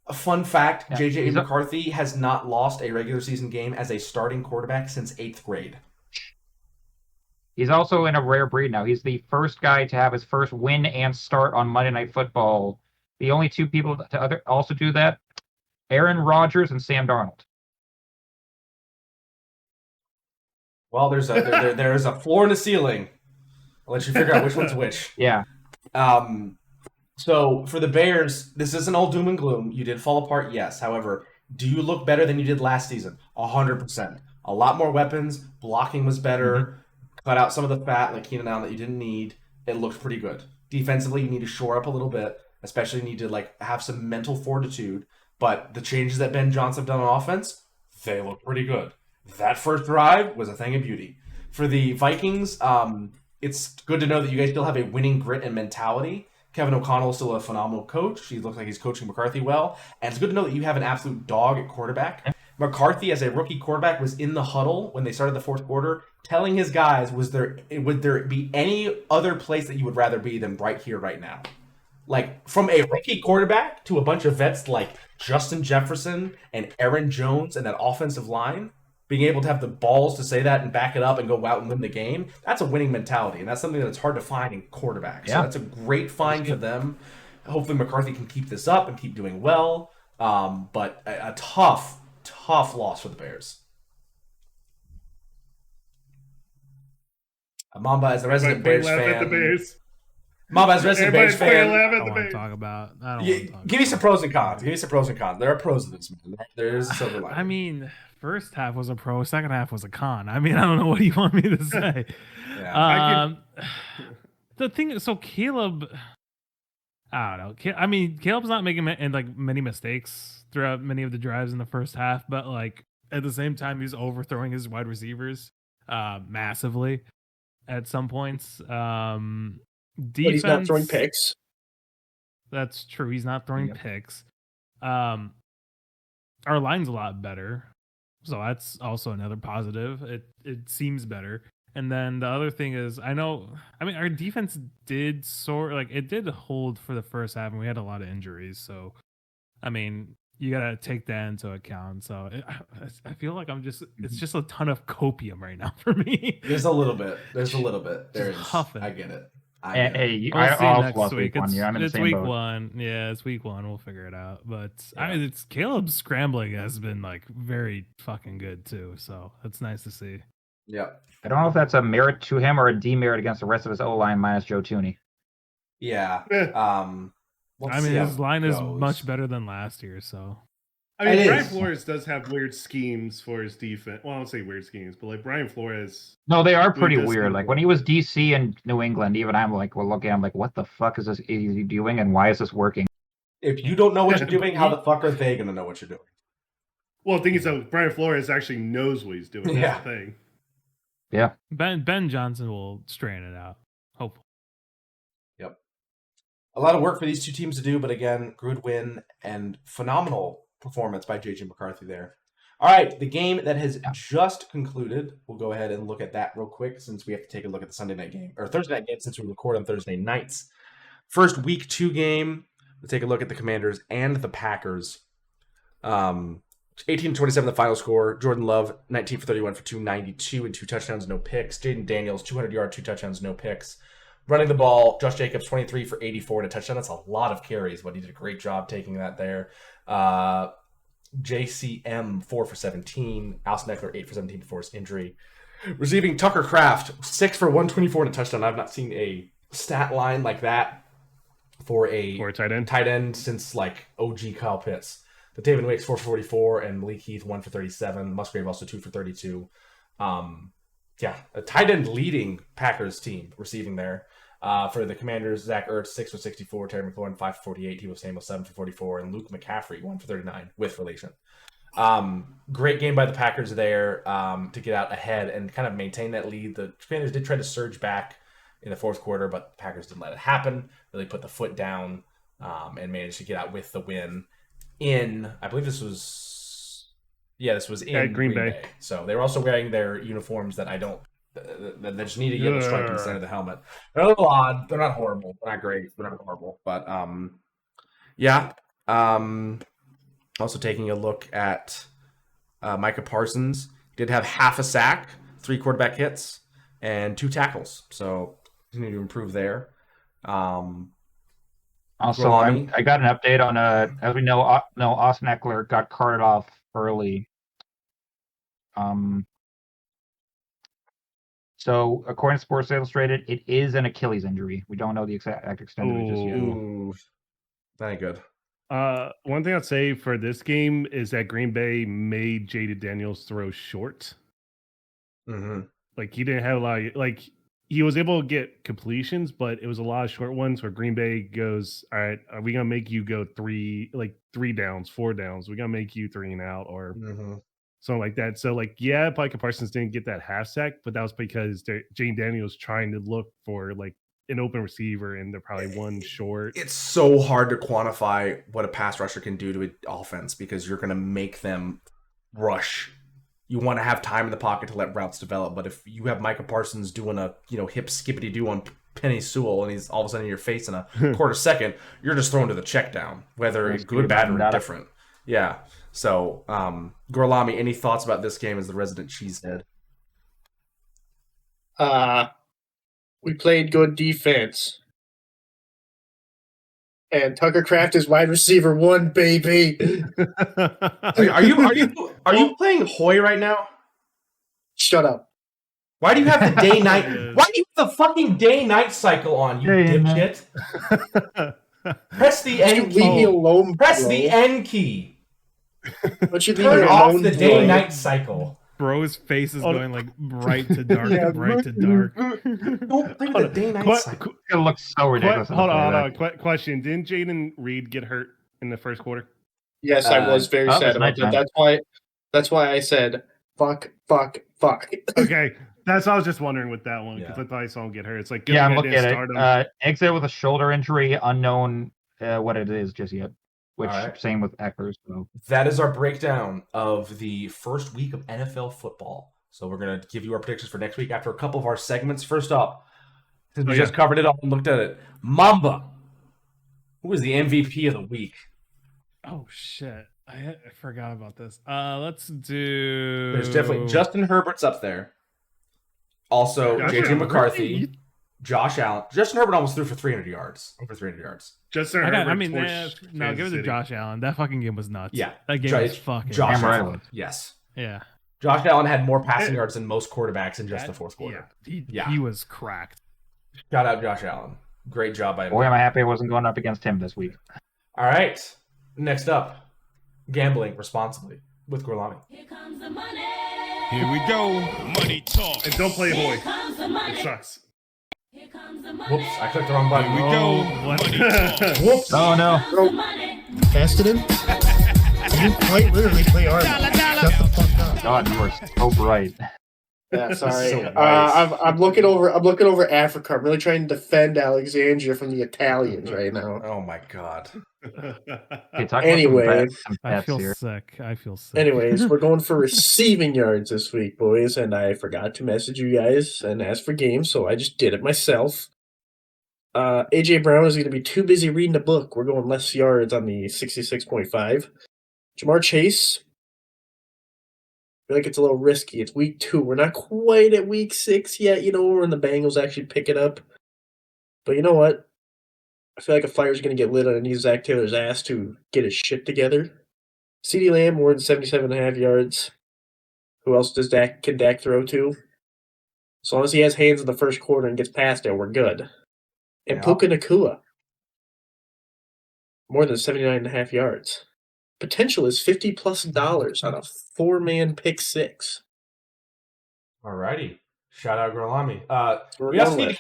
A fun fact, J.J. McCarthy has not lost a regular season game as a starting quarterback since 8th grade. He's also in a rare breed now. He's the first guy to have his first win and start on Monday Night Football. The only 2 people to also do that, Aaron Rodgers and Sam Darnold. Well, there's a floor and a ceiling. I'll let you figure out which one's which. Yeah. So for the Bears, this isn't all doom and gloom. You did fall apart, yes. However, do you look better than you did last season? 100%. A lot more weapons. Blocking was better. Mm-hmm. Cut out some of the fat, like Keenan Allen, that you didn't need. It looked pretty good. Defensively, you need to shore up a little bit. Especially need to have some mental fortitude. But the changes that Ben Johnson have done on offense, they look pretty good. That first drive was a thing of beauty. For the Vikings, it's good to know that you guys still have a winning grit and mentality. Kevin O'Connell is still a phenomenal coach. He looks like he's coaching McCarthy well. And it's good to know that you have an absolute dog at quarterback. McCarthy, as a rookie quarterback, was in the huddle when they started the fourth quarter, telling his guys, would there be any other place that you would rather be than right here, right now? Like, from a rookie quarterback to a bunch of vets like Justin Jefferson and Aaron Jones and that offensive line, being able to have the balls to say that and back it up and go out and win the game, that's a winning mentality. And that's something that's hard to find in quarterbacks. Yeah. So that's a great find for them. Hopefully McCarthy can keep this up and keep doing well. But a tough loss for the Bears. Mamba, as the resident Bears fan. Mamba, as resident Bears fan. I don't want to talk about. Give me some pros and cons. There are pros to this, man. There is a silver lining. I mean, first half was a pro, second half was a con. I mean, I don't know what you want me to say. The thing is, so Caleb, I don't know. I mean, Caleb's not making many mistakes throughout many of the drives in the first half, but like at the same time, he's overthrowing his wide receivers massively at some points. Defense, but he's not throwing picks. That's true. He's not throwing picks. Our line's a lot better, so that's also another positive. It seems better. And then the other thing is, our defense did it did hold for the first half, and we had a lot of injuries. So, I mean, you gotta take that into account. So I feel like it's just a ton of copium right now for me. There's a little bit. There's huffing. I get it. Next week. It's week one. Yeah, it's week one. We'll figure it out. But it's Caleb's scrambling has been like very fucking good too. So it's nice to see. Yeah. I don't know if that's a merit to him or a demerit against the rest of his O-line minus Joe Thuney. Yeah. His line is much better than last year. So. I mean, Brian Flores does have weird schemes for his defense. Well, I don't say weird schemes, but like Brian Flores. No, they are pretty weird. Like when he was DC and New England, even I'm like, I'm like, what the fuck is he doing, and why is this working? If you don't know what you're doing, how the fuck are they gonna know what you're doing? Well, the thing is, Brian Flores actually knows what he's doing. That's the thing. Yeah. Ben Johnson will straighten it out. Hopefully. Yep. A lot of work for these two teams to do, but again, good win and phenomenal performance by JJ McCarthy there. All right, the game that has just concluded, we'll go ahead and look at that real quick since we have to take a look at the Sunday night game, or Thursday night game since we record on Thursday nights. First week 2 game, we'll take a look at the Commanders and the Packers. 18-27 the final score. Jordan Love, 19 for 31 for 292 and 2 touchdowns, no picks. Jaden Daniels, 200 yards, 2 touchdowns, no picks. Running the ball, Josh Jacobs, 23 for 84 and a touchdown. That's a lot of carries, but he did a great job taking that there. JCM, 4 for 17. Alson Eckler, 8 for 17 before his injury. Receiving Tucker Kraft, 6 for 124 and a touchdown. I've not seen a stat line like that for a tight end since like OG Kyle Pitts. But David Wakes 4 for 44 and Malik Heath 1 for 37. Musgrave also 2 for 32. A tight end leading Packers team receiving there. For the Commanders, Zach Ertz 6 for 64, Terry McLaurin 5 for 48, Tebow Samuel 7 for 44, and Luke McCaffrey 1 for 39 with relation. Great game by the Packers there to get out ahead and kind of maintain that lead. The Commanders did try to surge back in the fourth quarter, but the Packers didn't let it happen. Really put the foot down and managed to get out with the win. I believe this was in Green Bay. So they were also wearing their uniforms that that just need a yellow stripe in the center of the helmet. They're a little odd. They're not horrible. They're not great. They're not horrible. But also taking a look at Micah Parsons. Did have half a sack, 3 quarterback hits, and 2 tackles. So continue to improve there. Also, I got an update on as we know, Austin Eckler got carted off early. So according to Sports Illustrated, it is an Achilles injury. We don't know the exact extent of it just yet. Ooh, that ain't good. One thing I'd say for this game is that Green Bay made Jaden Daniels throw short. Mm-hmm. Like he didn't have a lot of, he was able to get completions, but it was a lot of short ones where Green Bay goes, all right, are we going to make you go 3 downs, 4 downs? We're going to make you 3 and out or something like that. So Micah Parsons didn't get that half sack, but that was because Jane Daniels trying to look for an open receiver and they're probably one short. It's so hard to quantify what a pass rusher can do to an offense because you're going to make them rush. You want to have time in the pocket to let routes develop. But if you have Micah Parsons doing a hip skippity doo on Penny Sewell and he's all of a sudden in your face in a quarter second, you're just thrown to the check down, whether it's good, bad, or indifferent. Yeah. So, Gorlami, any thoughts about this game as the resident cheesehead? We played good defense. And Tucker Kraft is wide receiver 1, baby. Are you playing Hoy right now? Shut up. Why do you have the day-night? Why do you have the fucking day-night cycle on, you dipshit? Press the N key. Leave me alone, Press the N key. But you turn off the day-night cycle. Bro's face is going like bright to dark, bright to dark. Don't play the day-night cycle. It looks so ridiculous. Hold on. Question: didn't Jaden Reed get hurt in the first quarter? Yes, I was very sad about that. That's why I said fuck. Okay, that's what I was just wondering with that one because I thought I saw him get hurt. It's like I'm looking at it. Exit with a shoulder injury, unknown what it is just yet. Which same with Eckler. So that is our breakdown of the first week of NFL football. So we're gonna give you our predictions for next week after a couple of our segments. First up, since we just covered it all and looked at it, Mamba, who is the MVP of the week? Oh shit, I forgot about this. Let's do. There's definitely Justin Herbert's up there. Also, JJ McCarthy. Josh Allen. Justin Herbert almost threw for 300 yards. Over 300 yards. Justin Herbert. Give it to Josh Allen. That fucking game was nuts. Yeah. That game was fucking Josh Allen. Yes. Yeah. Josh Allen had more passing yards than most quarterbacks in just the fourth quarter. He was cracked. Shout out Josh Allen. Great job by him. Boy, am I happy I wasn't going up against him this week. All right. Next up, gambling responsibly with Gorlami. Here comes the money. Here we go. Money talk. And don't play Hoy. It sucks. Whoops, I clicked the wrong button. Here we go. Whoops. Oh, no. Casted him? You quite literally play Army. Shut the fuck up. God, you are so bright. Yeah, sorry. So nice. I'm looking over Africa. I'm really trying to defend Alexandria from the Italians right now. Oh my god. Anyway, I feel sick. Anyways, we're going for receiving yards this week, boys, and I forgot to message you guys and ask for games, so I just did it myself. AJ Brown is going to be too busy reading a book. We're going less yards on the 66.5. Jamar Chase. I feel like it's a little risky. It's week 2. We're not quite at week 6 yet, when the Bengals actually pick it up. But you know what? I feel like a fire's going to get lit on Zach Taylor's ass to get his shit together. CeeDee Lamb, more than 77.5 yards. Who else can Dak throw to? As long as he has hands in the first quarter and gets past it, we're good. And Puka Nacua, more than 79.5 yards. Potential is $50+ on a 4-man pick 6. Alrighty. Shout out Gorlami. We also need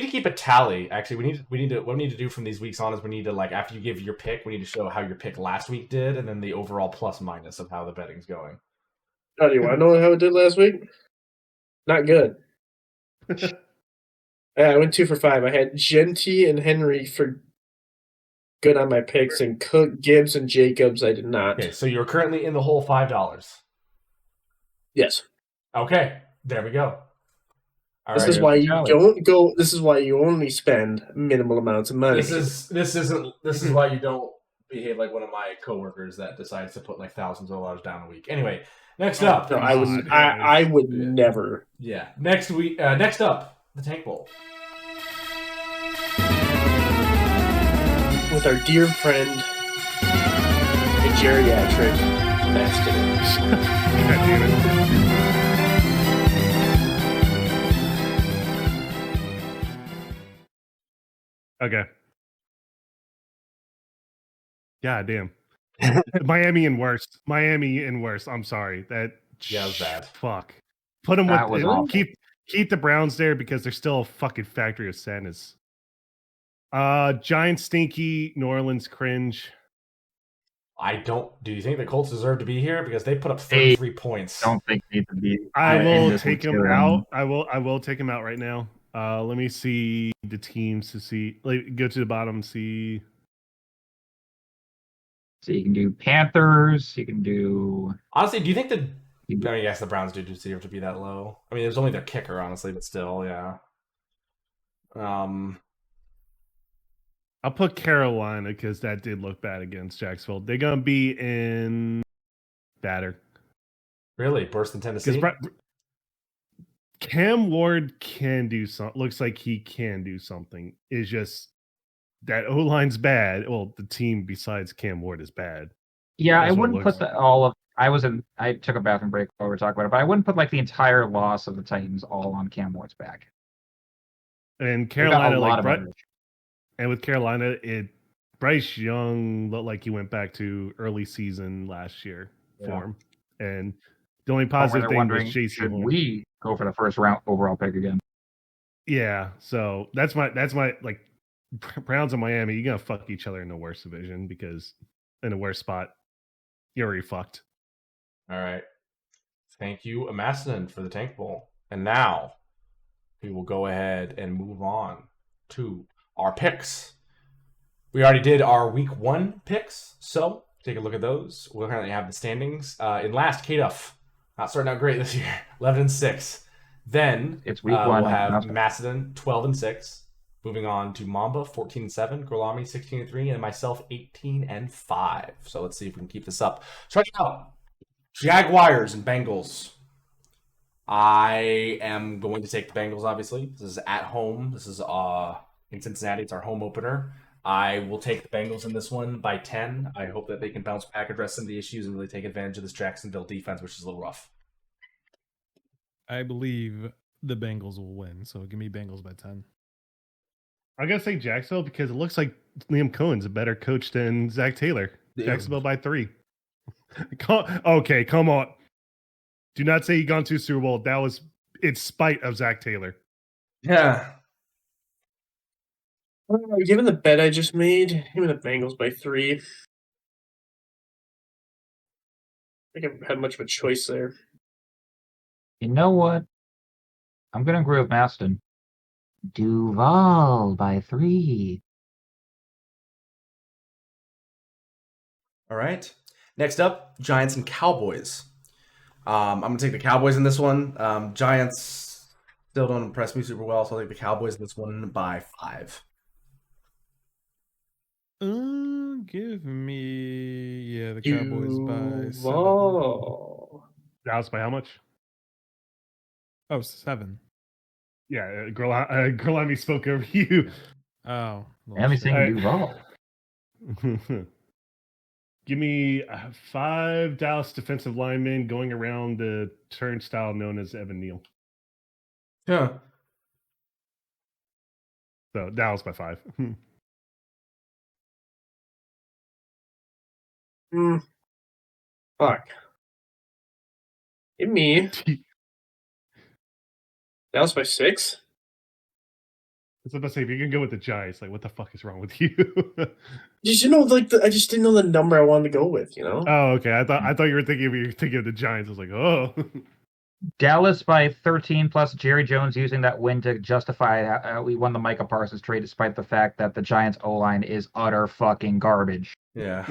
to keep a tally. Actually, what we need to do from these weeks on is we need to, after you give your pick, we need to show how your pick last week did and then the overall plus minus of how the betting's going. Oh, do you want to know how it did last week? Not good. I went 2 for 5. I had Genty and Henry for good on my picks, and Cook, Gibbs, and Jacobs I did not. Okay, so you're currently in the hole $5. Yes. Okay, there we go. This is why you don't go. This is why you only spend minimal amounts of money. This is why you don't behave like one of my coworkers that decides to put thousands of dollars down a week. Anyway, next up. No, I would never. Yeah. Next up, the Tank Bowl. With our dear friend, the geriatric masculine. God damn it. Okay. God damn. Miami and worse. I'm sorry. That was bad. Fuck. Put them with keep the Browns there because they're still a fucking factory of sadness. Giants stinky, New Orleans cringe. Do you think the Colts deserve to be here? Because they put up 33 points. Don't think they need to be. I will take them out. I will take them out right now. Let me see the teams to see. Go to the bottom. See see. You can do Panthers. You can do. Honestly, do you think I mean, yes, the Browns do deserve to be that low. I mean, there's only their kicker, honestly, but still, yeah. I'll put Carolina because that did look bad against Jacksonville. They're gonna be in batter. Really, worse than Tennessee? Cam Ward can do something. Looks like he can do something. It's just that O line's bad. Well, the team besides Cam Ward is bad. Yeah, I wouldn't put all of. I took a bathroom break while we were talking about it, but I wouldn't put like the entire loss of the Titans all on Cam Ward's back. And Carolina, and with Carolina, Bryce Young looked like he went back to early season last year form, and the only positive thing was Chase. Should we go for the first round overall pick again? Yeah, so that's my like Browns and Miami. You're gonna fuck each other in the worst division because in the worst spot, you're already fucked. All right. Thank you, Amassinan, for the Tank Bowl. And now we will go ahead and move on to our picks. We already did our week 1 picks, so take a look at those. We'll currently have the standings. In last, K-Duff, not starting out great this year, 11-6. Then it's week 1. We'll have Macedon 12-6. Moving on to Mamba 14-7, Gorlami 16-3, and myself 18-5. So let's see if we can keep this up. Starting out, Jaguars and Bengals. I am going to take the Bengals, obviously. This is at home. This is in Cincinnati. It's our home opener. I will take the Bengals in this one by 10. I hope that they can bounce back, address some of the issues, and really take advantage of this Jacksonville defense, which is a little rough. I believe the Bengals will win, so give me Bengals by 10. I gotta say Jacksonville because it looks like Liam Cohen's a better coach than Zach Taylor. Yeah. Jacksonville by 3. Okay, come on. Do not say he gone to Super Bowl. That was in spite of Zach Taylor. Yeah. Given the bet I just made, give me the Bengals by 3. I think I had much of a choice there. You know what? I'm going to agree with Maston. Duval by 3. All right. Next up, Giants and Cowboys. I'm going to take the Cowboys in this one. Giants still don't impress me super well, so I'll take the Cowboys in this one by 5. Give me the Cowboys by 7. Dallas by how much? Oh, 7. Yeah, Girlami spoke over you. Oh, I'm saying Duval. Give me 5 Dallas defensive linemen going around the turnstile known as Evan Neal. Yeah. So Dallas by 5. Fuck. Give me Dallas by 6. I was about to say, if you're gonna go with the Giants, like what the fuck is wrong with you? Just I just didn't know the number I wanted to go with. Oh, okay. I thought you were thinking of the Giants. I was like, oh. Dallas by 13 plus Jerry Jones using that win to justify we won the Micah Parsons trade despite the fact that the Giants O-line is utter fucking garbage. Yeah.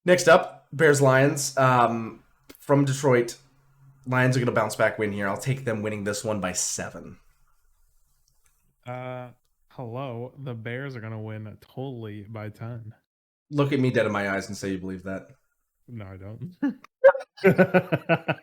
Next up, Bears-Lions. From Detroit. Lions are going to bounce back win here. I'll take them winning this one by 7. Hello. The Bears are going to win totally by 10. Look at me dead in my eyes and say you believe that. No, I don't. The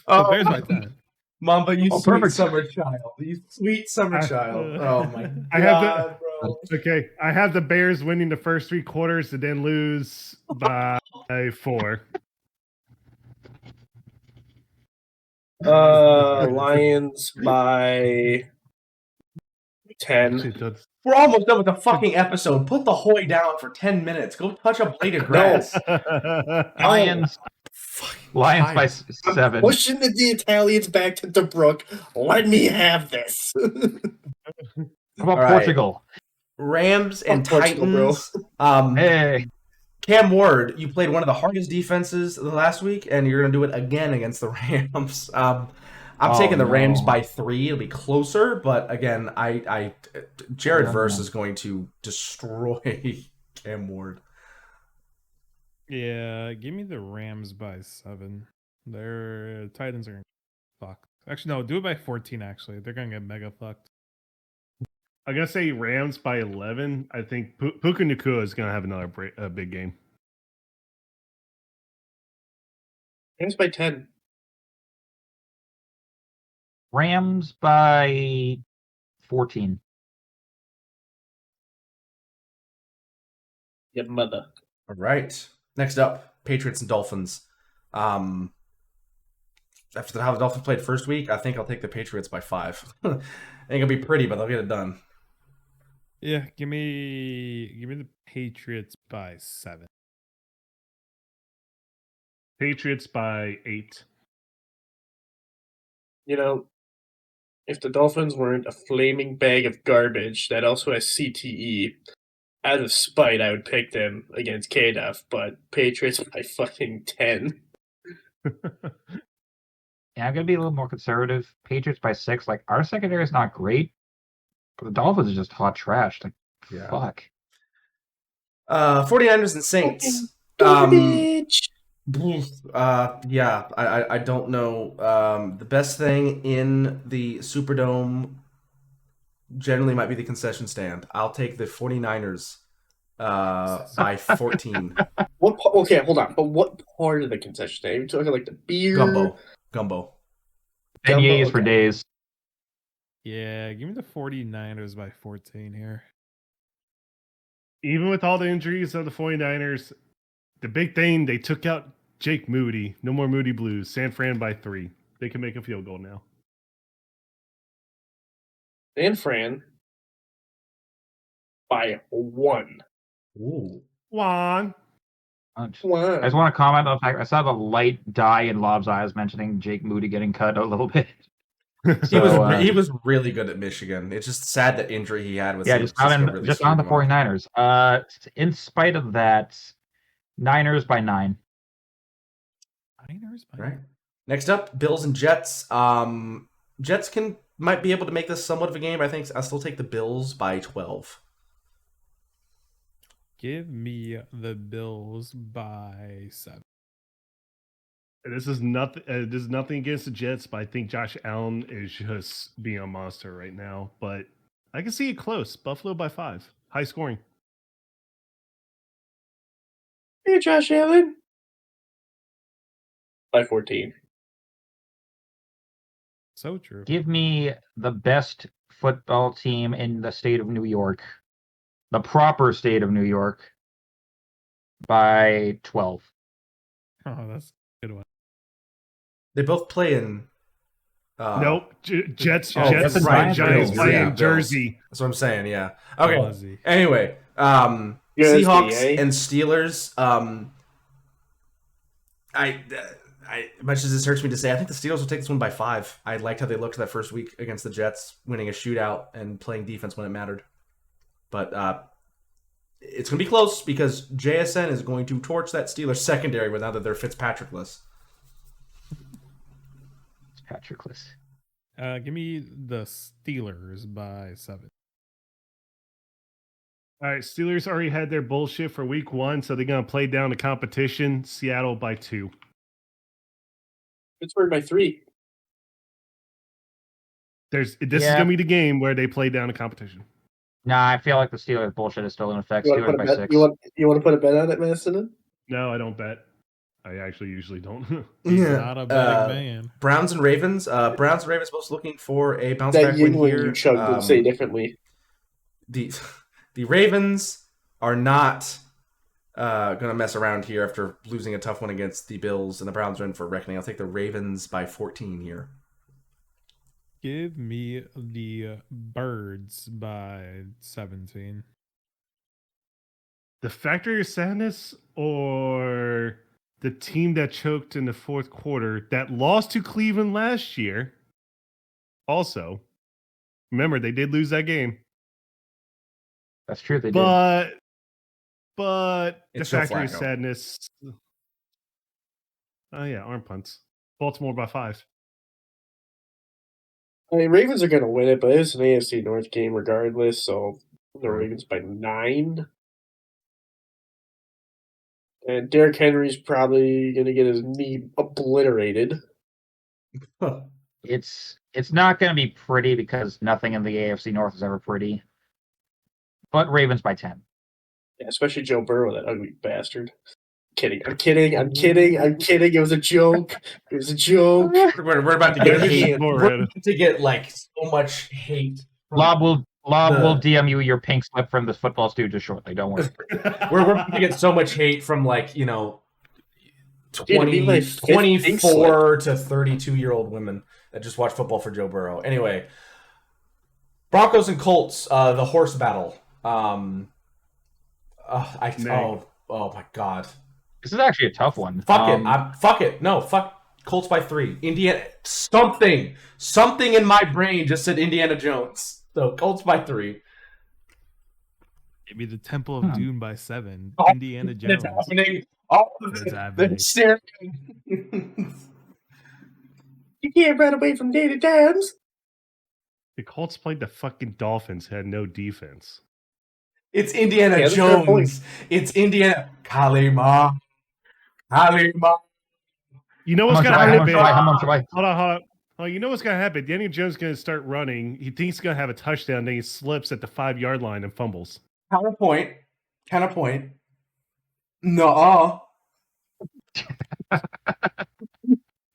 Bears by 10. Mamba, you sweet summer child. You sweet summer child. Oh my God, bro. Okay, I have the Bears winning the first 3 quarters and then lose by 4. Lions by 10. We're almost done with the fucking episode. Put the Hoy down for 10 minutes. Go touch a blade of grass. Lions by 7. Pushing the Italians back to DeBrook. Let me have this. How about Portugal? Rams and Titans. Hey. Cam Ward, you played one of the hardest defenses last week, and you're going to do it again against the Rams. I'm taking the Rams no. by 3. It'll be closer, but again, Jared Yeah. Verse is going to destroy Cam Ward. Yeah, give me the Rams by 7. Their Titans are fucked. Actually, no, do it by 14. Actually, they're gonna get mega fucked. I'm gonna say Rams by 11. I think Puka Nacua is gonna have another big game. Rams by 10. Rams by 14. Your mother. All right. Next up, Patriots and Dolphins. After how the Dolphins played first week, I think I'll take the Patriots by 5. I think it'll be pretty, but they'll get it done. Yeah, give me the Patriots by 7. Patriots by 8. You know, if the Dolphins weren't a flaming bag of garbage that also has CTE, out of spite, I would pick them against KDuff, but Patriots by fucking 10. Yeah, I'm gonna be a little more conservative. Patriots by 6. Like, our secondary is not great, but the Dolphins are just hot trash. Like, fuck. 49ers and Saints. Garbage. Yeah, I don't know. The best thing in the Superdome generally might be the concession stand. I'll take the 49ers by 14. Okay, hold on. But what part of the concession stand? Are you talking like the beer? Gumbo. Beignets for days. Yeah, give me the 49ers by 14 here. Even with all the injuries of the 49ers, the big thing, they took out Jake Moody. No more Moody Blues. San Fran by 3. They can make a field goal now. San Fran by 1. Ooh. Juan. I just want to comment on the fact I saw the light dye in Lob's eyes mentioning Jake Moody getting cut a little bit. He was really good at Michigan. It's just sad that injury he had with just on the 49ers. In spite of that, Niners by 9. Niners by right. Next up, Bills and Jets. Jets might be able to make this somewhat of a game. I think I'll still take the Bills by 12. Give me the Bills by 7. This is nothing. This is nothing against the Jets, but I think Josh Allen is just being a monster right now. But I can see it close. Buffalo by 5. High scoring. Hey, Josh Allen. By 14. So true. Give me the best football team in the state of New York, the proper state of New York, by 12. Oh, that's a good one. They both play in. Nope. Jets. Jets and right, Giants Bills, play yeah, in Jersey. Bills. That's what I'm saying. Yeah. Okay. Ballsy. Anyway, Seahawks and Steelers. Much as this hurts me to say, I think the Steelers will take this one by 5. I liked how they looked that first week against the Jets, winning a shootout and playing defense when it mattered. But it's going to be close because JSN is going to torch that Steelers secondary now that they're Fitzpatrick-less. Fitzpatrick-less. Give me the Steelers by 7. All right, Steelers already had their bullshit for week 1, so they're going to play down the competition. Seattle by 2. Pittsburgh by 3. This is going to be the game where they play down the competition. Nah, I feel like the Steelers bullshit is still in effect. You Steelers by 6. You want to put a bet on it, Madison? No, I don't bet. I actually usually don't. He's not a betting man. Browns and Ravens. Browns and Ravens both looking for a bounce back win here. You chugged would say differently. The Ravens are not going to mess around here after losing a tough one against the Bills, and the Browns are in for reckoning. I'll take the Ravens by 14 here. Give me the Birds by 17. The Factory of Sadness or the team that choked in the fourth quarter that lost to Cleveland last year? Also, remember, they did lose that game. That's true, they did. But It's the Factory of Flacco. Sadness. Oh, yeah, arm punts. Baltimore by 5. I mean, Ravens are going to win it, but it's an AFC North game regardless. So the True. Ravens by 9. And Derrick Henry's probably going to get his knee obliterated. It's not going to be pretty because nothing in the AFC North is ever pretty. But Ravens by 10. Yeah, especially Joe Burrow, that ugly bastard. I'm kidding. It was a joke. It was a joke. We're about to get hate. We're about to get like so much hate. Lob will DM you your pink slip from this football studio shortly. Don't worry. we're about to get so much hate from 24 to 32-year-old women that just watch football for Joe Burrow. Anyway, Broncos and Colts, the horse battle. Oh my God. This is actually a tough one. Fuck it. No, fuck Colts by 3. Indiana. Something in my brain just said Indiana Jones. So Colts by 3. Maybe the Temple of Doom by 7. Oh, Indiana Jones. It's happening. It's happening. You can't run away from Danny Dimes. The Colts played the fucking Dolphins, had no defense. It's Indiana Jones. It's Indiana. Kalima. You know what's going to happen? Hold on. Oh, you know what's going to happen? Danny Jones is going to start running. He thinks he's going to have a touchdown. Then he slips at the 5-yard line and fumbles. Counterpoint. No.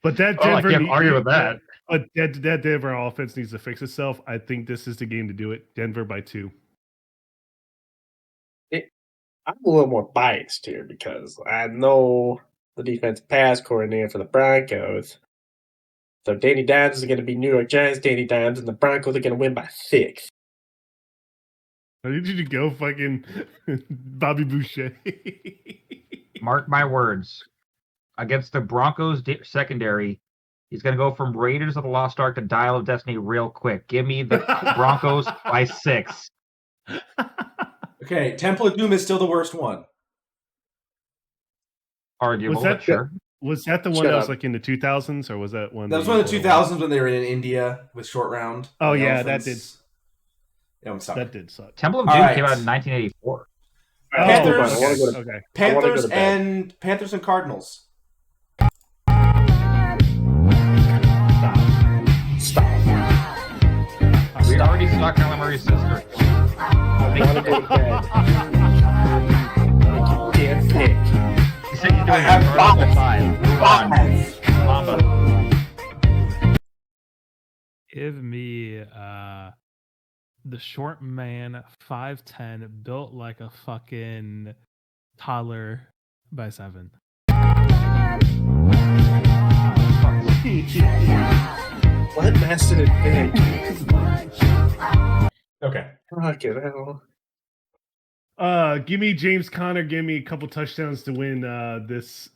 But that I can't argue with that. But that Denver offense needs to fix itself. I think this is the game to do it. Denver by 2. I'm a little more biased here because I know the defense pass coordinator for the Broncos. So Danny Dimes is going to be New York Giants Danny Dimes, and the Broncos are going to win by 6. I need you to go fucking Bobby Boucher. Mark my words. Against the Broncos secondary, he's going to go from Raiders of the Lost Ark to Dial of Destiny real quick. Give me the Broncos by 6. Okay, Temple of Doom is still the worst one. Arguable, but sure. Was that the one that was like in the 2000s, or was that one? That was one of the 2000s when they were in India with Short Round. Oh yeah, that did. That did suck. Temple of Doom came out in 1984. Panthers and Cardinals. Stop. We already saw Kyler Murray's sister. I want to go to bed. You can't pick. He said he's doing a Cardinals 5. Mamba. Give me the short man, 5'10", built like a fucking toddler by 7. What mastered it big? Okay. Fucking hell. Give me James Conner. Give me a couple touchdowns to win this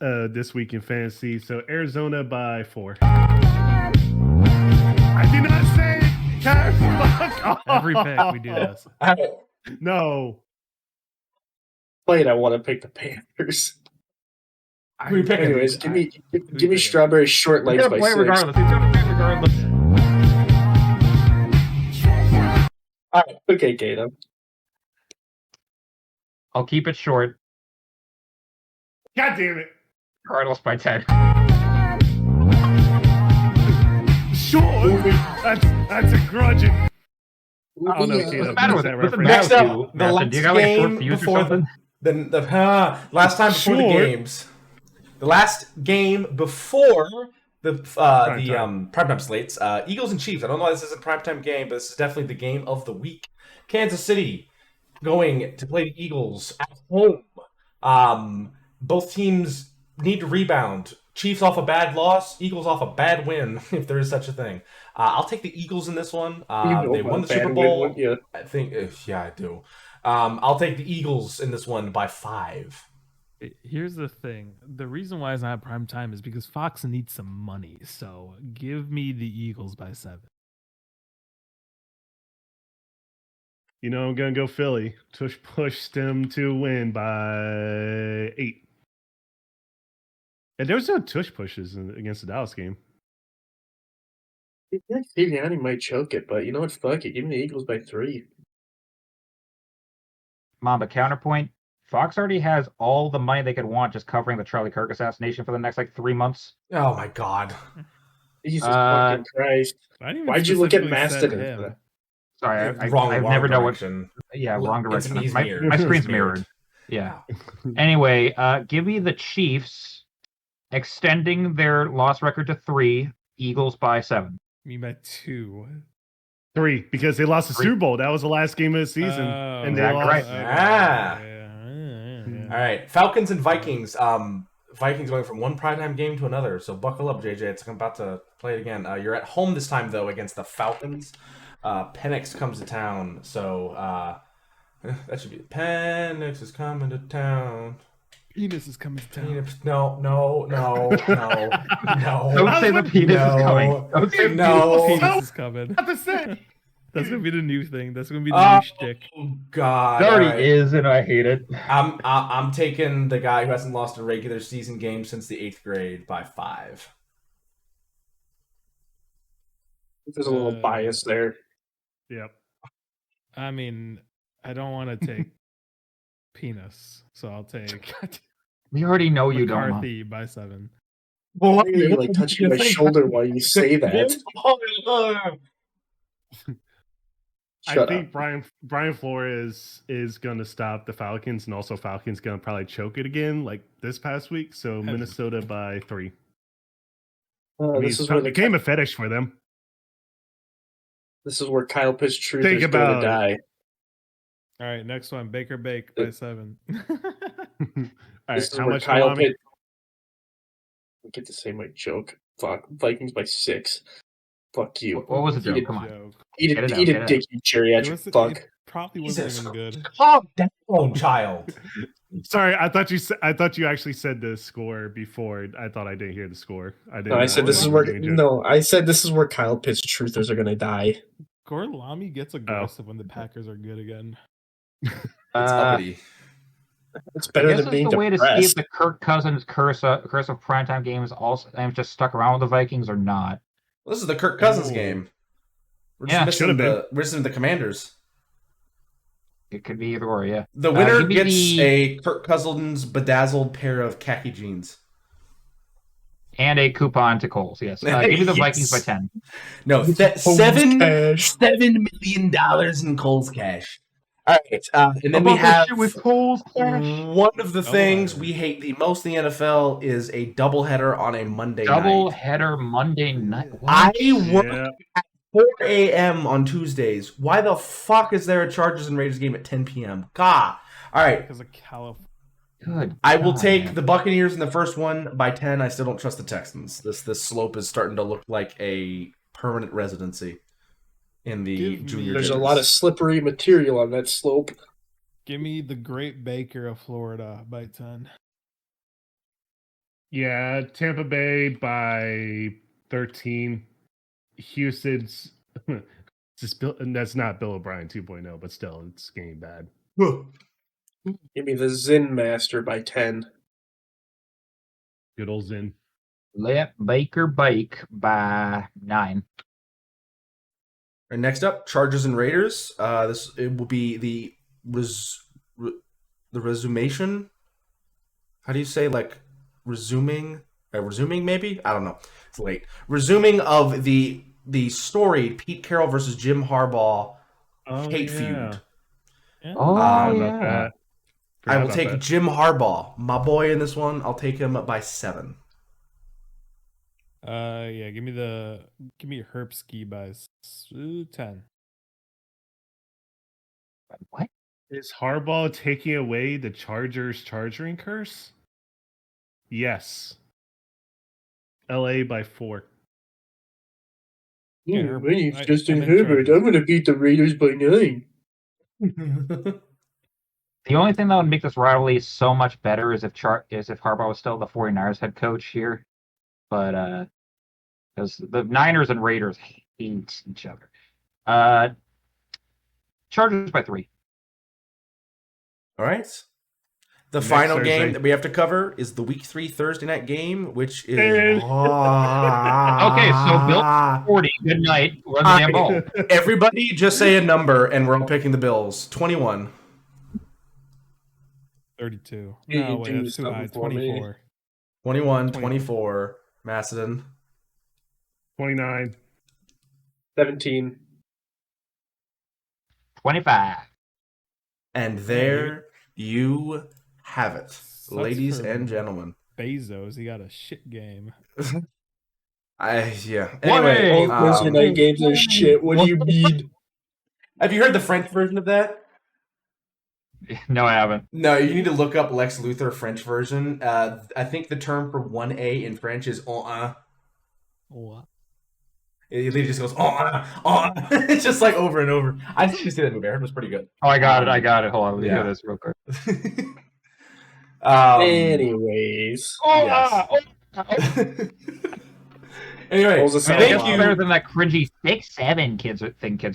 week in fantasy. So Arizona by 4. I did not say it. Fuck off. Every pick we do this. No. Wait, I want to pick the Panthers. Who are you picking? Anyways, give me strawberry short legs by 6. Regardless. He's gonna play regardless. All right, okay, Gato. I'll keep it short. God damn it. Cardinals by 10. Short? That's a grudging. I don't know, Gato. What's the matter with that it? What's the reference? matter Next with up, you? the last Do you got like a short game fuse or before something? last time before the games. The last game before the primetime slates. Eagles and Chiefs. I don't know why this is a primetime game, but this is definitely the game of the week. Kansas City going to play the Eagles at home. Both teams need to rebound. Chiefs off a bad loss, Eagles off a bad win, if there is such a thing. I'll take the Eagles in this one. They won the Super Bowl. Yeah. I think, yeah, I do. I'll take the Eagles in this one by 5. Here's the thing. The reason why it's not prime time is because Fox needs some money. So give me the Eagles by 7. You know, I'm going to go Philly. Push them to win by 8. And there was no tush pushes against the Dallas game. Yeah, Sirianni might choke it, but you know what? Fuck it. Give me the Eagles by 3. Mamba, counterpoint. Fox already has all the money they could want just covering the Charlie Kirk assassination for the next 3 months. Oh my god. Jesus fucking Christ. I didn't even Why'd you look at specifically Maston said for him. that? Sorry, Wrong I've never know what. direction. Yeah, wrong direction. He's My mirrored. screen's mirrored. Yeah. Anyway, give me the Chiefs extending their loss record to 3. Eagles by 7. Me by 2. 3, because they lost the 3. Super Bowl. That was the last game of the season, and they exactly lost. right. All right, Falcons and Vikings. Vikings going from one primetime game to another. So buckle up, JJ. It's about to play it again. You're at home this time though against the Falcons. Penix comes to town, so that should be Penix is coming to town. Penis is coming to town. No. Don't say the penis is coming. Don't say no. Penis is coming. What to say? That's gonna be the new thing. That's gonna be the new shtick. God, it already is, and I hate it. I'm taking the guy who hasn't lost a regular season game since the 8th grade by 5. There's a little bias there. Yep. I mean, I don't want to take penis, so I'll take We already know you don't. McCarthy by 7. Why are you like touching my shoulder while you say that? I think Brian Flores is going to stop the Falcons, and also Falcons going to probably choke it again, like this past week. So Minnesota by 3. This is where it became a fetish for them. This is where Kyle Pitts truth Think is going about to die. All right, next one, Baker Bake by 7. All right, This is how where much Kyle Pitt? Pitts. I get to say my joke. Fuck, Vikings by 6. Fuck you. What was the joke? Come on. Eat a dick, you geriatric fuck. It probably wasn't even good. Calm down, child. Sorry, I thought you actually said the score before. I thought I didn't hear the score. I didn't. No, I said this is where I said this is where Kyle Pitts truthers are gonna die. Gordon Lamy gets aggressive when the Packers are good again. It's uppity. It's better I guess than being the way to see depressed. if the Kirk Cousins curse of primetime games also just stuck around with the Vikings or not. Well, this is the Kirk Cousins game. We're just missing the Commanders. It could be either or, yeah. The winner gets a Kirk Cousins bedazzled pair of khaki jeans. And a coupon to Kohl's, yes. Give me the Vikings by 10. No, $7 million in Kohl's cash. All right, and then we have with Kohl's cash. One of the things we hate the most in the NFL is a doubleheader on a Monday night. Doubleheader Monday night. What? I work at 4 a.m. on Tuesdays. Why the fuck is there a Chargers and Raiders game at 10 p.m.? God. All right. Because of California. Good. I will take the Buccaneers in the first one by 10. I still don't trust the Texans. This slope is starting to look like a permanent residency in the junior. There's a lot of slippery material on that slope. Give me the Great Baker of Florida by 10. Yeah, Tampa Bay by 13. Houston's that's not Bill O'Brien 2.0, but still, it's getting bad. Give me the Zen Master by 10. Good old Zen. Let Baker bake by 9. And next up, Chargers and Raiders. It will be the resumation. How do you say resuming? Resuming maybe? I don't know. It's late. Resuming of the storied Pete Carroll versus Jim Harbaugh hate feud. Yeah. Yeah. I will take Jim Harbaugh, my boy, in this one. I'll take him by 7. Yeah, give me Herbski by 10. What? Is Harbaugh taking away the Chargers charging curse? Yes. LA by 4. Yeah, my name's Justin Herbert. I'm gonna beat the Raiders by 9. The only thing that would make this rivalry so much better is if Harbaugh was still the 49ers head coach here. But because the Niners and Raiders hate each other. Chargers by 3. All right. The Next final Thursday. game that we have to cover is the Week 3 Thursday night game, which is... Okay, so Bill 40. Good night. Run the damn ball. Everybody just say a number, and we're all picking the Bills. 21. 32. You No, wait, do that's too something high. for me. 24. 21, 24. Macedon. 29. 17. 25. And there you have it, ladies for and gentlemen. Bezos, he got a shit game. Yeah. What? Anyway, Thursday night games are shit. What do you mean? have you heard the French version of that? No, I haven't. No, you need to look up Lex Luthor French version. I think the term for 1A in French is "on." What? It literally just goes "on." It's just like over and over. I didn't see that movie. I heard it was pretty good. Oh, I got it. Hold on. Let me Yeah. hear this real quick. Anyways. Anyway, What was the thank sound you. off? Better than that cringy 6-7 kids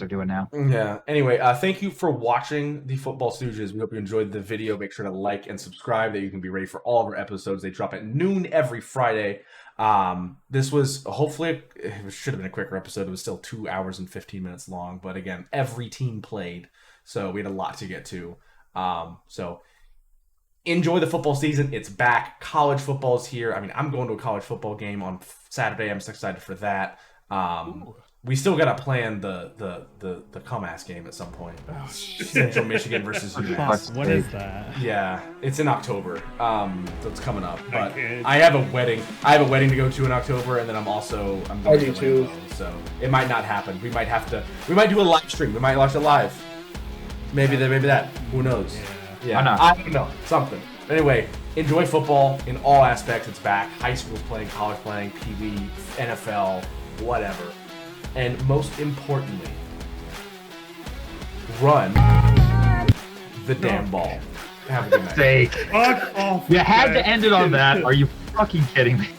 are doing now. Yeah. Anyway, thank you for watching the Football Stooges. We hope you enjoyed the video. Make sure to like and subscribe that you can be ready for all of our episodes. They drop at noon every Friday. This was hopefully it should have been a quicker episode. It was still 2 hours and 15 minutes long, but again, every team played, so we had a lot to get to. So enjoy the football season. It's back. College football is here. I mean, I'm going to a college football game on Saturday. I'm so excited for that. We still got to plan the come-ass game at some point. Central Michigan versus UMass. What is that? Yeah, it's in October. So it's coming up. But Okay. I have a wedding. I have a wedding to go to in October, and then I'm going I to do too. Limbo, so it might not happen. We might do a live stream. We might watch it live. Maybe that. Who knows? Yeah. Why not? I don't know. Something. Anyway, enjoy football in all aspects. It's back. High school's playing, college playing, Pee Wee, NFL, whatever. And most importantly, run the damn ball. Have a good night. Sake. Fuck off. You had to end it on that. Are you fucking kidding me?